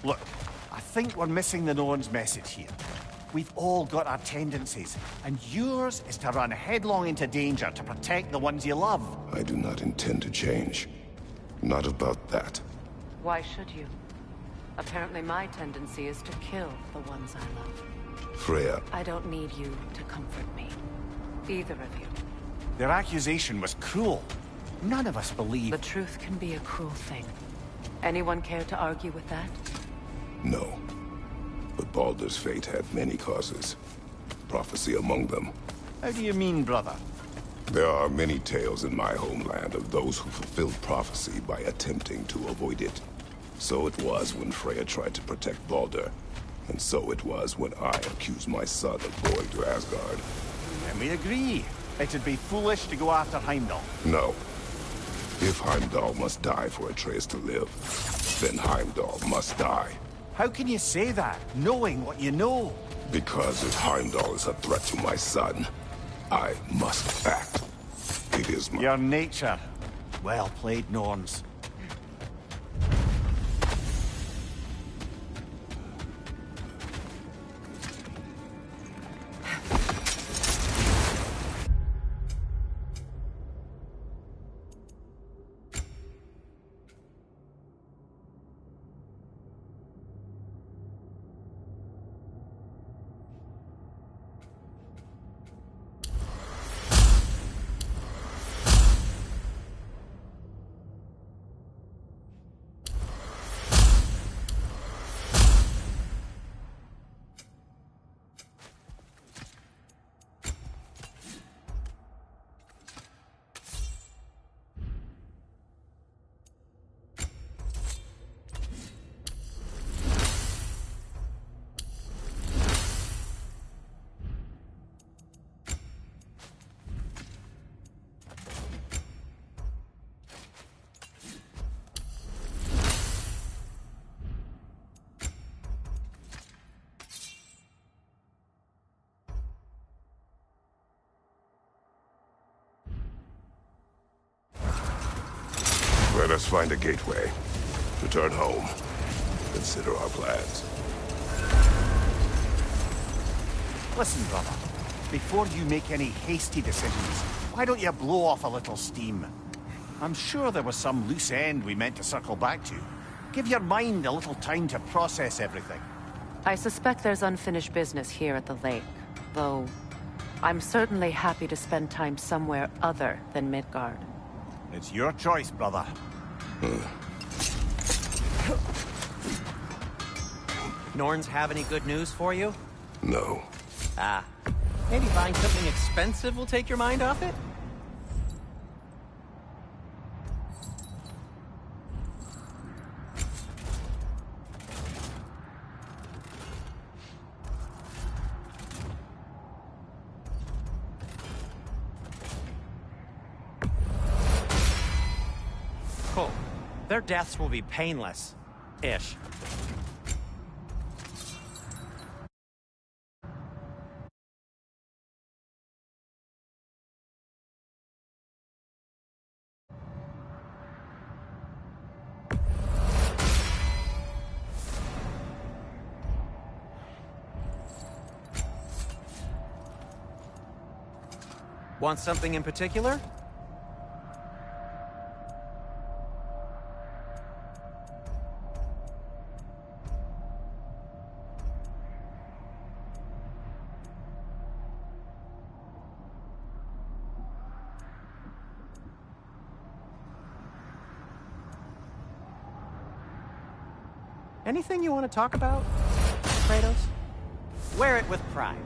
Speaker 16: Look, I think we're missing the Norn's message here. We've all got our tendencies, and yours is to run headlong into danger to protect the ones you love.
Speaker 12: I do not intend to change. Not about that.
Speaker 10: Why should you? Apparently my tendency is to kill the ones I love.
Speaker 12: Freya.
Speaker 10: I don't need you to comfort me. Either of you.
Speaker 16: Their accusation was cruel. None of us believe...
Speaker 10: The truth can be a cruel thing. Anyone care to argue with that?
Speaker 12: No. But Baldur's fate had many causes. Prophecy among them.
Speaker 16: How do you mean, brother?
Speaker 12: There are many tales in my homeland of those who fulfilled prophecy by attempting to avoid it. So it was when Freya tried to protect Baldur. And so it was when I accused my son of going to Asgard.
Speaker 16: And we agree. It'd be foolish to go after Heimdall.
Speaker 12: No. If Heimdall must die for Atreus to live, then Heimdall must die.
Speaker 16: How can you say that, knowing what you know?
Speaker 12: Because if Heimdall is a threat to my son, I must act. It is my...
Speaker 16: Your nature. Well played, Norns.
Speaker 12: must find a gateway. Return home. Consider our plans.
Speaker 17: Listen, brother. Before you make any hasty decisions, why don't you blow off a little steam? I'm sure there was some loose end we meant to circle back to. Give your mind a little time to process everything.
Speaker 10: I suspect there's unfinished business here at the lake, though I'm certainly happy to spend time somewhere other than Midgard.
Speaker 17: It's your choice, brother.
Speaker 13: Norns have any good news for you?
Speaker 12: No.
Speaker 13: Ah. Maybe buying something expensive will take your mind off it? Cool. Their deaths will be painless-ish. Want something in particular? Anything you want to talk about, Kratos? Wear it with pride.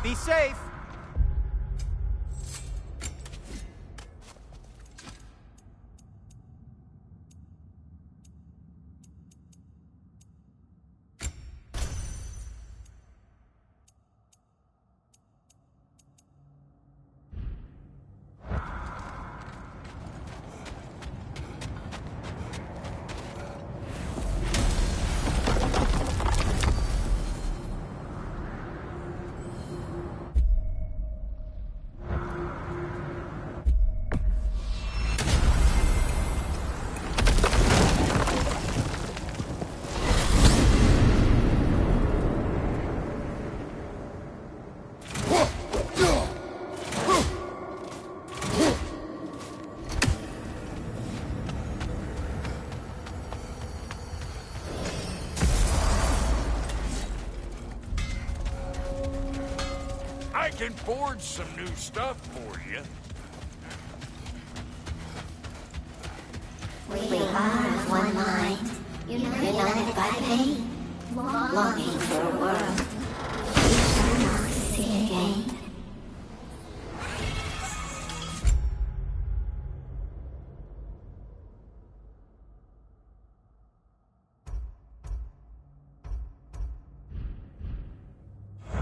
Speaker 13: Be safe!
Speaker 14: I can forge some new stuff for you.
Speaker 2: We are of one mind, united by pain, longing for a world we shall not see again.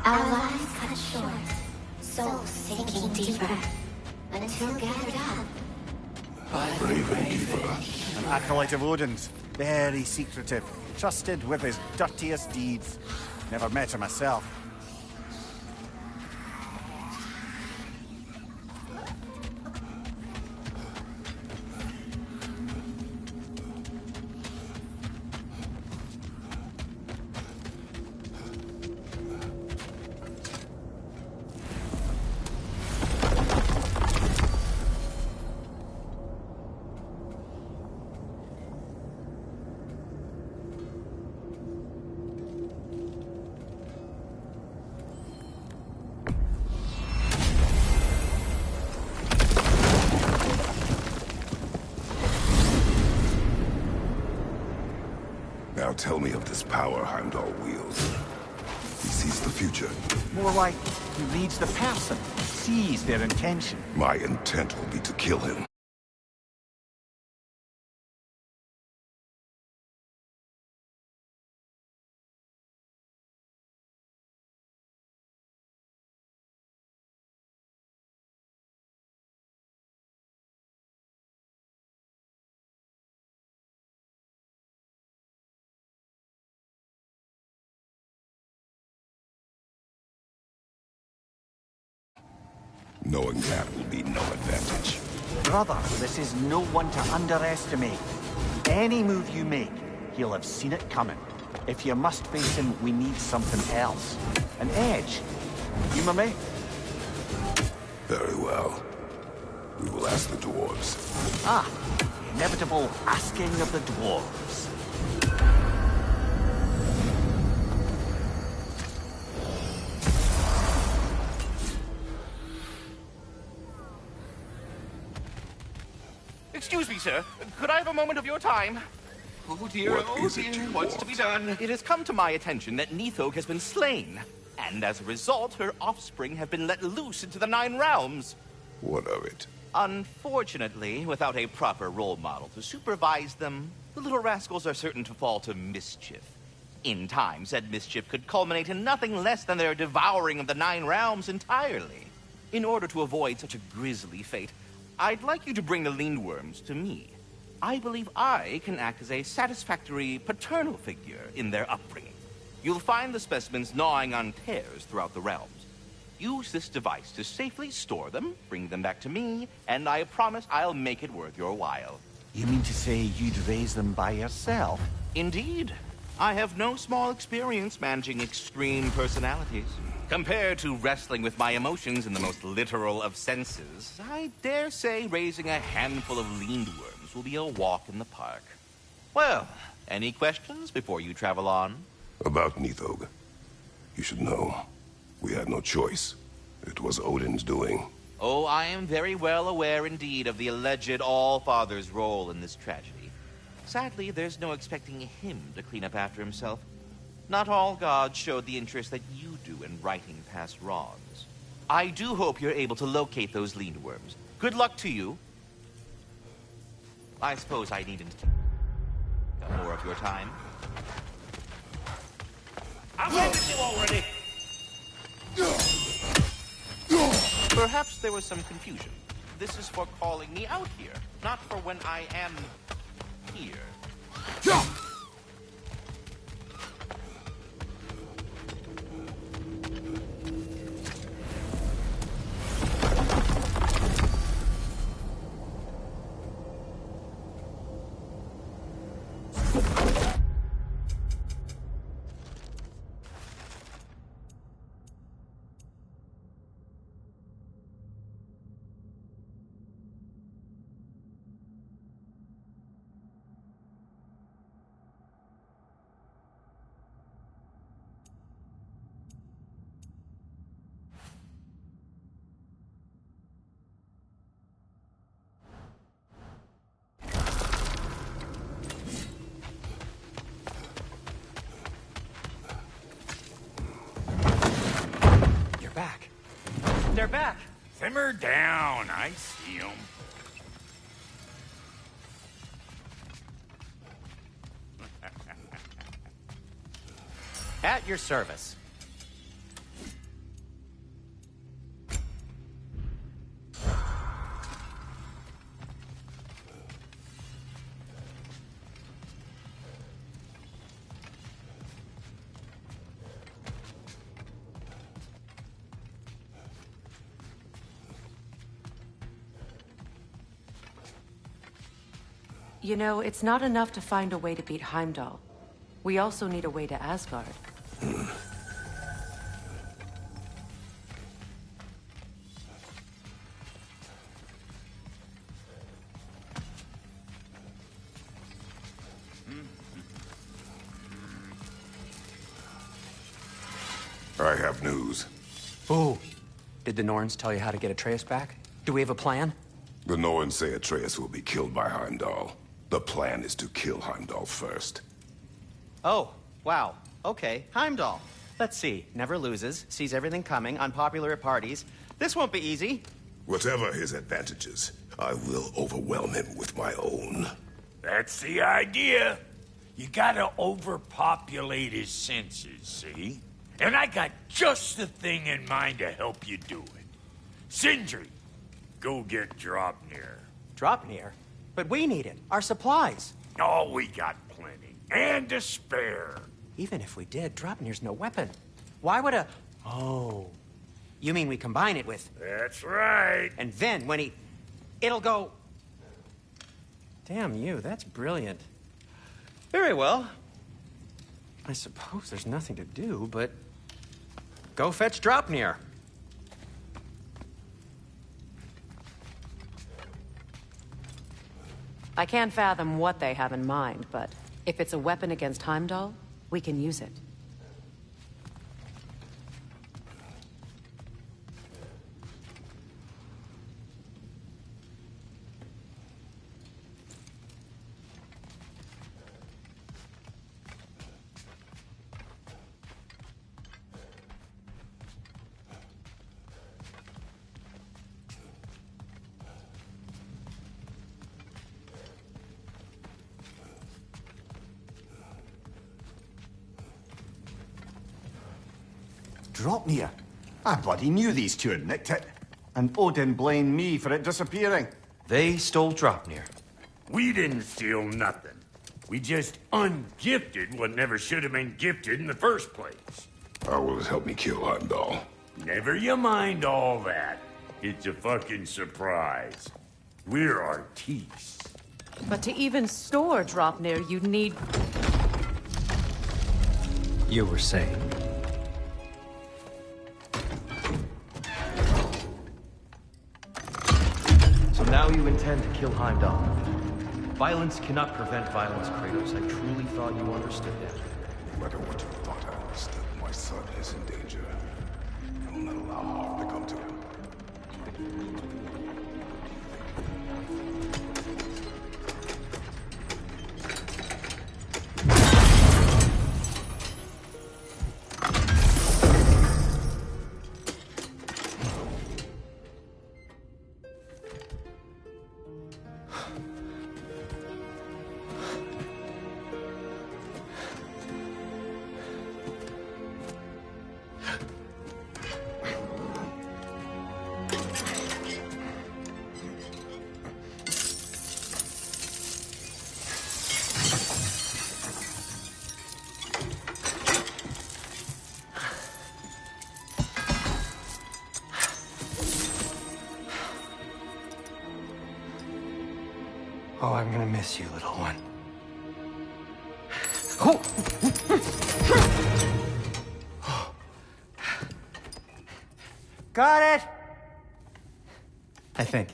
Speaker 2: Our lives cut short, souls sinking deeper, until gathered up.
Speaker 12: Ravenkeeper.
Speaker 17: An acolyte of Odin's. Very secretive. Trusted with his dirtiest deeds. Never met him myself.
Speaker 12: Now tell me of this power Heimdall wields. He sees the future.
Speaker 17: More like he reads the person, sees their intention.
Speaker 12: My intent will be to kill him. Knowing that will be no advantage.
Speaker 17: Brother, this is no one to underestimate. Any move you make, he'll have seen it coming. If you must face him, we need something else. An edge. You, my mate?
Speaker 12: Very well. We will ask the dwarves.
Speaker 17: Ah, the inevitable asking of the dwarves.
Speaker 1: Excuse me, sir. Could I have a moment of your time? Oh dear,
Speaker 12: What is it you
Speaker 1: what's to be done? It has come to my attention that Nithog has been slain, and as a result, her offspring have been let loose into the Nine Realms.
Speaker 12: What of it?
Speaker 1: Unfortunately, without a proper role model to supervise them, the little rascals are certain to fall to mischief. In time, said mischief could culminate in nothing less than their devouring of the Nine Realms entirely. In order to avoid such a grisly fate, I'd like you to bring the Lindworms to me. I believe I can act as a satisfactory paternal figure in their upbringing. You'll find the specimens gnawing on tears throughout the realms. Use this device to safely store them, bring them back to me, and I promise I'll make it worth your while.
Speaker 17: You mean to say you'd raise them by yourself?
Speaker 1: Indeed. I have no small experience managing extreme personalities. Compared to wrestling with my emotions in the most literal of senses, I dare say raising a handful of Lindworms will be a walk in the park. Well, any questions before you travel on?
Speaker 12: About Nithog. You should know. We had no choice. It was Odin's doing.
Speaker 1: Oh, I am very well aware indeed of the alleged All-Father's role in this tragedy. Sadly, there's no expecting him to clean up after himself. Not all gods showed the interest that you do in righting past wrongs. I do hope you're able to locate those Lindworms. Good luck to you. I suppose I needn't take more of your time.
Speaker 14: I've ended you already!
Speaker 1: Perhaps there was some confusion. This is for calling me out here, not for when I am here.
Speaker 13: Back. They're back.
Speaker 14: Simmer down. I see them.
Speaker 13: At your service.
Speaker 10: You know, it's not enough to find a way to beat Heimdall. We also need a way to Asgard.
Speaker 12: I have news.
Speaker 13: Ooh. Did the Norns tell you how to get Atreus back? Do we have a plan?
Speaker 12: The Norns say Atreus will be killed by Heimdall. The plan is to kill Heimdall first.
Speaker 13: Oh, wow. Okay, Heimdall. Let's see. Never loses, sees everything coming, unpopular at parties. This won't be easy.
Speaker 12: Whatever his advantages, I will overwhelm him with my own.
Speaker 14: That's the idea. You gotta overpopulate his senses, see? And I got just the thing in mind to help you do it. Sindri, go get Draupnir.
Speaker 13: Draupnir? But we need it. Our supplies.
Speaker 14: Oh, we got plenty. And to spare.
Speaker 13: Even if we did, Draupnir's no weapon. Why would a... Oh. You mean we combine it with...
Speaker 14: That's right.
Speaker 13: And then when he... It'll go... Damn you, that's brilliant. Very well. I suppose there's nothing to do, but... Go fetch Draupnir.
Speaker 10: I can't fathom what they have in mind, but if it's a weapon against Heimdall, we can use it.
Speaker 17: Draupnir. I bloody knew these two had nicked it. And Odin blamed me for it disappearing.
Speaker 7: They stole Draupnir.
Speaker 14: We didn't steal nothing. We just ungifted what never should have been gifted in the first place.
Speaker 12: How will it help me kill Heimdall?
Speaker 14: Never you mind all that. It's a fucking surprise. We're artistes.
Speaker 10: But to even store Draupnir, you'd need...
Speaker 13: You were saying?
Speaker 7: So now you intend to kill Heimdall. Violence cannot prevent violence, Kratos. I truly thought you understood that.
Speaker 12: No matter what you thought I understood, my son is in danger. I will not allow harm to come to him.
Speaker 13: Oh, I'm gonna miss you, little one. Got it! I think.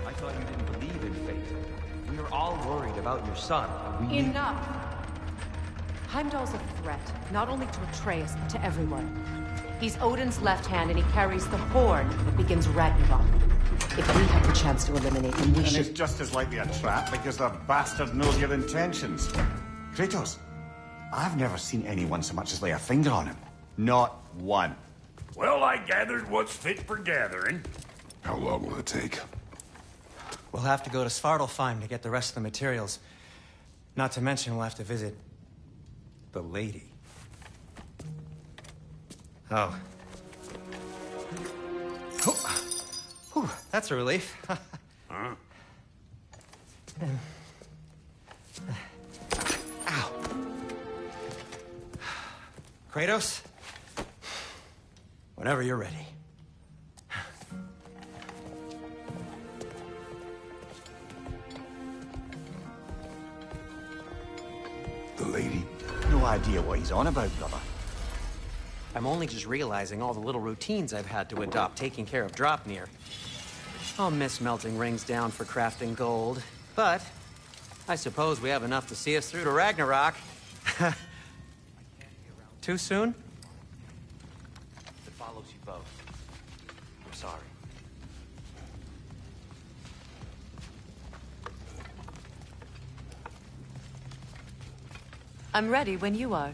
Speaker 7: I thought you didn't believe in fate. We were all worried about your son. We
Speaker 10: Enough! Heimdall's a threat, not only to Atreus, but to everyone. He's Odin's left hand, and he carries the horn that begins Ragnarok. If we have the chance to eliminate him, we
Speaker 17: And
Speaker 10: should...
Speaker 17: it's just as likely a trap because the bastard knows your intentions. Kratos, I've never seen anyone so much as lay a finger on him. Not one.
Speaker 14: Well, I gathered what's fit for gathering.
Speaker 12: How long will it take?
Speaker 13: We'll have to go to Svartalfheim to get the rest of the materials. Not to mention we'll have to visit... the lady. Oh. Whew, that's a relief.
Speaker 14: Huh?
Speaker 13: Ow. Kratos? Whenever you're ready.
Speaker 12: The lady?
Speaker 17: No idea what he's on about, brother.
Speaker 13: I'm only just realizing all the little routines I've had to adopt taking care of Draupnir. I'll miss melting rings down for crafting gold, but I suppose we have enough to see us through to Ragnarok. Too soon?
Speaker 7: It follows you both. I'm sorry.
Speaker 10: I'm ready when you are.